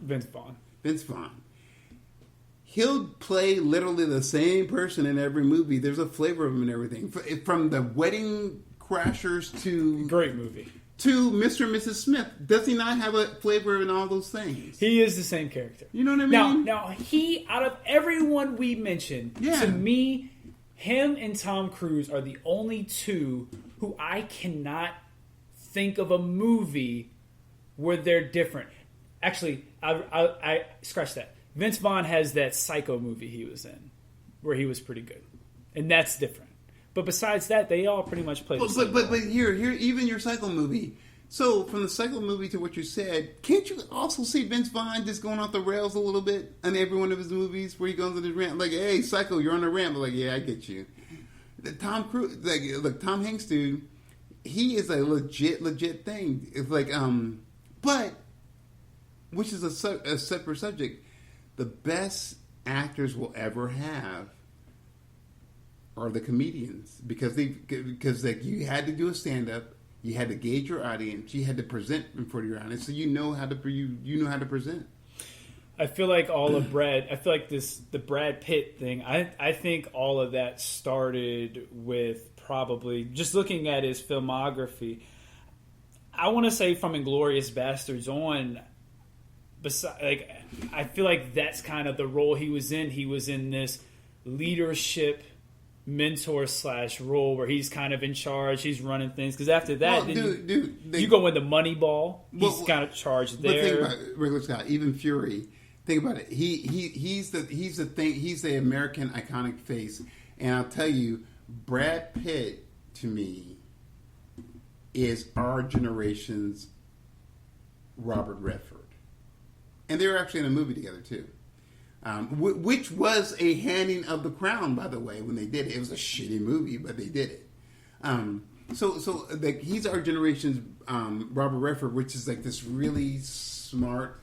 He'll play literally the same person in every movie. There's a flavor of him in everything, from the Wedding Crashers to great movie. To Mr. and Mrs. Smith. Does he not have a flavor in all those things? He is the same character. You know what I mean? Now he, out of everyone we mentioned, to me, him and Tom Cruise are the only two who I cannot think of a movie where they're different. Actually, I scratch that. Vince Vaughn has that Psycho movie he was in, where he was pretty good. And that's different. But besides that, they all pretty much play the same role. But here, even your Psycho movie. So, from the Psycho movie to what you said, can't you also see Vince Vaughn just going off the rails a little bit in every one of his movies where he goes on the rant? Like, hey, Psycho, you're on the rant. But like, yeah, I get you. Tom Cruise, look, Tom Hanks, dude, he is a legit thing. It's like, but, which is a separate subject, the best actors will ever have are the comedians because you had to do a stand up, you had to gauge your audience, you had to present in front of your audience, so you know how to present. I feel like the Brad Pitt thing. I think all of that started with probably just looking at his filmography. I want to say from Inglourious Bastards on. I feel like that's kind of the role he was in. He was in this leadership mentor / role where he's kind of in charge, he's running things. Because after that, you go into Moneyball, he's kind of charged there. But think about it, Regular Scott, even Fury. Think about it. He's the American iconic face, and I'll tell you, Brad Pitt to me is our generation's Robert Redford, and they were actually in a movie together too. Which was a handing of the crown, by the way, when they did it. It was a shitty movie, but they did it. So like he's our generation's Robert Redford, which is like this really smart,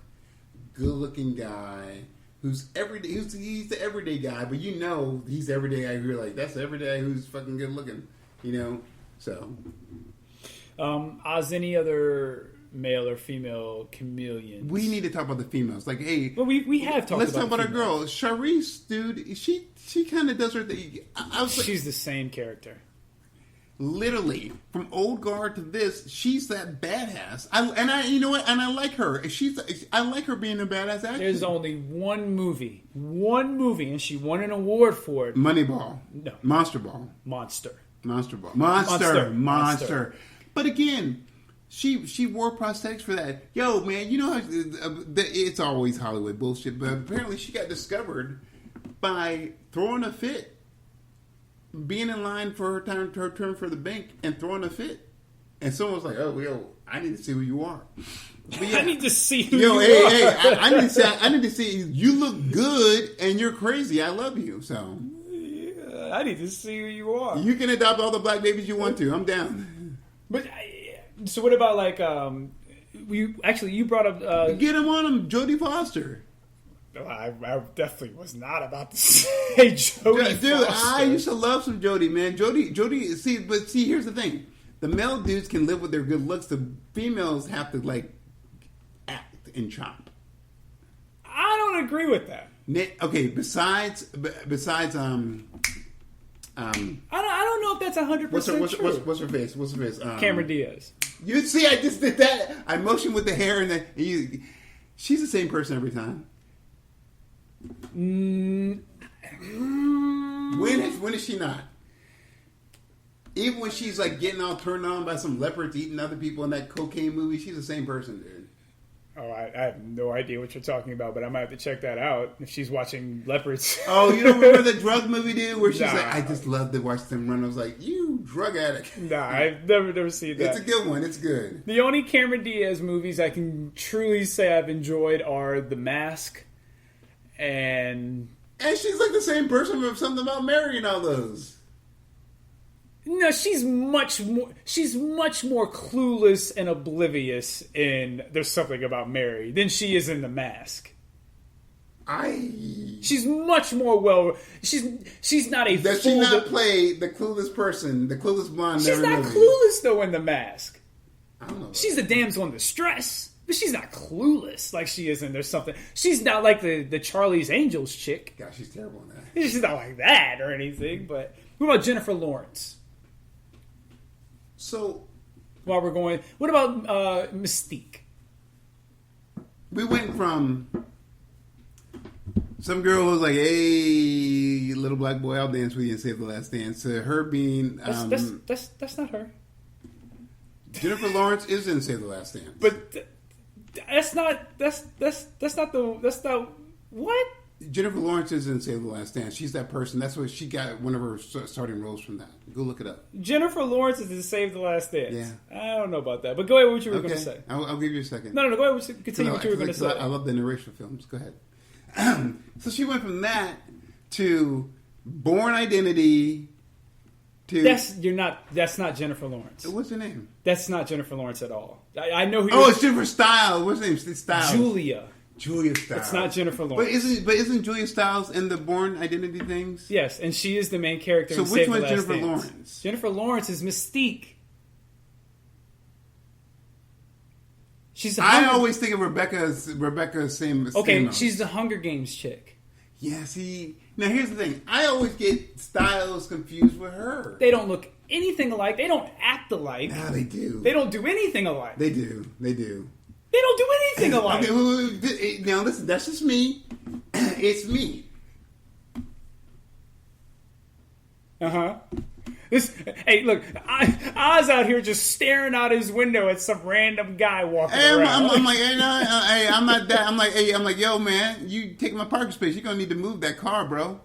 good-looking guy who's everyday. He's the everyday guy, but you know he's everyday guy. You're like, that's the everyday guy who's fucking good-looking, you know. So, Oz, any other male or female chameleons? We need to talk about the females. Like, hey, well, we have talked. Let's talk about our girl, Charisse, dude. She kind of does her thing. She's the same character. Literally, from Old Guard to this, she's that badass. You know what? And I like her. I like her being a badass actress. There's only one movie, and she won an award for it. Moneyball. No. Monster Ball. Monster. But again, she wore prosthetics for that. Yo, man, you know how it's always Hollywood bullshit, but apparently she got discovered by throwing a fit. Being in line for her turn for the bank and throwing a fit. And someone was like, oh, yo, I need to see who you are. Yeah, I need to see who you are. I need to see you look good and you're crazy. I love you. So I need to see who you are. You can adopt all the black babies you want to. I'm down. But so what about like you brought up get him on him, Jodie Foster. I definitely was not about to say Jodie Dude, Foster. I used to love some Jodie, man. Jodie. See, here's the thing: the male dudes can live with their good looks. The females have to like act and chop. I don't agree with that. Okay, besides, I don't know if that's 100% true. What's her face? Cameron Diaz. You see, I just did that. I motioned with the hair, and she's the same person every time. When is she not? Even when she's like getting all turned on by some leopards eating other people in that cocaine movie, she's the same person, dude. Oh, I have no idea what you're talking about, but I might have to check that out if she's watching leopards. Oh, you don't remember the drug movie, dude, where she's like, I just love to watch them run. I was like, you drug addict. Nah, I've never seen that. It's a good one. It's good. The only Cameron Diaz movies I can truly say I've enjoyed are The Mask and she's like the same person with Something About Mary and all those. No, she's much more clueless and oblivious in There's Something About Mary than she is in The Mask. She's much more she's not a Does she not play the clueless person, the clueless blonde? She's not clueless though in The Mask. I don't know. She's a damsel in distress. But she's not clueless like she is in There's Something. She's not like the Charlie's Angels chick. God, she's terrible in that. She's not like that or anything. But what about Jennifer Lawrence? So, while we're going, what about Mystique? We went from some girl who was like, "Hey, little black boy, I'll dance with you and save the last dance," to her being that's not her. Jennifer Lawrence is in Save the Last Dance, but that's not what? Jennifer Lawrence is in Save the Last Dance. She's that person. That's what she got one of her starting roles from that. Go look it up. Jennifer Lawrence is in Save the Last Dance. Yeah. I don't know about that. But go ahead with what you were going to say. I'll give you a second. No, go ahead. Continue what you were going to say. I love the narration films. Go ahead. So she went from that to Born Identity to... That's not Jennifer Lawrence. What's her name? That's not Jennifer Lawrence at all. I know who it's Jennifer Stiles. What's her name? Stiles. Julia Stiles. It's not Jennifer Lawrence. But isn't Julia Stiles in the Born Identity things? Yes, and she is the main character. So in which Save the one's Last Jennifer Dance. Lawrence? Jennifer Lawrence is Mystique. I always think of Rebecca's same. Okay, she's the Hunger Games chick. Yeah, see, now here's the thing. I always get Styles confused with her. They don't look anything alike. They don't act alike. No, they do. They don't do anything alike. They do. They don't do anything alike. Okay, now listen, that's just me. It's me. Uh-huh. Hey, look, Oz out here just staring out his window at some random guy walking around. I'm like, hey, I'm not that. I'm like, yo, man, you take my parking space. You're gonna need to move that car, bro.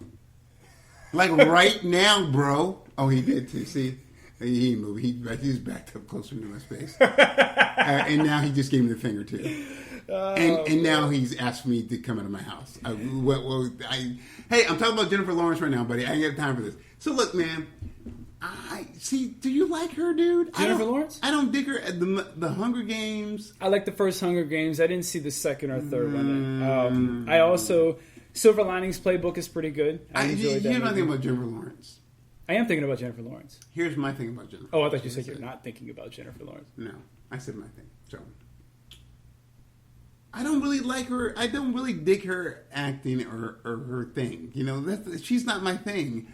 Like right now, bro. Oh, he did too. See, he didn't move. He's backed up closer to my space, and now he just gave me the finger too. And now he's asked me to come into my house. Hey, I'm talking about Jennifer Lawrence right now, buddy. I ain't got time for this. So look, man. Do you like her, dude? Jennifer Lawrence? I don't dig her. The Hunger Games. I like the first Hunger Games. I didn't see the second or third one. I also Silver Linings Playbook is pretty good. I enjoyed that. Here's my thing about Jennifer Lawrence. I am thinking about Jennifer Lawrence. Here's my thing about Jennifer. Oh, I thought you said you're not thinking about Jennifer Lawrence. No, I said my thing. So I don't really like her. I don't really dig her acting or her thing. You know, she's not my thing.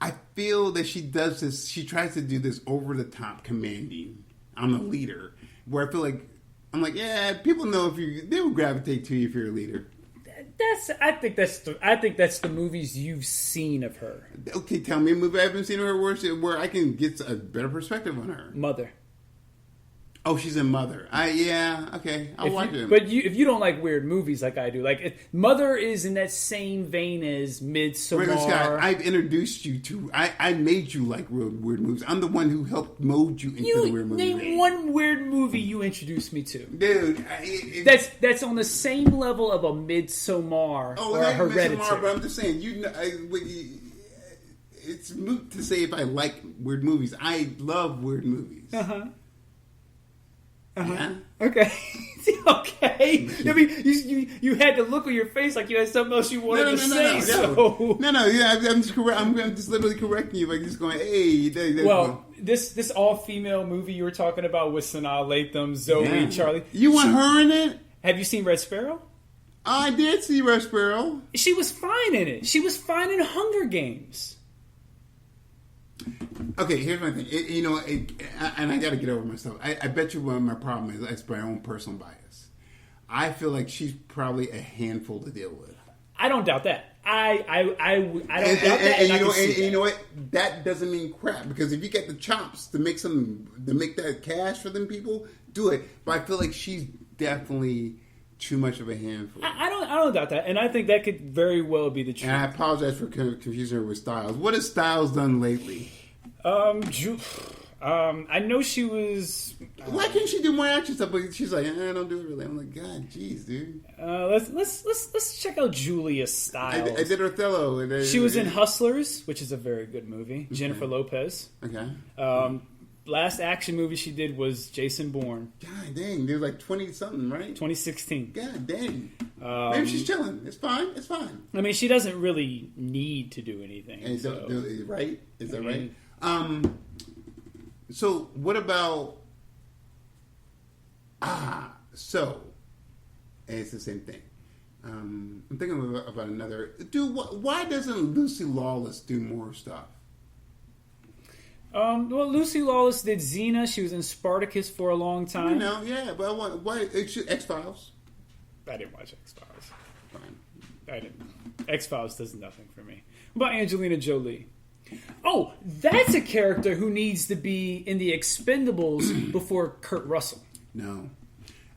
I feel that she does this. She tries to do this over the top commanding. I'm a leader. Where I feel like I'm like, yeah, people know they will gravitate to you if you're a leader. I think that's the movies you've seen of her. Okay, tell me a movie I haven't seen of her where I can get a better perspective on her. Mother. Oh, she's in Mother. Okay, I'll watch it. But if you don't like weird movies like I do, Mother is in that same vein as Midsommar. Scott, I've introduced you to. I made you like weird movies. I'm the one who helped mold you into the weird movie. Name one weird movie you introduced me to, dude. That's on the same level of a Midsommar or a Hereditary. Midsommar, but I'm just saying, it's moot to say if I like weird movies. I love weird movies. Yeah. Okay. Okay. I mean, you had the look on your face like you had something else you wanted to say. No. Yeah, I'm just correct. I'm just literally correcting you by just going, hey. This all-female movie you were talking about with Sanaa Lathan, Zoe, Charlie. You want her in it? Have you seen Red Sparrow? I did see Red Sparrow. She was fine in it. She was fine in Hunger Games. Okay, here's my thing. And I got to get over myself. I bet you one of my problems is my own personal bias. I feel like she's probably a handful to deal with. I don't doubt that. I don't doubt that. And you know what? That doesn't mean crap, because if you get the chops to make that cash for them people, do it. But I feel like she's definitely too much of a handful. I don't doubt that, and I think that could very well be the truth. And I apologize for confusing her with Styles. What has Styles done lately? I know she was. Why can't she do more action stuff? But she's like, I don't do it really. I'm like, God, jeez, dude. Let's check out Julia Stiles. I did Othello. She was in Hustlers, which is a very good movie. Okay. Jennifer Lopez. Okay. Last action movie she did was Jason Bourne. God dang, dude, like 20-something, right? 2016. God dang. Maybe she's chilling. It's fine. I mean, she doesn't really need to do anything. Right? Is that right? So what about? So it's the same thing. I'm thinking about another dude. Why doesn't Lucy Lawless do more stuff? Well, Lucy Lawless did Xena. She was in Spartacus for a long time. But why X-Files? I didn't watch X-Files. Fine. I didn't. X-Files does nothing for me. What about Angelina Jolie? Oh, that's a character who needs to be in the Expendables before Kurt Russell. No.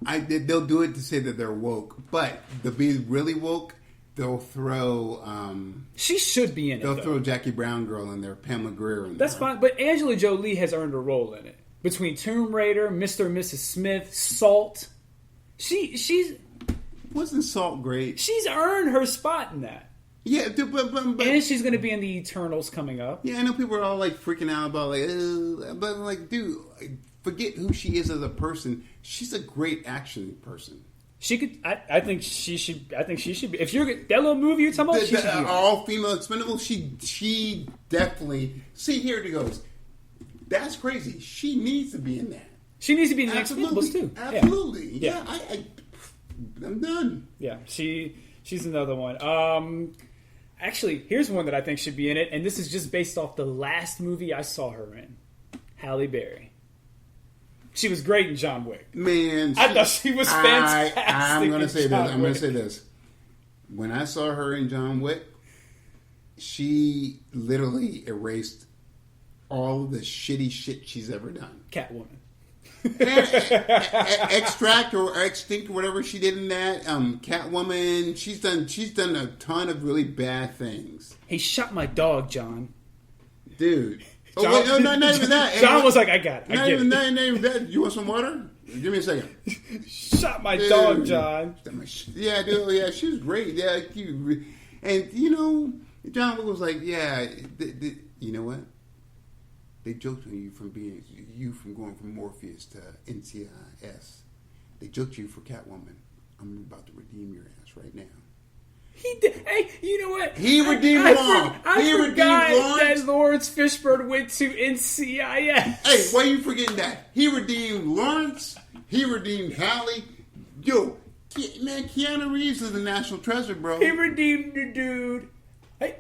They'll do it to say that they're woke, but to be really woke, they'll throw... she should be in it, They'll throw Jackie Brown girl in there, Pamela Grier in there. That's fine, but Angelina Jolie has earned a role in it. Between Tomb Raider, Mr. and Mrs. Smith, Salt. She's... Wasn't Salt great? She's earned her spot in that. Yeah, dude, but and she's going to be in the Eternals coming up. Yeah, I know people are all like freaking out about but like, dude, forget who she is as a person. She's a great action person. She could. I think she should. I think she should be. If you're that little movie you're talking about, she should be all female Expendable. She definitely. See, here it goes. That's crazy. She needs to be in that. She needs to be in the Expendables too. Absolutely. Yeah. I'm done. Yeah. She's another one. Actually, here's one that I think should be in it, and this is just based off the last movie I saw her in. Halle Berry. She was great in John Wick. Man, I thought she was fantastic. I'm going to say this. When I saw her in John Wick, she literally erased all the shitty shit she's ever done. Catwoman. Extract or Extinct or whatever she did in that. Catwoman. She's done a ton of really bad things. He shot my dog, John. Dude. John, oh, wait, no, not even that. John was like, I got it. Not even that. You want some water? Give me a second. Shot my dog, John. Yeah, dude. Yeah, she was great. Yeah, and you know, John Wick was like, yeah, you know what? They joked on you from going from Morpheus to NCIS. They joked you for Catwoman. I'm about to redeem your ass right now. He did. Hey, you know what? He redeemed Long. I forgot that Lawrence Fishburne went to NCIS. Hey, why are you forgetting that? He redeemed Lawrence. He redeemed Halle. Yo, man, Keanu Reeves is a national treasure, bro. He redeemed the dude.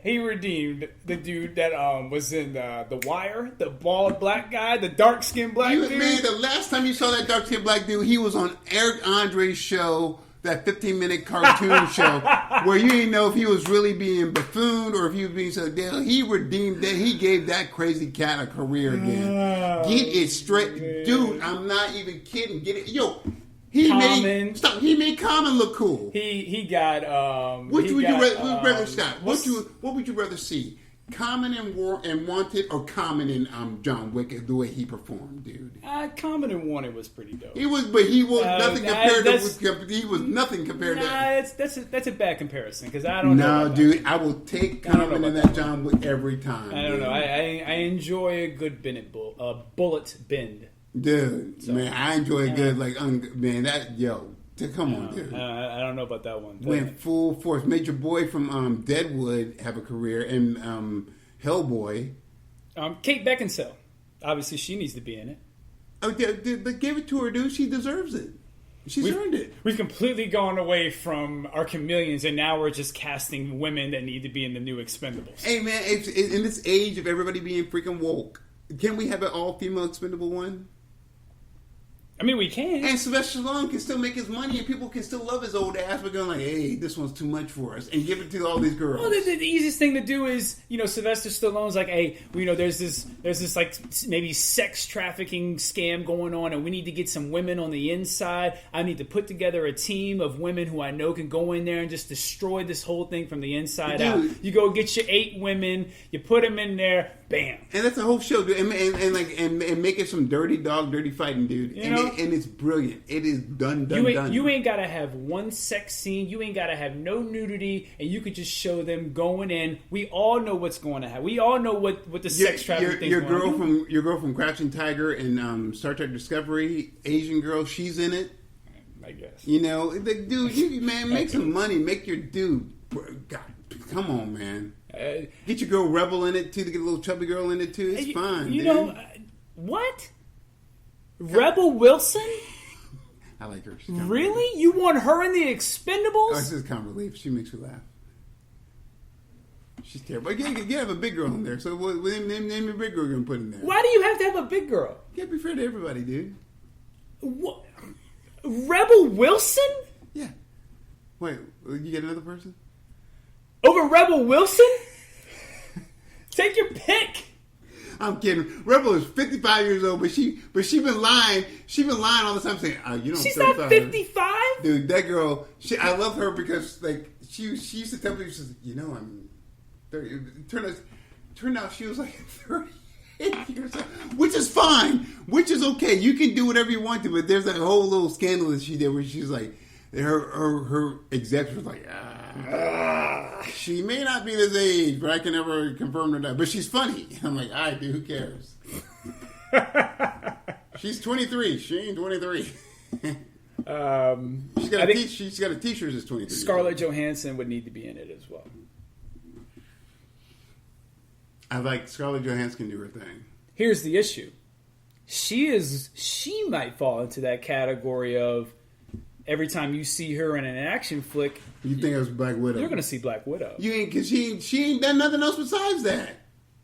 He redeemed the dude that was in The Wire, the bald black guy, the dark skinned black dude. Man, the last time you saw that dark skinned black dude, he was on Eric Andre's show, that 15-minute cartoon show, where you didn't know if he was really being buffooned or if he was being so damn. He redeemed that. He gave that crazy cat a career again. Get it straight, dude. I'm not even kidding. Get it, yo. He made Common look cool. He got. What would you rather stop? What would you rather see? Common and Wanted, or Common and John Wick, the way he performed, dude. Common and Wanted was pretty dope. He was nothing compared to. He was nothing compared to. That's a bad comparison because I don't know. No, dude, I will take Common and that John Wick every time. I don't know. I enjoy a good bullet bend. Dude, so, man, I enjoy a good man. Come on, dude. I don't know about that one. Went full force. Major Boy from Deadwood have a career, and Hellboy. Kate Beckinsale, obviously she needs to be in it. Oh, but give it to her, dude. She deserves it. She's earned it. We've completely gone away from our chameleons, and now we're just casting women that need to be in the new Expendables. Hey, man, in this age of everybody being freaking woke, can we have an all-female Expendable one? I mean, we can. And Sylvester Stallone can still make his money, and people can still love his old ass, but going like, hey, this one's too much for us, and give it to all these girls. Well, the easiest thing to do is, Sylvester Stallone's like, hey, there's this like maybe sex trafficking scam going on, and we need to get some women on the inside. I need to put together a team of women who I know can go in there and just destroy this whole thing from the inside out. You go get your 8 women, you put them in there, bam. And that's a whole show, dude. And make it some dirty dog, dirty fighting, dude. And it's brilliant. It is done. You ain't got to have one sex scene. You ain't got to have no nudity. And you could just show them going in. We all know what's going to happen. We all know what the sex trafficking thing's going on. Your girl from Crouching Tiger and Star Trek Discovery, Asian girl, she's in it. I guess. Dude, make some money. Make your dude. God, come on, man. Get your girl Rebel in it too. To get a little chubby girl in it too. It's fine. What? Rebel Wilson? I like her. Really? You want her in the Expendables? Oh, it's just comic relief. She makes me laugh. She's terrible. You have a big girl in there. So name a big girl you're going to put in there. Why do you have to have a big girl? You got to be fair to everybody, dude. What? Rebel Wilson? Yeah. Wait, you get another person? Over Rebel Wilson? Take your pick. I'm kidding. Rebel is 55 years old, but she been lying. She been lying all the time, saying, she's not 55, dude. That girl, I love her because she used to tell me, she says, I'm 30. Turned out she was like 38 years old, which is fine, which is okay. You can do whatever you want to, but there's that whole little scandal that she did where she's like, her execs was like, she may not be this age, but I can never confirm or not. But she's funny. I'm like, all right, dude, who cares? She's 23. She ain't 23. She's got a t-shirt that's 23. Scarlett Johansson would need to be in it as well. I like Scarlett Johansson can do her thing. Here's the issue. She might fall into that category of every time you see her in an action flick, you think it was Black Widow. You're going to see Black Widow. You ain't, because she ain't done nothing else besides that.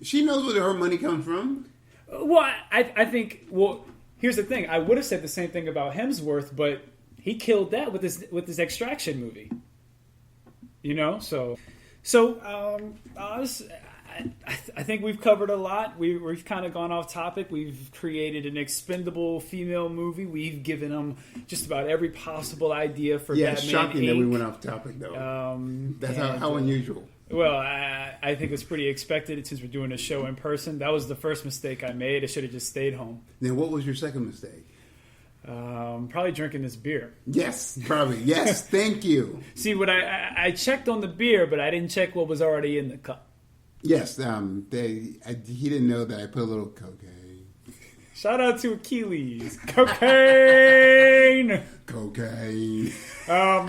She knows where her money comes from. Well, I think. Well, here's the thing. I would have said the same thing about Hemsworth, but he killed that with his Extraction movie. I think we've covered a lot. We've kind of gone off topic. We've created an expendable female movie. We've given them just about every possible idea for Batman. Yeah, it's shocking Inc. that we went off topic, though. That's how unusual. Well, I think it's pretty expected since we're doing a show in person. That was the first mistake I made. I should have just stayed home. Then what was your second mistake? Probably drinking this beer. Yes, probably. Yes, thank you. See, what I checked on the beer, but I didn't check what was already in the cup. Yes, he didn't know that I put a little cocaine. Shout out to Achilles. Cocaine. Cocaine. All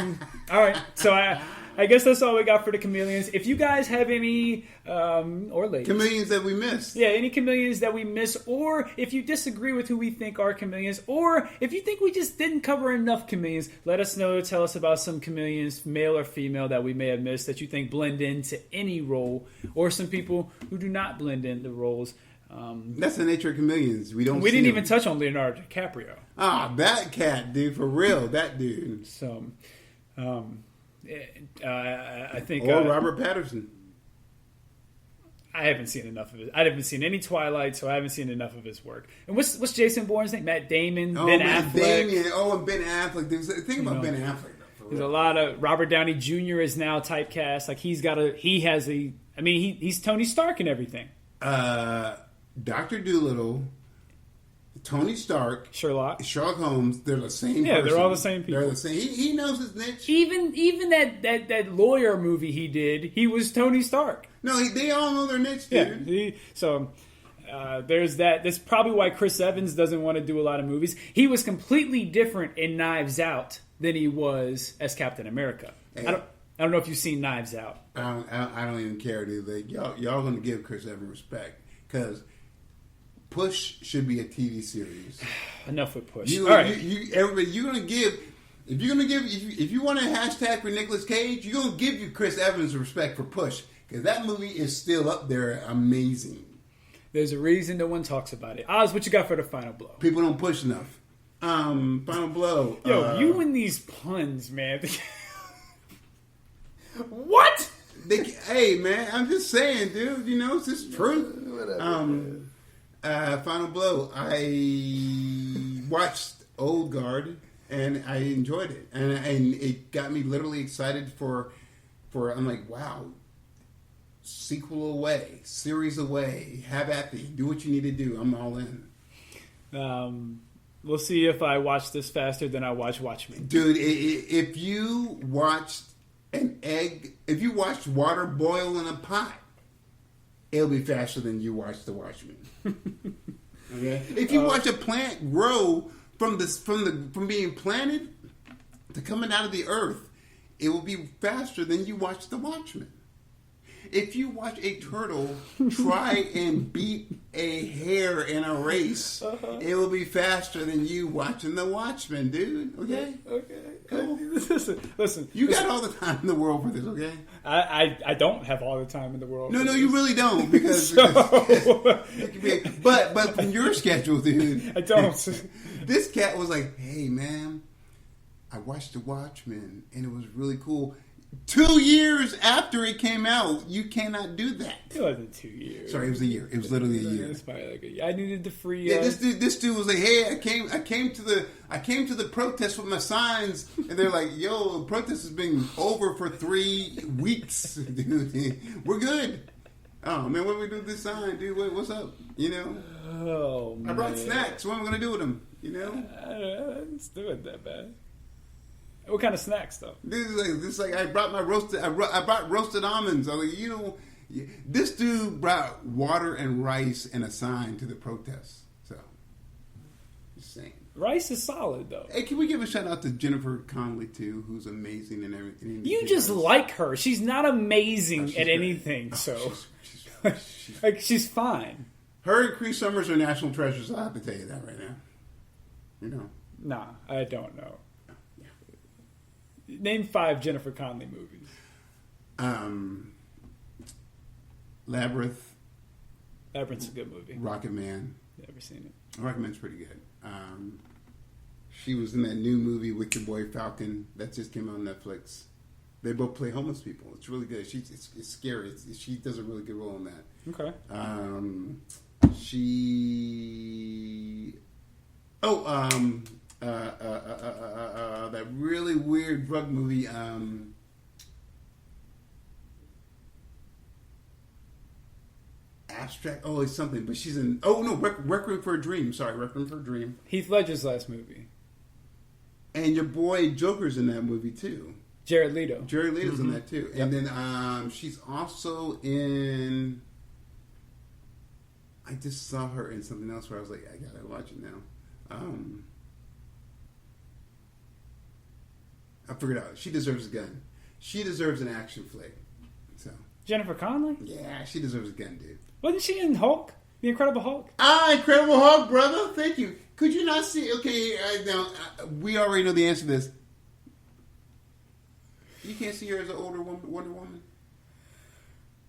right, so I guess that's all we got for the chameleons. If you guys have any, or ladies, chameleons that we missed. Yeah, any chameleons that we miss, or if you disagree with who we think are chameleons, or if you think we just didn't cover enough chameleons, let us know. Tell us about some chameleons, male or female, that we may have missed that you think blend into any role, or some people who do not blend into roles. That's the nature of chameleons. We didn't even touch on Leonardo DiCaprio. Ah, that cat, dude, for real, that dude. So, I think, or Robert Pattinson. I haven't seen enough of it. I haven't seen any Twilight, so I haven't seen enough of his work. And what's Jason Bourne's name? Matt Damon, Ben Affleck. Damon. Oh, and Ben Affleck. Think about Ben Affleck. There's a lot of Robert Downey Jr. is now typecast. Like he's Tony Stark and everything. Dr. Dolittle, Tony Stark, Sherlock Holmes, they're the same person. They're all the same people. They're the same. He knows his niche. Even that lawyer movie he did, he was Tony Stark. No, they all know their niche, dude. Yeah, there's that. That's probably why Chris Evans doesn't want to do a lot of movies. He was completely different in Knives Out than he was as Captain America. Hey. I don't know if you've seen Knives Out. I don't even care, dude. Like, y'all going to give Chris Evans respect because Push should be a TV series. Enough with Push. Everybody, you're gonna give. If you want a hashtag for Nicolas Cage, you're gonna give you Chris Evans respect for Push because that movie is still up there, amazing. There's a reason no one talks about it. Oz, what you got for the final blow? People don't push enough. Final blow. Yo, you and these puns, man. What? Hey, man, I'm just saying, dude. You know, it's just true. Final blow. I watched Old Guard and I enjoyed it, and it got me literally excited for. I'm like, wow, sequel away, series away. Have at thee. Do what you need to do. I'm all in. We'll see if I watch this faster than I watch Watchmen. Dude, if you watched water boil in a pot, it'll be faster than you watch The Watchmen. Okay. If you watch a plant grow from being planted to coming out of the earth, it will be faster than you watch The Watchmen. If you watch a turtle try and beat a hare in a race, it will be faster than you watching The Watchmen, dude. Okay? Okay. Cool. Listen. You got all the time in the world for this, okay? I don't have all the time in the world. No, you really don't because but from your schedule, dude. I don't. This cat was like, hey, man, I watched The Watchmen and it was really cool. 2 years after it came out, you cannot do that. It wasn't 2 years. Sorry, it was a year. It was literally a year. It's probably like a year. I needed the free. Yeah, this dude was like, "Hey, I came to the protest with my signs," and they're like, "Yo, the protest has been over for 3 weeks, dude. We're good." Oh man, what do we do with this sign, dude? What's up? You know? Oh man, I brought snacks. What am I gonna do with them? You know? It's doing that bad. What kind of snacks, though? This like I brought roasted almonds. I was like, you know, this dude brought water and rice and a sign to the protest. So, just saying. Rice is solid, though. Hey, can we give a shout out to Jennifer Connelly too, who's amazing and everything? You just like her. She's not amazing at anything, so she's fine. Her and Cree Summers are national treasures. I have to tell you that right now. You know? Nah, I don't know. Name 5 Jennifer Connelly movies. Labyrinth. Labyrinth's a good movie. Rocket Man. Never seen it. Rocket Man's pretty good. She was in that new movie with your boy Falcon that just came out on Netflix. They both play homeless people. It's really good. It's scary. She does a really good role in that. Okay. That really weird drug movie. Abstract. Oh, it's something. But she's in. Oh no, Requiem for a Dream. Sorry, Requiem for a Dream. Heath Ledger's last movie. And your boy Joker's in that movie too. Jared Leto. Jared Leto's in that too. And then she's also in... I just saw her in something else where I was like, I gotta watch it now. I figured out. She deserves a gun. She deserves an action flick. So Jennifer Connelly? Yeah, she deserves a gun, dude. Wasn't she in Hulk? The Incredible Hulk? Incredible Hulk, brother. Thank you. Could you not see... Okay, now, we already know the answer to this. You can't see her as an older Wonder Woman?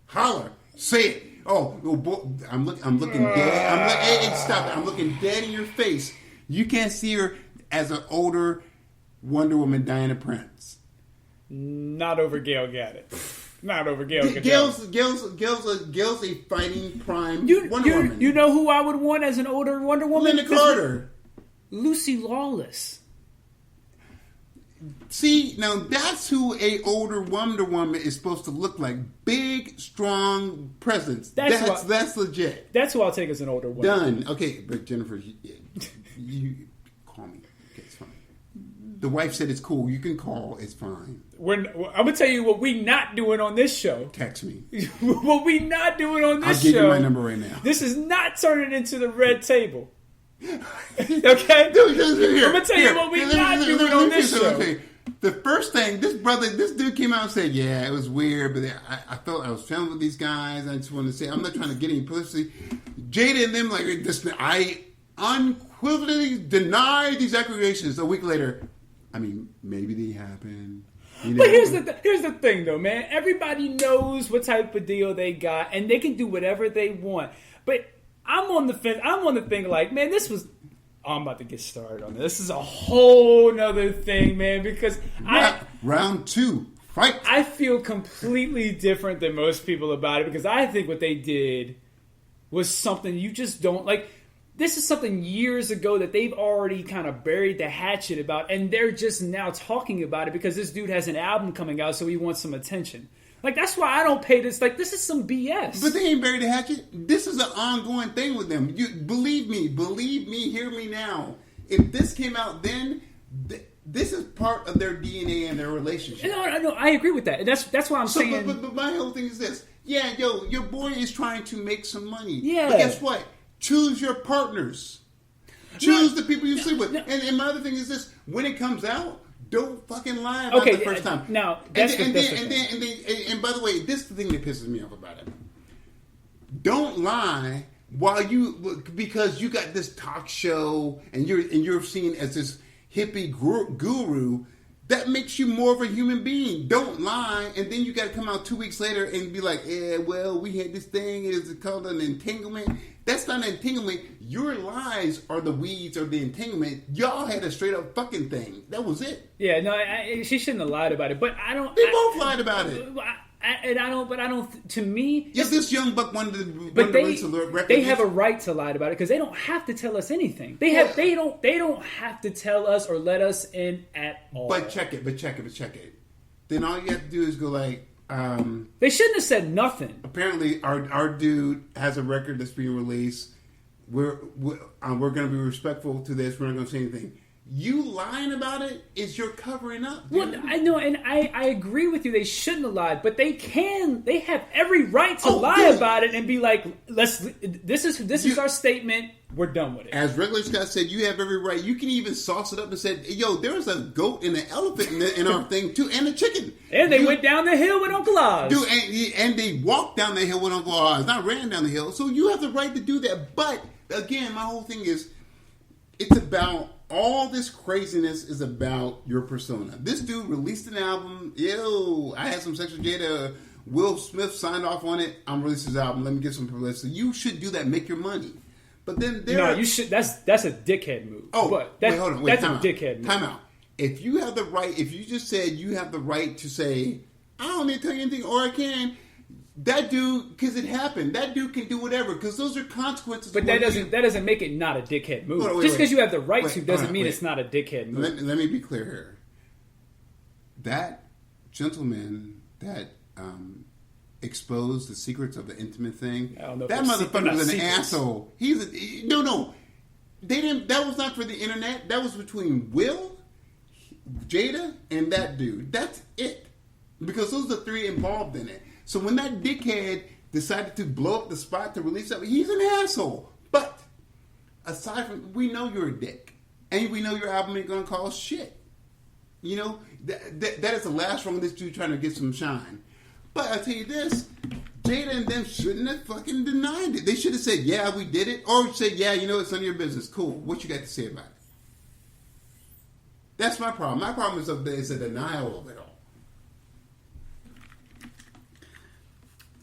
Holler. Say it. Oh, boy, I'm looking dead. Hey, stop it. I'm looking dead in your face. You can't see her as an older Wonder Woman, Diana Prince. Not over Gail Gadot. Not over Gail Gadot. Gail's a fighting prime Wonder Woman. You know who I would want as an older Wonder Woman? Linda Carter. Lucy Lawless. See, now that's who a older Wonder Woman is supposed to look like. Big, strong presence. That's legit. That's who I'll take as an older Wonder Woman. Done. Okay, but Jennifer, you call me. Okay, it's fine. The wife said it's cool. You can call. It's fine. I'm going to tell you what we not doing on this show. Text me. What we not doing on this show. I'll give you my number right now. This is not turning into the red table. Okay? I'm going to tell you what we not doing on this show. The first thing, this dude came out and said, yeah, it was weird, but I felt I was filming with these guys. I just wanted to say, I'm not trying to get any publicity. Jada and them, like, I unequivocally deny these accusations. A week later, I mean, maybe they happened. You know? But here's the thing, though, man. Everybody knows what type of deal they got, and they can do whatever they want. But I'm on the fence. I'm on the thing like, man, this was... I'm about to get started on this. This is a whole nother thing, man, because Round 2, fight! I feel completely different than most people about it, because I think what they did was something you just don't... Like, this is something years ago that they've already kind of buried the hatchet about, and they're just now talking about it because this dude has an album coming out, so he wants some attention. Like, that's why I don't pay this. Like, this is some BS. But they ain't buried the hatchet. This is an ongoing thing with them. Believe me, hear me now. If this came out then, this is part of their DNA and their relationship. No, I agree with that. That's why I'm saying... But my whole thing is this. Yeah, your boy is trying to make some money. Yeah. But guess what? Choose your partners. Choose the people you sleep with. And my other thing is this. When it comes out... Don't fucking lie about it the first time. Now, and by the way, this is the thing that pisses me off about it. Don't lie because you got this talk show and you're seen as this hippie guru. That makes you more of a human being. Don't lie, and then you got to come out 2 weeks later and be like, well, we had this thing. It's called an entanglement. That's not an entanglement. Your lies are the weeds or the entanglement. Y'all had a straight up fucking thing. That was it. Yeah, no, she shouldn't have lied about it. But I don't. They both lied about it. To me, if this young buck wanted to release a record, they have a right to lie about it because they don't have to tell us anything. They don't have to tell us or let us in at all. But check it. Then all you have to do is go like. They shouldn't have said nothing. Apparently, our dude has a record that's being released. We're going to be respectful to this. We're not going to say anything. You lying about it is you're covering up. Dude. Well, I know, and I agree with you. They shouldn't have lied, but they have every right to lie about it and be like, this is our statement. We're done with it. As Regular Scott said, you have every right. You can even sauce it up and say, yo, there was a goat and an elephant in our thing too, and a chicken. And they went down the hill with Uncle Oz. Dude, and they walked down the hill with Uncle Oz, not ran down the hill. So you have the right to do that. But again, my whole thing is, it's about all this craziness is about your persona. This dude released an album. Yo, I had some sex with Jada. Will Smith signed off on it. I'm releasing his album. Let me get some publicity. You should do that. Make your money. But then you should. That's a dickhead move. Oh, but hold on. That's a dickhead move. Time out. If you have the right, if you just said you have the right to say, I don't need to tell you anything, or I can. That dude, because it happened. That dude can do whatever, because those are consequences. But that doesn't make it not a dickhead move. Just because you have the right to doesn't mean it's not a dickhead move. Let me be clear here. That gentleman that exposed the secrets of the intimate thing, that motherfucker was an asshole. No. They didn't. That was not for the internet. That was between Will Jada and that dude. That's it. Because those are the three involved in it. So when that dickhead decided to blow up the spot to release that, he's an asshole. But aside from, we know you're a dick. And we know your album ain't going to cost shit. You know, that is the last wrong of this dude trying to get some shine. But I'll tell you this, Jada and them shouldn't have fucking denied it. They should have said, yeah, we did it. Or said, yeah, you know, it's none of your business. Cool. What you got to say about it? That's my problem. My problem is a denial of it all.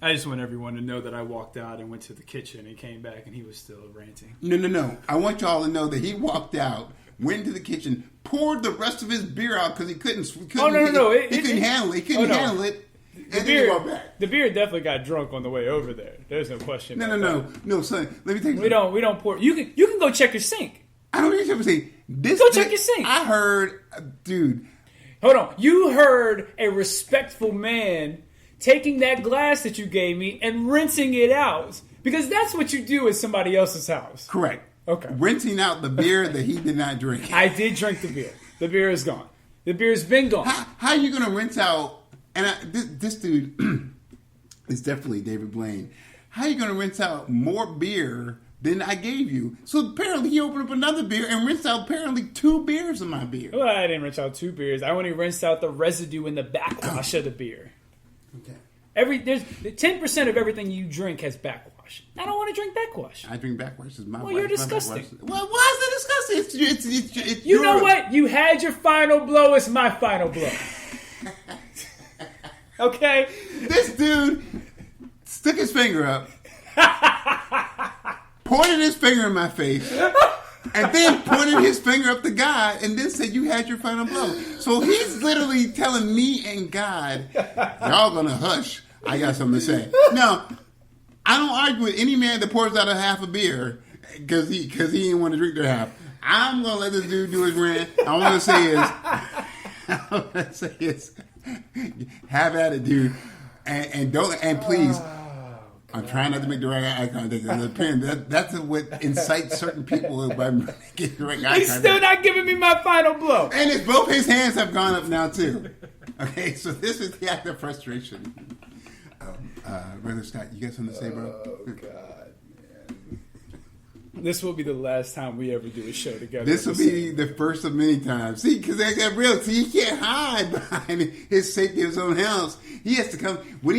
I just want everyone to know that I walked out and went to the kitchen and came back and he was still ranting. No. I want y'all to know that he walked out, went into the kitchen, poured the rest of his beer out because he couldn't. He couldn't handle it. He couldn't handle it. The beer definitely got drunk on the way over there. There's no question. No, son. Let me tell you. We don't pour. You can go check your sink. I don't need to say this. Go check your sink. I heard, dude. Hold on. You heard a respectful man taking that glass that you gave me and rinsing it out because that's what you do at somebody else's house. Correct. Okay. Rinsing out the beer that he did not drink. I did drink the beer. The beer is gone. The beer's been gone. How are you going to rinse out? And this dude is definitely David Blaine. How are you going to rinse out more beer than I gave you? So apparently he opened up another beer and rinsed out apparently 2 beers of my beer. Well, I didn't rinse out 2 beers. I only rinsed out the residue in the backwash of the beer. Okay. There's 10% of everything you drink has backwash. I don't want to drink backwash. I drink backwash. It's my Well, you're disgusting. Well, why is it disgusting? It's you know what? You had your final blow. It's my final blow. Okay? This dude stuck his finger up, pointed his finger in my face, and then pointed his finger up to God, and then said, you had your final blow. So he's literally telling me and God, y'all gonna hush. I got something to say. Now, I don't argue with any man that pours out a half a beer because he didn't want to drink their half. I'm gonna let this dude do his rant. All I'm gonna say is, have at it, dude, and please. I'm trying not to make the right eye contact. That's what incites certain people by getting the right eye contact. He's still not giving me my final blow. And both his hands have gone up now too. Okay, so this is the act of frustration. Brother Scott, you got something to say, bro? Oh God, man! This will be the last time we ever do a show together. This will be the first of many times. See, because that got real. See, he can't hide behind his safety of his own house. He has to come when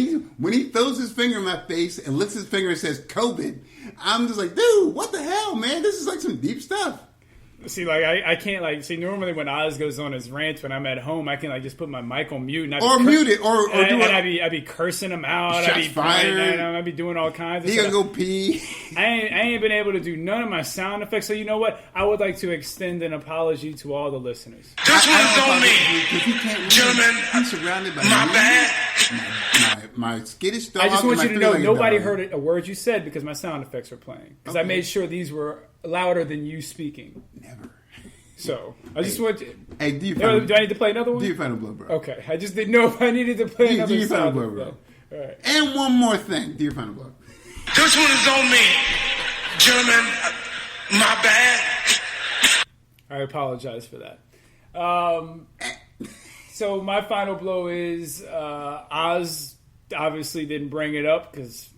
he throws his finger in my face and lifts his finger and says COVID. I'm just like, dude, what the hell, man? This is like some deep stuff. See, like I can't see. Normally, when Oz goes on his rants, when I'm at home, I can just put my mic on mute and mute it, or I'd be cursing him out. Shots fired. I'd be doing all kinds of stuff. He gonna go pee. I ain't been able to do none of my sound effects. So you know what? I would like to extend an apology to all the listeners. This one's on me, gentlemen. He's surrounded by my bad. My skittish dog. I just want you to know nobody heard a word you said because my sound effects were playing. Because I made sure these were louder than you speaking. Never. So I just want to. Hey, do I need to play another one? Do your final blow, bro. Okay, I just didn't know if I needed to play another. Do your final blow, bro. All right. And one more thing. Do your final blow. This one is on me, gentlemen. My bad. I apologize for that. So my final blow is Oz obviously didn't bring it up because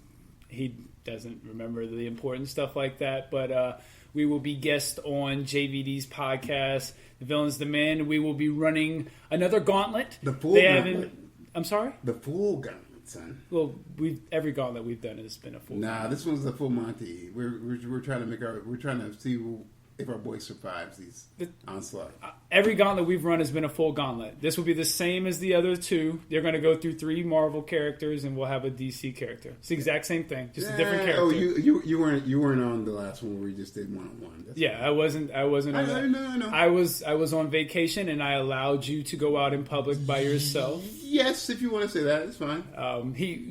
he doesn't remember the important stuff like that. But we will be guests on JVD's podcast, The Villains, the Men. We will be running another gauntlet. The full gauntlet. I'm sorry? The full gauntlet, son. Well, every gauntlet we've done has been a full gauntlet. This one's a full Monty. We're trying to see if our boy survives these onslaught. Every gauntlet we've run has been a full gauntlet. This will be the same as the other 2. They're going to go through 3 Marvel characters, and we'll have a DC character. It's the exact same thing, just a different character. Oh, you weren't on the last one where we just did 1-on-1. Yeah, I wasn't on that. I know. I was on vacation, and I allowed you to go out in public by yourself. Yes, if you want to say that, it's fine.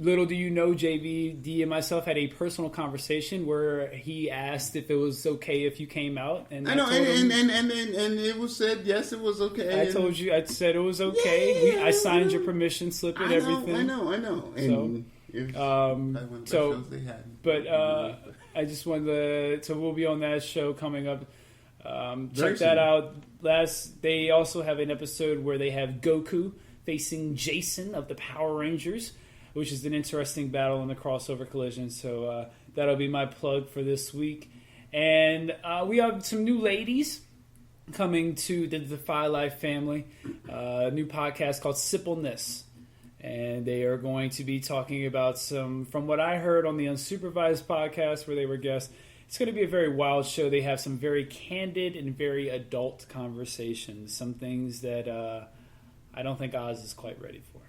Little do you know, JVD and myself had a personal conversation where he asked if it was okay if you came out. And I know, and it was said yes, it was okay. I told you, I said it was okay. I signed your permission slip and everything. I know. And I just wanted to. So we'll be on that show coming up. Check that out. They also have an episode where they have Goku facing Jason of the Power Rangers, which is an interesting battle in the crossover collision. So that'll be my plug for this week. And we have some new ladies coming to the Defy Life family. A new podcast called Sippleness. And they are going to be talking about some, from what I heard on the Unsupervised podcast where they were guests, it's going to be a very wild show. They have some very candid and very adult conversations. Some things that I don't think Oz is quite ready for.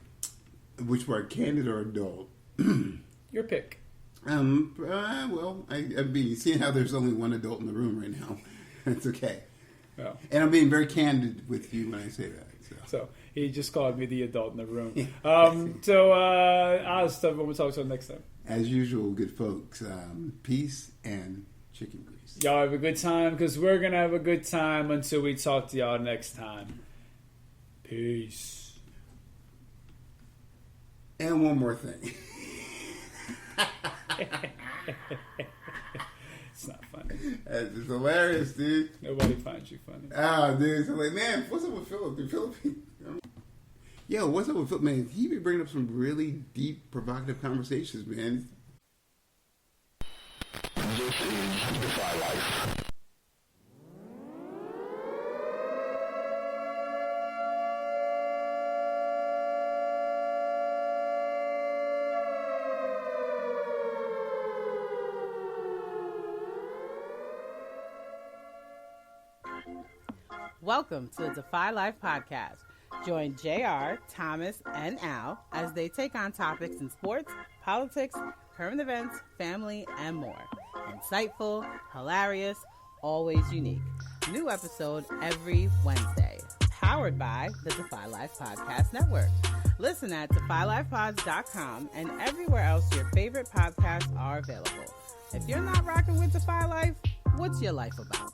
Which were candid or adult? Your pick. Well, I mean, seeing how there's only one adult in the room right now, it's okay. Oh. And I'm being very candid with you when I say that. So he just called me the adult in the room. Oz, stuff we'll talk to him next time. As usual, good folks, peace and chicken grease. Y'all have a good time, because we're going to have a good time until we talk to y'all next time. Peace. And one more thing. It's not funny. It's hilarious, dude. Nobody finds you funny. Ah, dude. So like, man, what's up with Philip? Yo, what's up with Philip? Man, he be bringing up some really deep, provocative conversations, man. This is Defy Life. Welcome to the Defy Life podcast. Join JR, Thomas, and Al as they take on topics in sports, politics, current events, family, and more. Insightful, hilarious, always unique. New episode every Wednesday. Powered by the Defy Life Podcast Network. Listen at DefyLifePods.com and everywhere else your favorite podcasts are available. If you're not rocking with Defy Life, what's your life about?